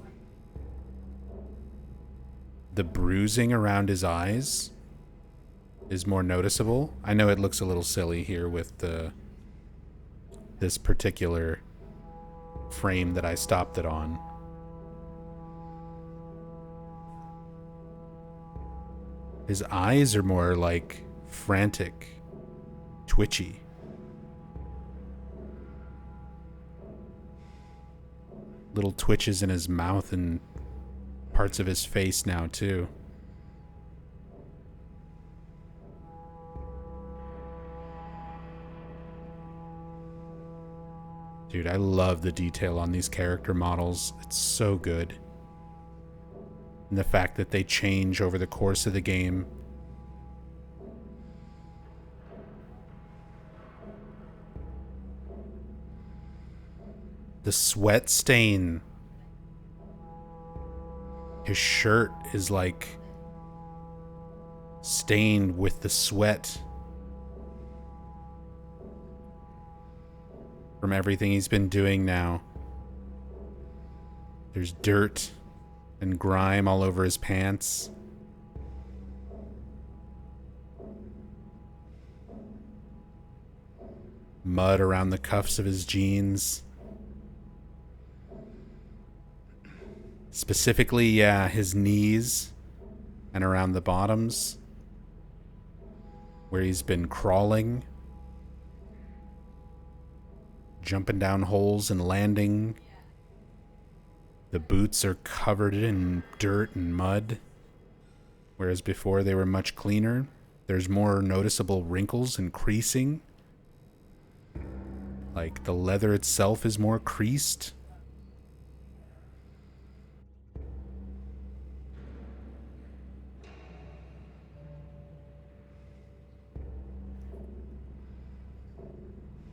the bruising around his eyes is more noticeable. I know it looks a little silly here with this particular frame that I stopped it on. His eyes are more like frantic, twitchy. Little twitches in his mouth and parts of his face now too. Dude, I love the detail on these character models. It's so good. And the fact that they change over the course of the game. The sweat stain. His shirt is like stained with the sweat from everything he's been doing now. There's dirt and grime all over his pants. Mud around the cuffs of his jeans. Specifically, yeah, his knees and around the bottoms where he's been crawling, jumping down holes and landing. The boots are covered in dirt and mud, whereas before they were much cleaner. There's more noticeable wrinkles and creasing. Like the leather itself is more creased.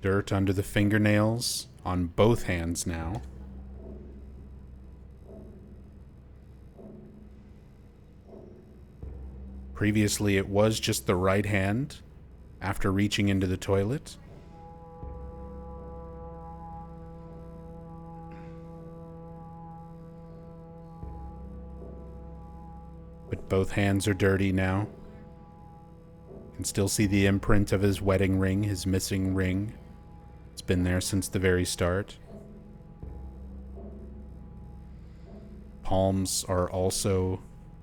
Dirt under the fingernails on both hands now. Previously, it was just the right hand after reaching into the toilet. But both hands are dirty now. You can still see the imprint of his wedding ring, his missing ring. It's been there since the very start. Palms are also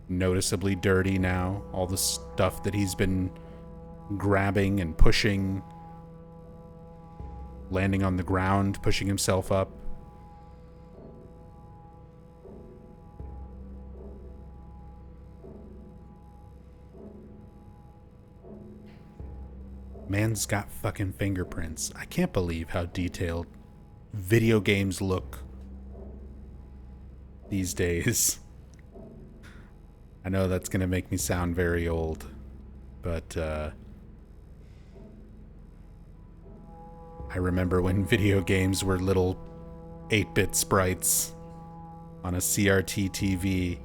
noticeably dirty now. All the stuff that he's been grabbing and pushing, landing on the ground, pushing himself up. Man's got fucking fingerprints. I can't believe how detailed video games look these days. I know that's gonna make me sound very old, but I remember when video games were little 8-bit sprites on a CRT TV,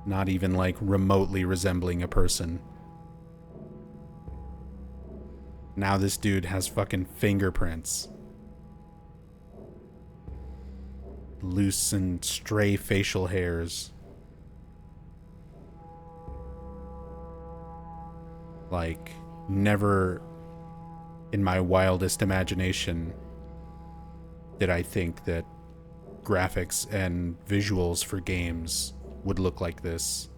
not even like remotely resembling a person. Now this dude has fucking fingerprints. Loose and stray facial hairs. Like, never in my wildest imagination did I think that graphics and visuals for games would look like this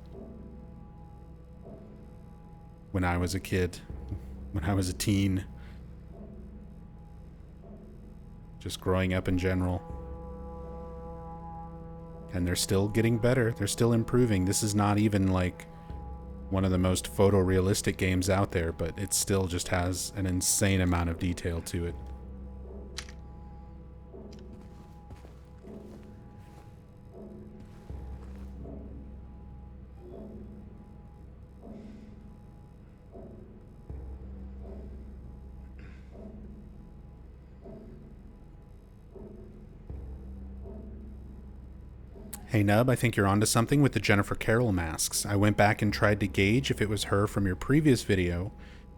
when I was a kid. When I was a teen. Just growing up in general. And they're still getting better. They're still improving. This is not even like one of the most photorealistic games out there, but it still just has an insane amount of detail to it. Hey Nub, I think you're onto something with the Jennifer Carroll masks. I went back and tried to gauge if it was her from your previous video,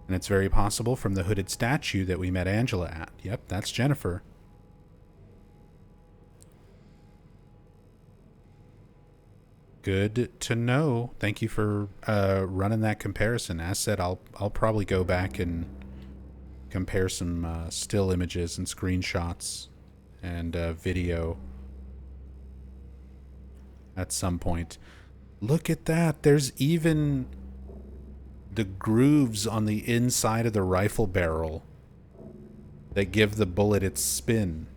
and it's very possible from the hooded statue that we met Angela at. Yep, that's Jennifer. Good to know. Thank you for running that comparison. As said, I'll probably go back and compare some still images and screenshots and video at some point. Look at that. There's even the grooves on the inside of the rifle barrel that give the bullet its spin.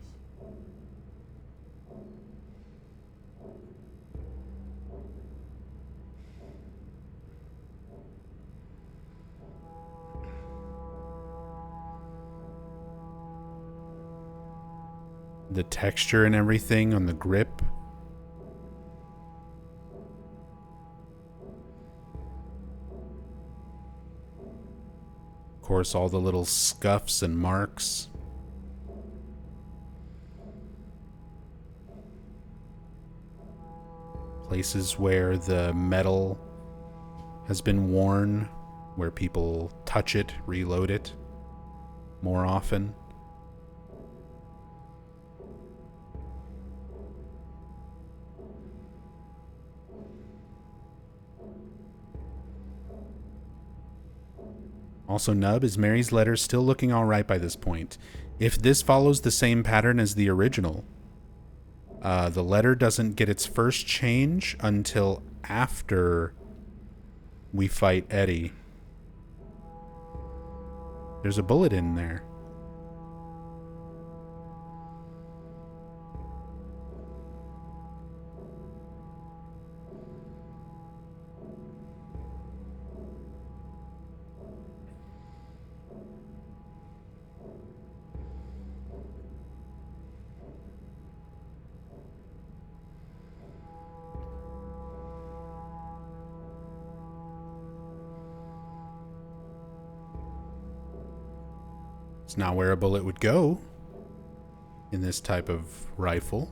The texture and everything on the grip. Of course, all the little scuffs and marks. Places where the metal has been worn, where people touch it, reload it more often. Also, Nub, is Mary's letter still looking alright by this point? If this follows the same pattern as the original, the letter doesn't get its first change until after we fight Eddie. There's a bullet in there. It's not where a bullet would go in this type of rifle.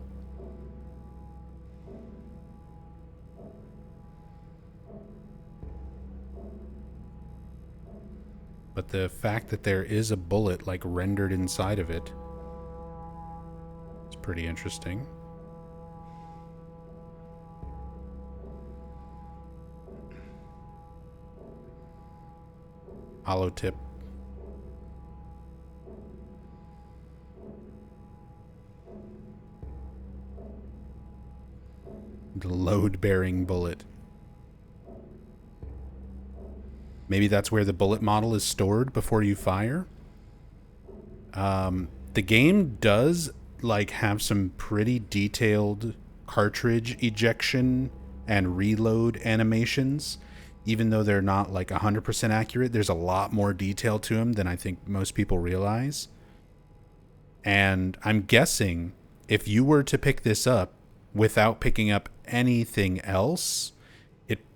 But the fact that there is a bullet like rendered inside of it is pretty interesting. Hollow tip. The load-bearing bullet. Maybe that's where the bullet model is stored before you fire. The game does like have some pretty detailed cartridge ejection and reload animations. Even though they're not like 100% accurate, there's a lot more detail to them than I think most people realize. And I'm guessing if you were to pick this up without picking up anything else,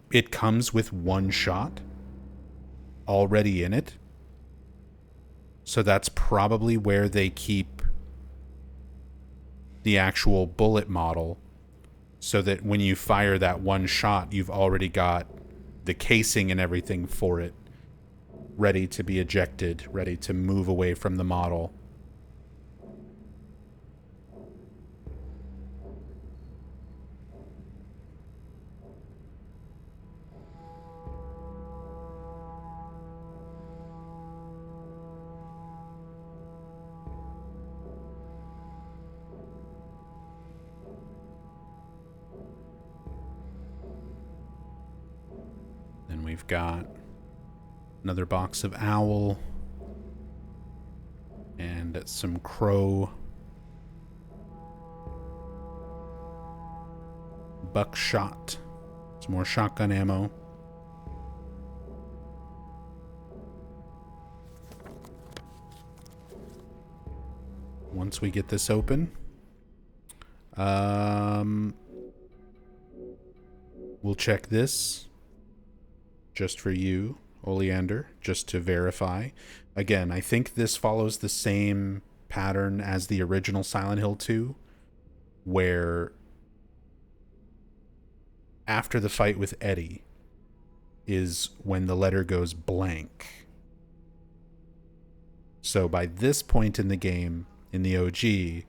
it comes with one shot already in it. So that's probably where they keep the actual bullet model, so that when you fire that one shot, you've already got the casing and everything for it ready to be ejected, ready to move away from the model. Then we've got another box of owl and some crow, buckshot, some more shotgun ammo. Once we get this open, we'll check this just for you, Oleander, just to verify. Again, I think this follows the same pattern as the original Silent Hill 2, where after the fight with Eddie is when the letter goes blank. So by this point in the game, in the OG,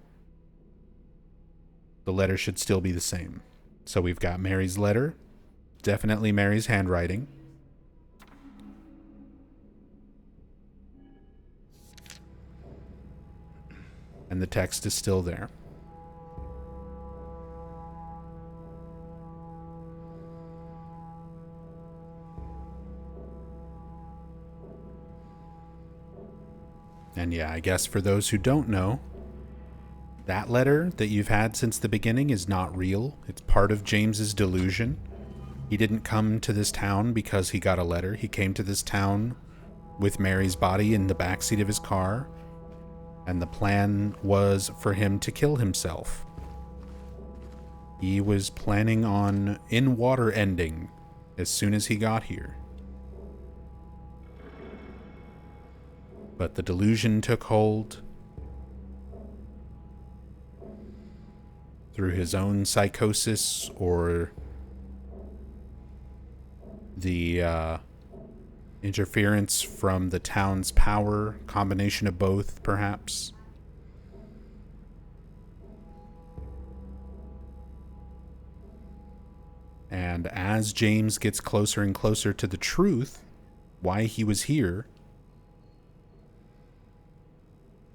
the letter should still be the same. So we've got Mary's letter. Definitely Mary's handwriting. And the text is still there. And yeah, I guess for those who don't know, that letter that you've had since the beginning is not real. It's part of James's delusion. He didn't come to this town because he got a letter. He came to this town with Mary's body in the backseat of his car, and the plan was for him to kill himself. He was planning on in-water ending as soon as he got here. But the delusion took hold through his own psychosis or the interference from the town's power, combination of both, perhaps. And as James gets closer and closer to the truth, why he was here,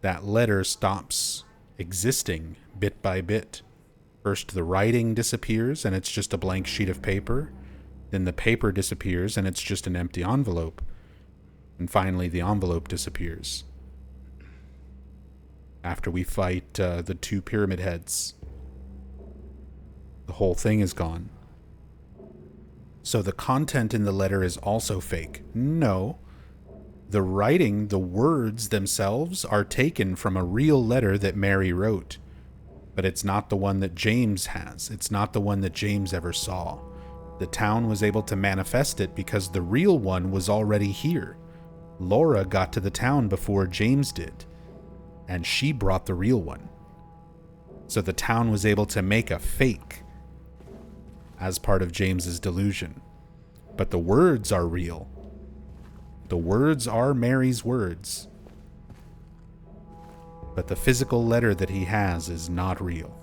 that letter stops existing bit by bit. First, the writing disappears and it's just a blank sheet of paper. Then the paper disappears and it's just an empty envelope. And finally, the envelope disappears. After we fight the two pyramid heads, the whole thing is gone. So the content in the letter is also fake. No. The writing, the words themselves, are taken from a real letter that Mary wrote. But it's not the one that James has. It's not the one that James ever saw. The town was able to manifest it because the real one was already here. Laura got to the town before James did, and she brought the real one. So the town was able to make a fake as part of James's delusion. But the words are real. The words are Mary's words. But the physical letter that he has is not real.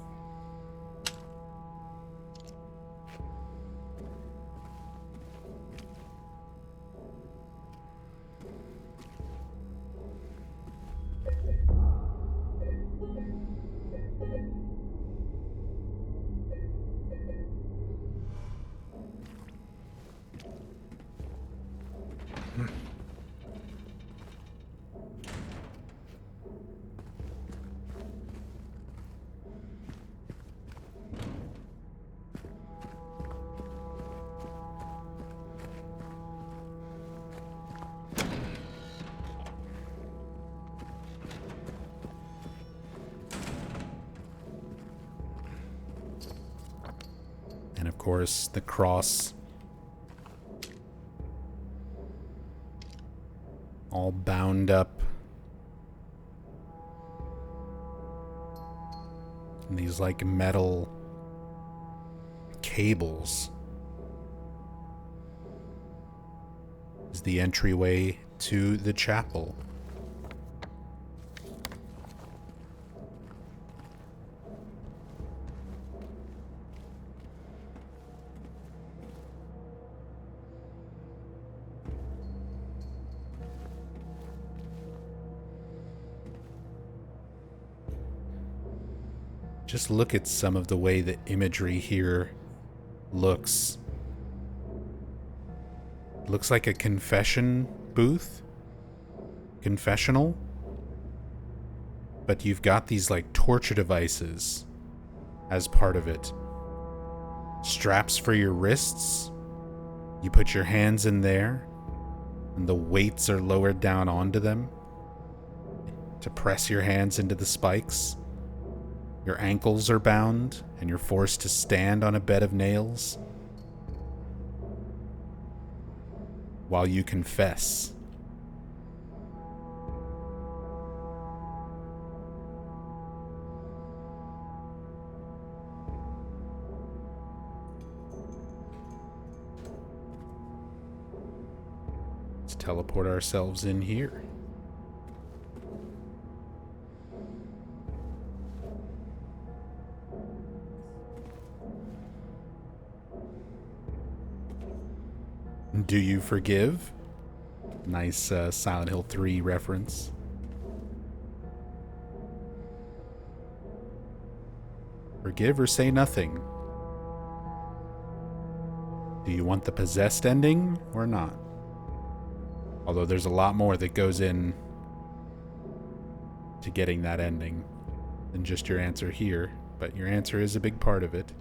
And of course, the cross, all bound up in these like metal cables, is the entryway to the chapel. Just look at some of the way the imagery here looks. Looks like a confession booth. Confessional. But you've got these like torture devices as part of it. Straps for your wrists. You put your hands in there, and the weights are lowered down onto them to press your hands into the spikes. Your ankles are bound, and you're forced to stand on a bed of nails while you confess. Let's teleport ourselves in here. Do you forgive? Nice Silent Hill 3 reference. Forgive or say nothing? Do you want the possessed ending or not? Although there's a lot more that goes in to getting that ending than just your answer here, but your answer is a big part of it.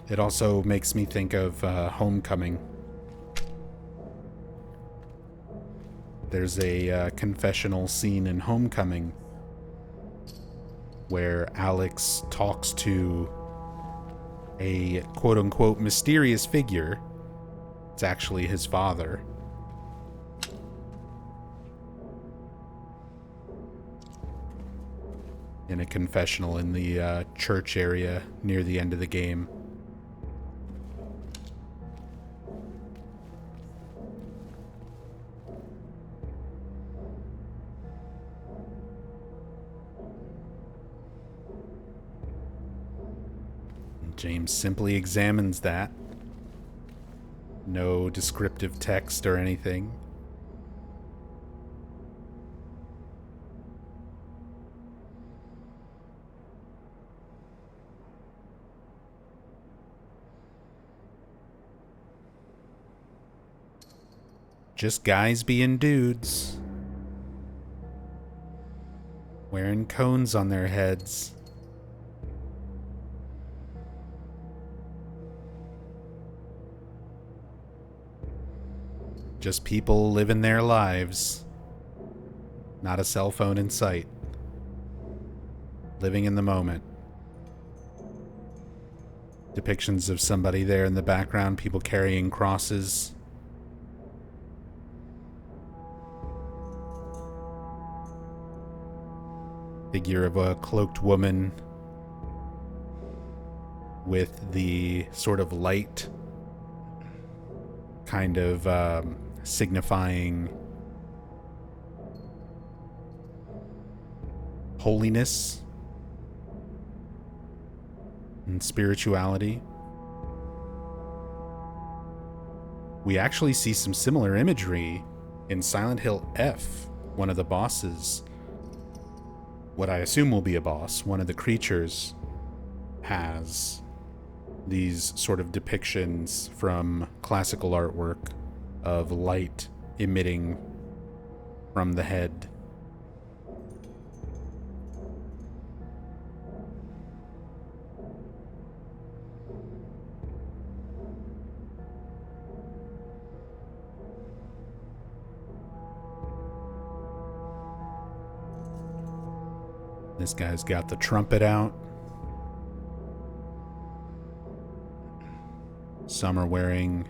It also makes me think of Homecoming. There's a confessional scene in Homecoming where Alex talks to a quote-unquote mysterious figure. It's actually his father. In a confessional in the church area near the end of the game. James simply examines that. No descriptive text or anything. Just guys being dudes. Wearing cones on their heads. Just people living their lives. Not a cell phone in sight. Living in the moment. Depictions of somebody there in the background, people carrying crosses. Figure of a cloaked woman with the sort of light kind of signifying holiness and spirituality. We actually see some similar imagery in Silent Hill F. One of the bosses, what I assume will be a boss, one of the creatures has these sort of depictions from classical artwork of light emitting from the head. This guy's got the trumpet out. Some are wearing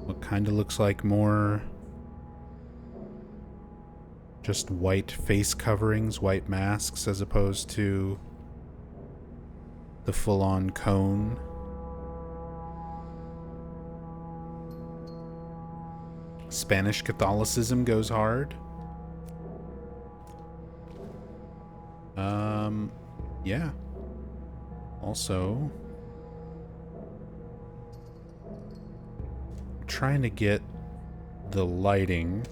what kind of looks like more just white face coverings, white masks, as opposed to the full-on cone. Spanish Catholicism goes hard. Yeah. Also, trying to get the lighting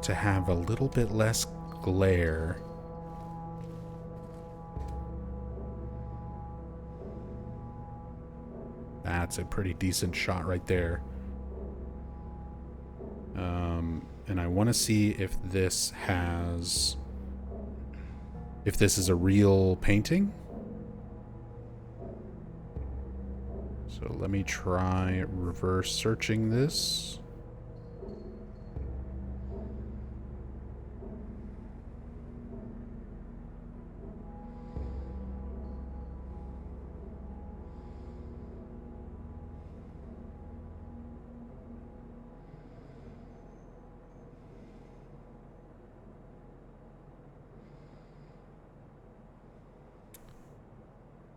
to have a little bit less glare. That's a pretty decent shot right there. And I want to see if this is a real painting. So let me try reverse searching this.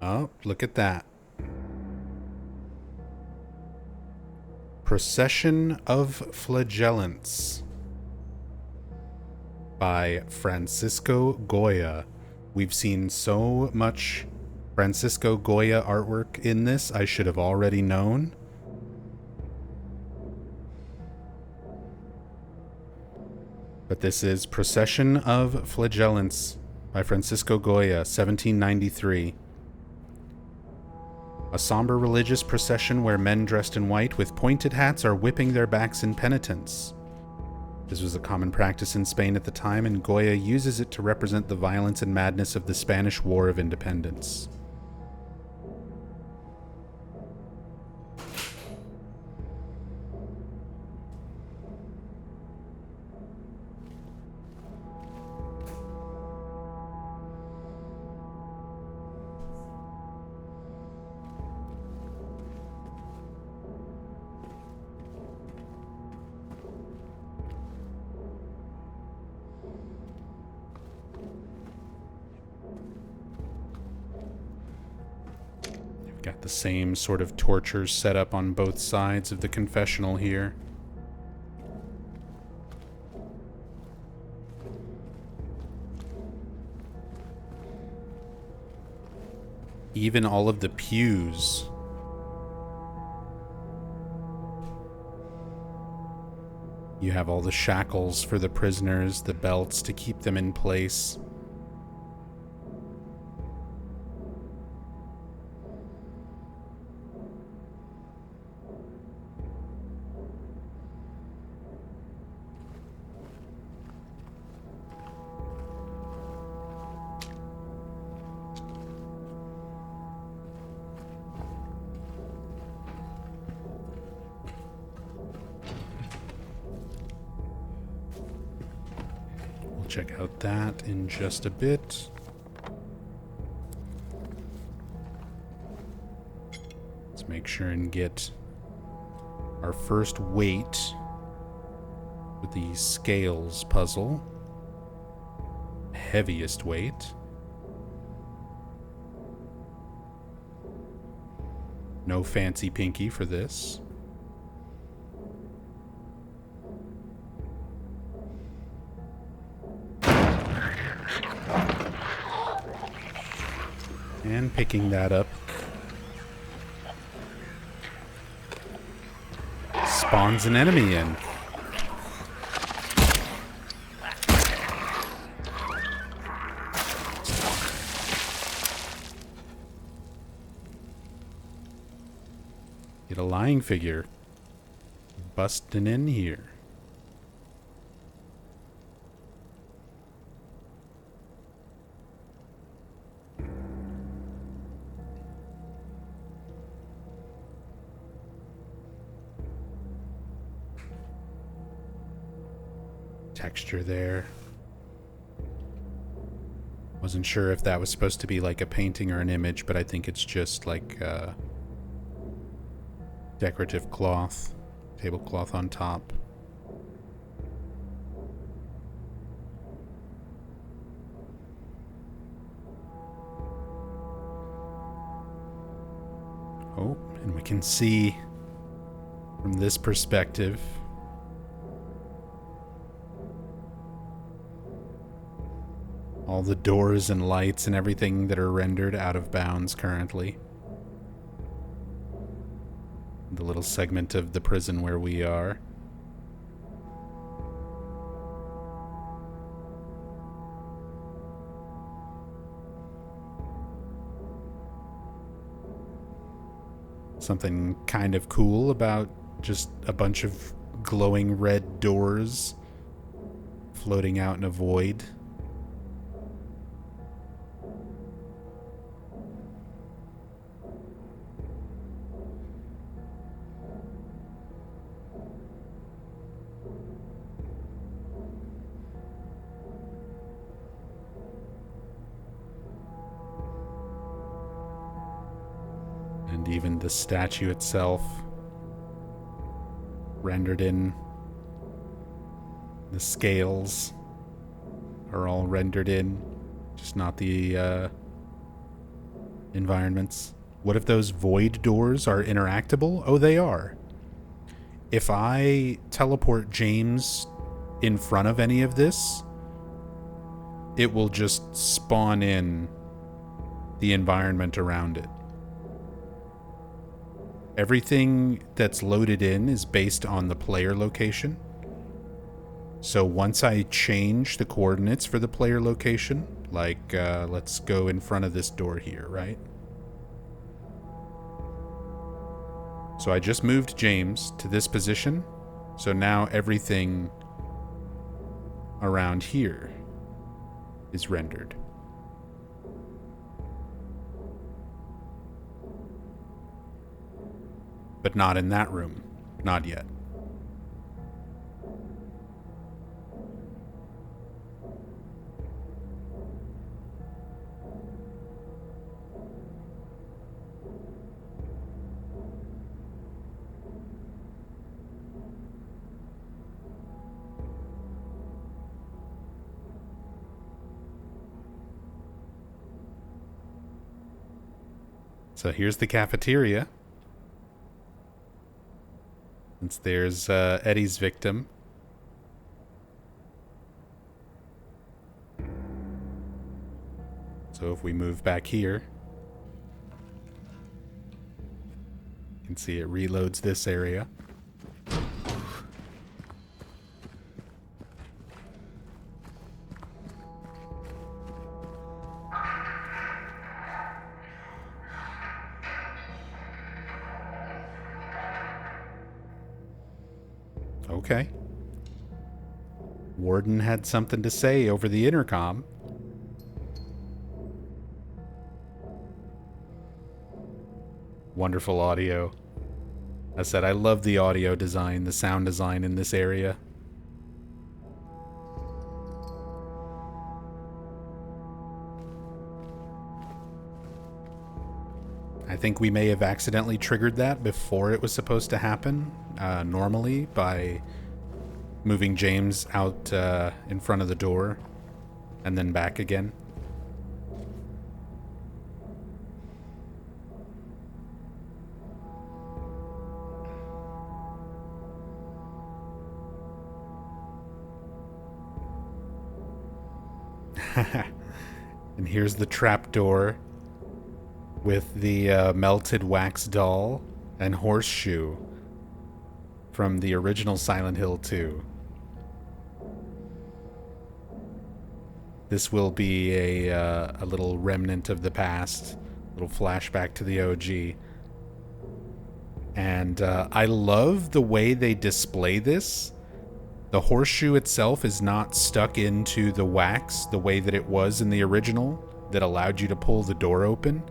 Oh, look at that. Procession of Flagellants by Francisco Goya. We've seen so much Francisco Goya artwork in this, I should have already known. But this is Procession of Flagellants by Francisco Goya, 1793. A somber religious procession where men dressed in white with pointed hats are whipping their backs in penitence. This was a common practice in Spain at the time, and Goya uses it to represent the violence and madness of the Spanish War of Independence. Got the same sort of tortures set up on both sides of the confessional here. Even all of the pews. You have all the shackles for the prisoners, the belts to keep them in place. Check out that in just a bit. Let's make sure and get our first weight with the scales puzzle. Heaviest weight. No fancy pinky for this. And picking that up spawns an enemy in. Get a lying figure busting in here. Texture there. Wasn't sure if that was supposed to be like a painting or an image, but I think it's just like decorative cloth, tablecloth on top. Oh, and we can see from this perspective all the doors and lights and everything that are rendered out of bounds currently. The little segment of the prison where we are. Something kind of cool about just a bunch of glowing red doors floating out in a void. And even the statue itself rendered in. The scales are all rendered in, just not the environments. What if those void doors are interactable? Oh, they are. If I teleport James in front of any of this, it will just spawn in the environment around it. Everything that's loaded in is based on the player location. So once I change the coordinates for the player location, like let's go in front of this door here, right? So I just moved James to this position. So now everything around here is rendered. But not in that room. Not yet. So here's the cafeteria. Since there's Eddie's victim. So if we move back here, you can see it reloads this area. Okay. Warden had something to say over the intercom. Wonderful audio. I said I love the audio design, the sound design in this area. I think we may have accidentally triggered that before it was supposed to happen, normally, by moving James out in front of the door and then back again. And here's the trapdoor with the melted wax doll and horseshoe from the original Silent Hill 2. This will be a little remnant of the past, a little flashback to the OG. And I love the way they display this. The horseshoe itself is not stuck into the wax the way that it was in the original that allowed you to pull the door open.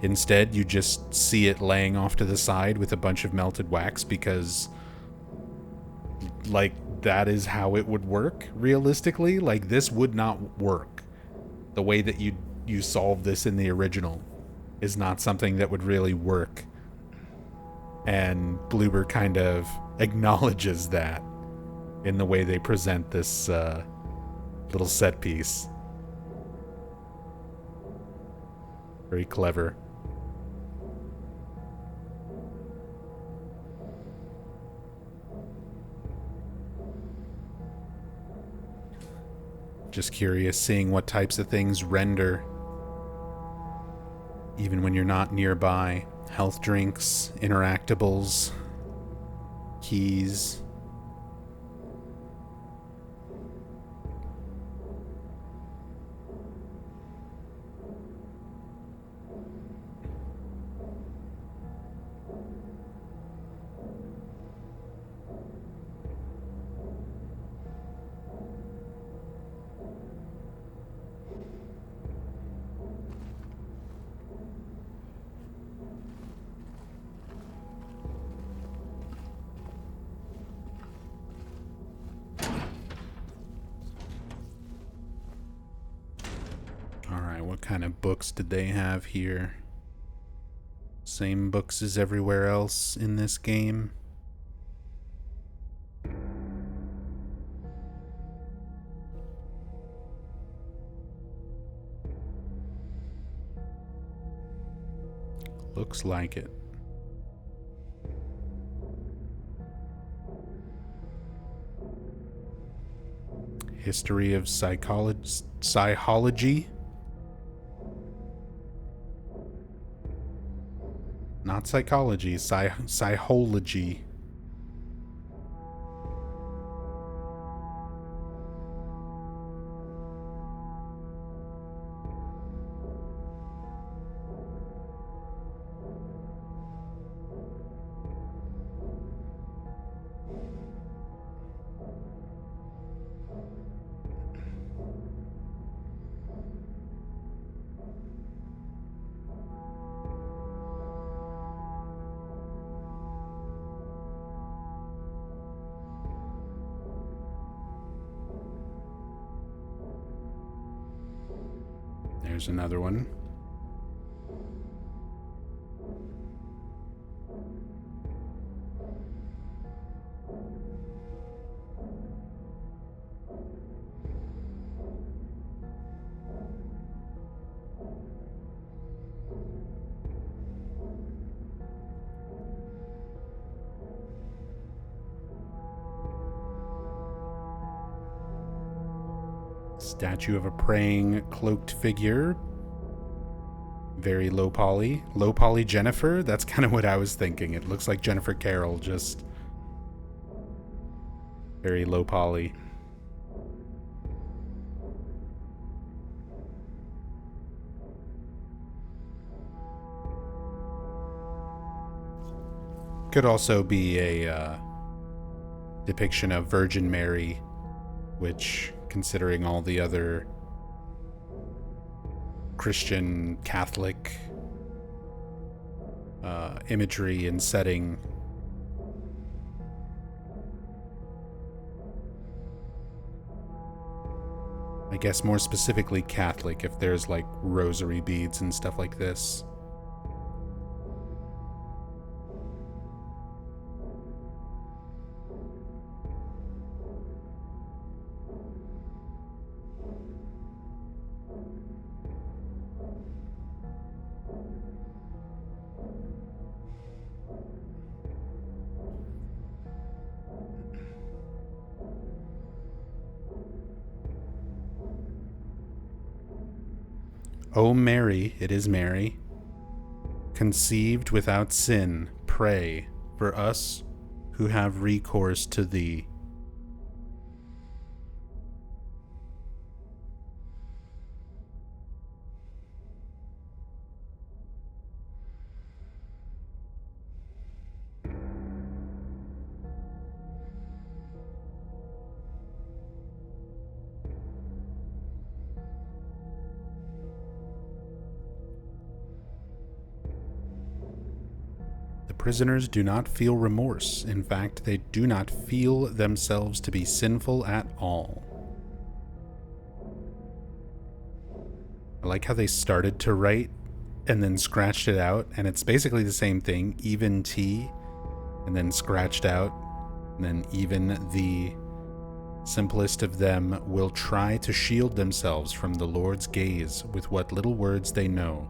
Instead, you just see it laying off to the side with a bunch of melted wax because, like, that is how it would work realistically. Like, this would not work. The way that you solve this in the original is not something that would really work. And Bloober kind of acknowledges that in the way they present this little set piece. Very clever. Just curious seeing what types of things render even when you're not nearby. Health drinks, interactables, keys. What kind of books did they have here? Same books as everywhere else in this game. Looks like it. History of psychology? Not psychology, psychology. There's another one. Statue of a praying cloaked figure. Very low poly. Low poly Jennifer? That's kind of what I was thinking. It looks like Jennifer Carroll, just very low poly. Could also be a depiction of Virgin Mary, which, considering all the other Christian, Catholic imagery and setting, I guess more specifically Catholic, if there's like rosary beads and stuff like this. O Mary, it is Mary, conceived without sin, pray for us who have recourse to thee. Prisoners do not feel remorse. In fact, they do not feel themselves to be sinful at all. I like how they started to write and then scratched it out, and it's basically the same thing, even T, and then scratched out, and then even the simplest of them will try to shield themselves from the Lord's gaze with what little words they know,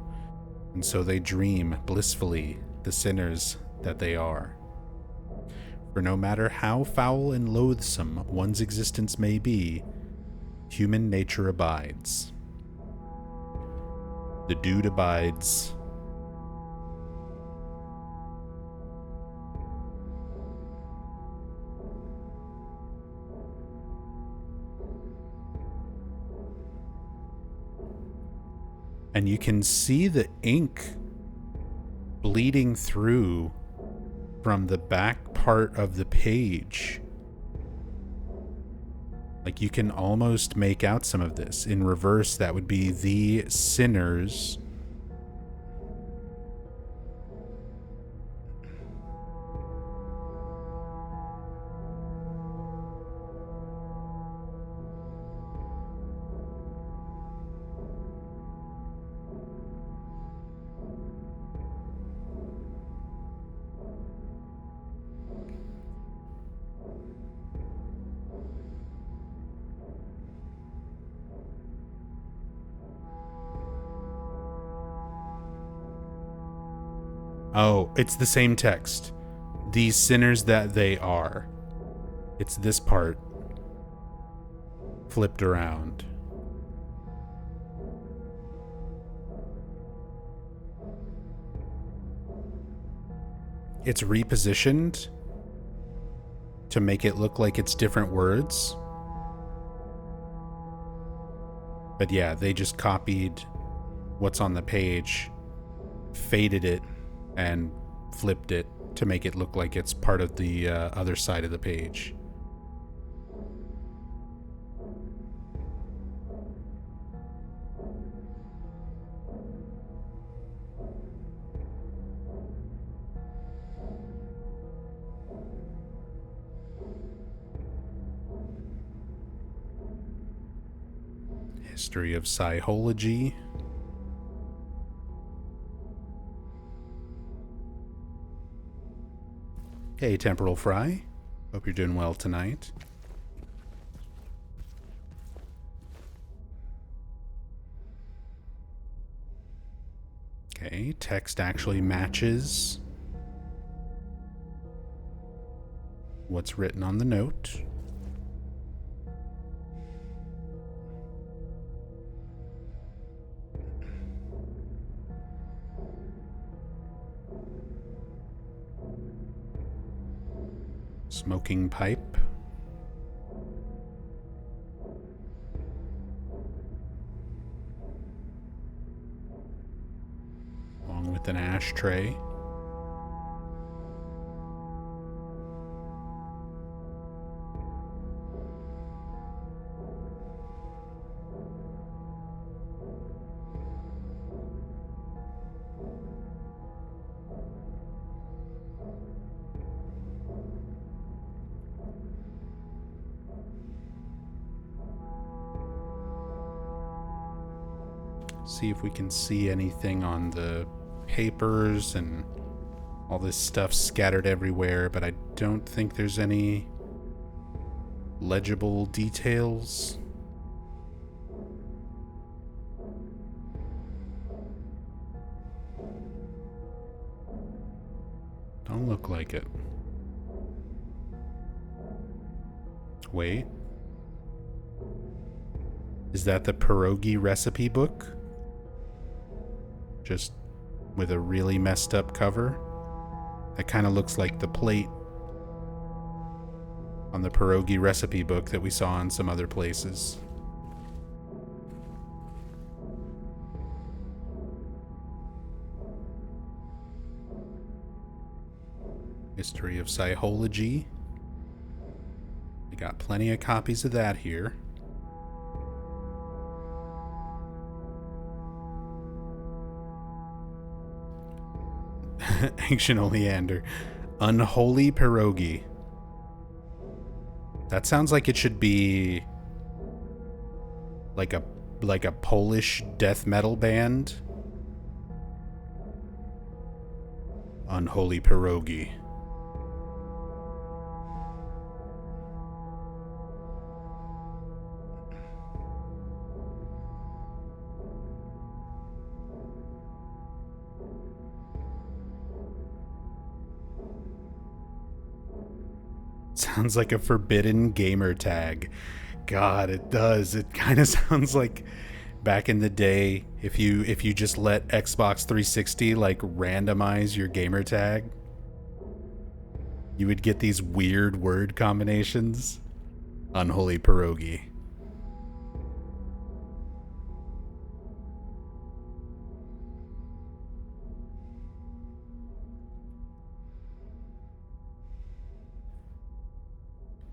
and so they dream blissfully, the sinners that they are. For no matter how foul and loathsome one's existence may be, human nature abides. The dude abides. And you can see the ink bleeding through from the back part of the page. Like, you can almost make out some of this. In reverse, that would be the sinners. Oh, it's the same text. These sinners that they are. It's this part flipped around. It's repositioned to make it look like it's different words. But yeah, they just copied what's on the page, faded it, and flipped it to make it look like it's part of the other side of the page. History of psychology. Hey, Temporal Fry. Hope you're doing well tonight. Okay, text actually matches what's written on the note. Smoking pipe. Along with an ashtray. See if we can see anything on the papers and all this stuff scattered everywhere, but I don't think there's any legible details. Don't look like it. Wait. Is that the pierogi recipe book? Just with a really messed up cover. That kind of looks like the plate on the pierogi recipe book that we saw in some other places. History of psychology. We got plenty of copies of that here. Ancient Oleander. Unholy pierogi. That sounds like it should be like a Polish death metal band. Unholy pierogi. Sounds like a forbidden gamer tag. God, it does. It kind of sounds like back in the day, if you just let Xbox 360 like randomize your gamer tag, you would get these weird word combinations. Unholy pierogi.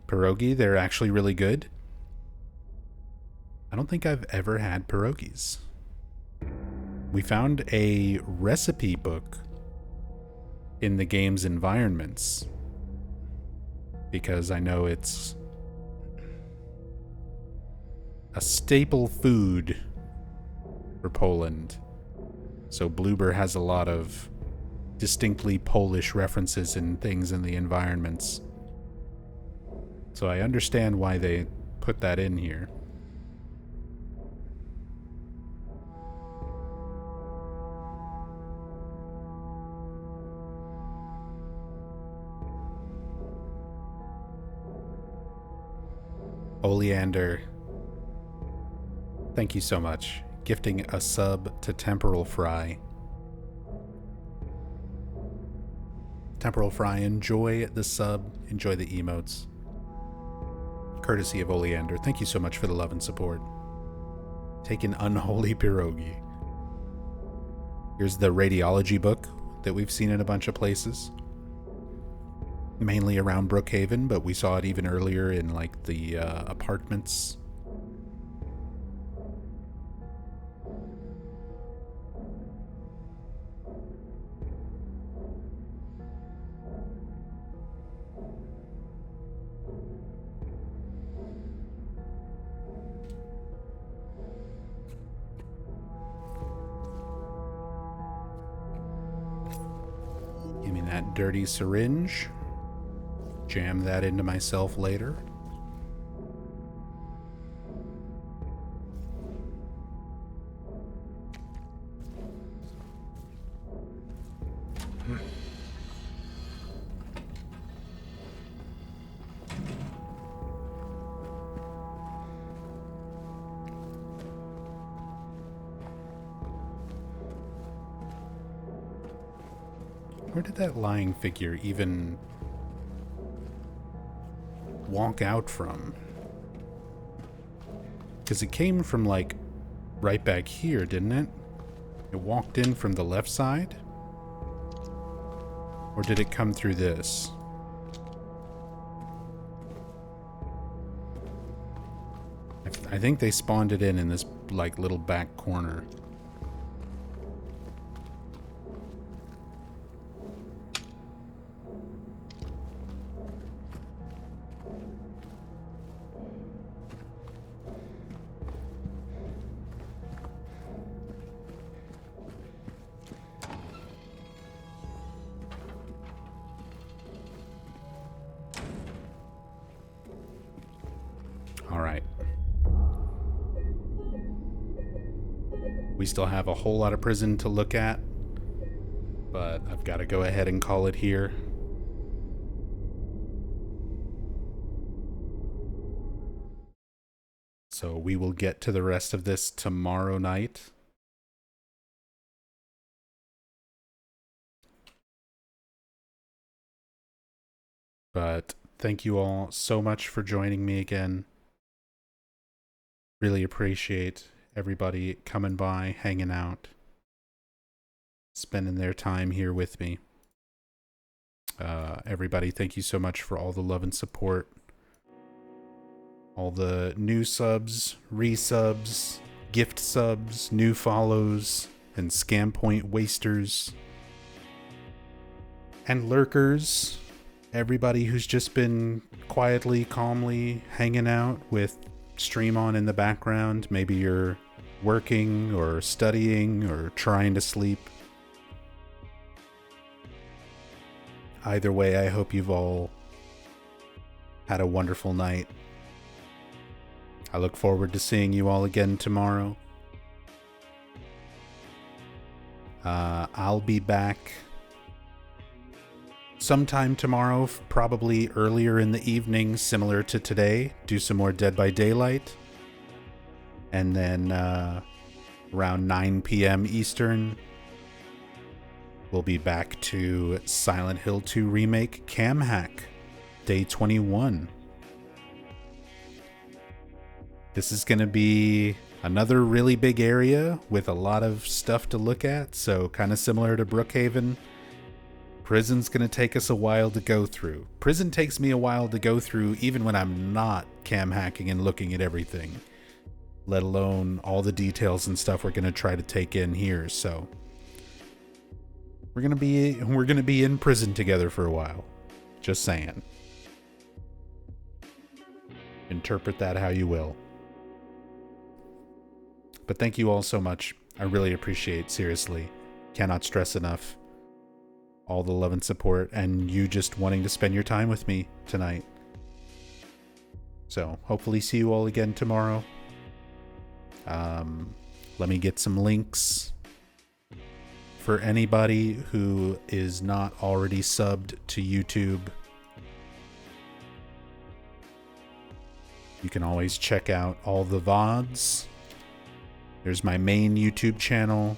Pierogi, they're actually really good. I don't think I've ever had pierogies. We found a recipe book in the game's environments because I know it's a staple food for Poland. So Bloober has a lot of distinctly Polish references and things in the environments. So I understand why they put that in here. Oleander, thank you so much. Gifting a sub to Temporal Fry. Temporal Fry, enjoy the sub, enjoy the emotes. Courtesy of Oleander. Thank you so much for the love and support. Take an unholy pierogi. Here's the radiology book that we've seen in a bunch of places. Mainly around Brookhaven, but we saw it even earlier in like the apartments. Give me that dirty syringe. Jam that into myself later. Where did that lying figure even walk out from? Because it came from like right back here, didn't it? It walked in from the left side? Or did it come through this? I think they spawned it in this like little back corner. We still have a whole lot of prison to look at, but I've got to go ahead and call it here. So we will get to the rest of this tomorrow night. But thank you all so much for joining me again. Really appreciate everybody coming by, hanging out, spending their time here with me. Everybody, thank you so much for all the love and support. All the new subs, resubs, gift subs, new follows, and scam point wasters. And lurkers. Everybody who's just been quietly, calmly hanging out with stream on in the background. Maybe you're working or studying or trying to sleep. Either way, I hope you've all had a wonderful night. I look forward to seeing you all again tomorrow. I'll be back sometime tomorrow, probably earlier in the evening, similar to today. Do some more Dead by Daylight. And then around 9 p.m. Eastern, we'll be back to Silent Hill 2 Remake Cam Hack, Day 21. This is going to be another really big area with a lot of stuff to look at, so kind of similar to Brookhaven. Prison's going to take us a while to go through. Prison takes me a while to go through even when I'm not cam hacking and looking at everything, let alone all the details and stuff we're going to try to take in here. So we're going to be in prison together for a while. Just saying. Interpret that how you will. But thank you all so much. I really appreciate, seriously. Cannot stress enough all the love and support and you just wanting to spend your time with me tonight. So hopefully see you all again tomorrow. Let me get some links for anybody who is not already subbed to YouTube. You can always check out all the VODs. There's my main YouTube channel,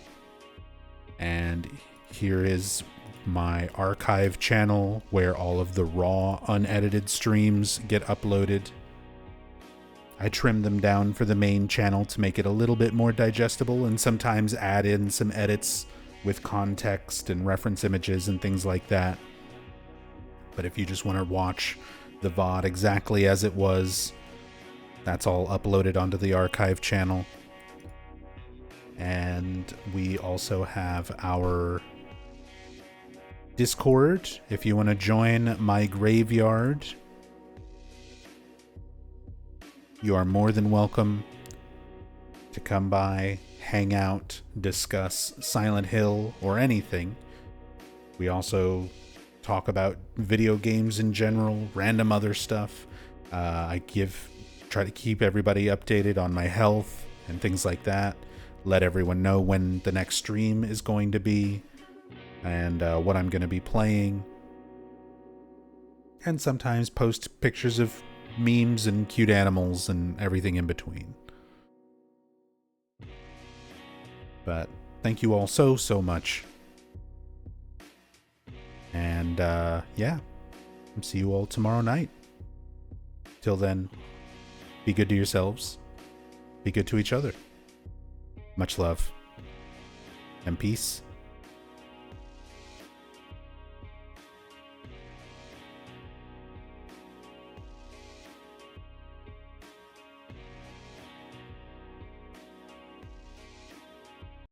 and here is my archive channel where all of the raw, unedited streams get uploaded. I trim them down for the main channel to make it a little bit more digestible, and sometimes add in some edits with context and reference images and things like that. But if you just want to watch the VOD exactly as it was, that's all uploaded onto the archive channel. And we also have our Discord. If you want to join my graveyard, you are more than welcome to come by, hang out, discuss Silent Hill or anything. We also talk about video games in general, random other stuff. I try to keep everybody updated on my health and things like that. Let everyone know when the next stream is going to be and what I'm going to be playing. And sometimes post pictures of memes and cute animals and everything in between. But thank you all so much. And yeah, I'll see you all tomorrow night. Till then, be good to yourselves. Be good to each other. Much love and peace.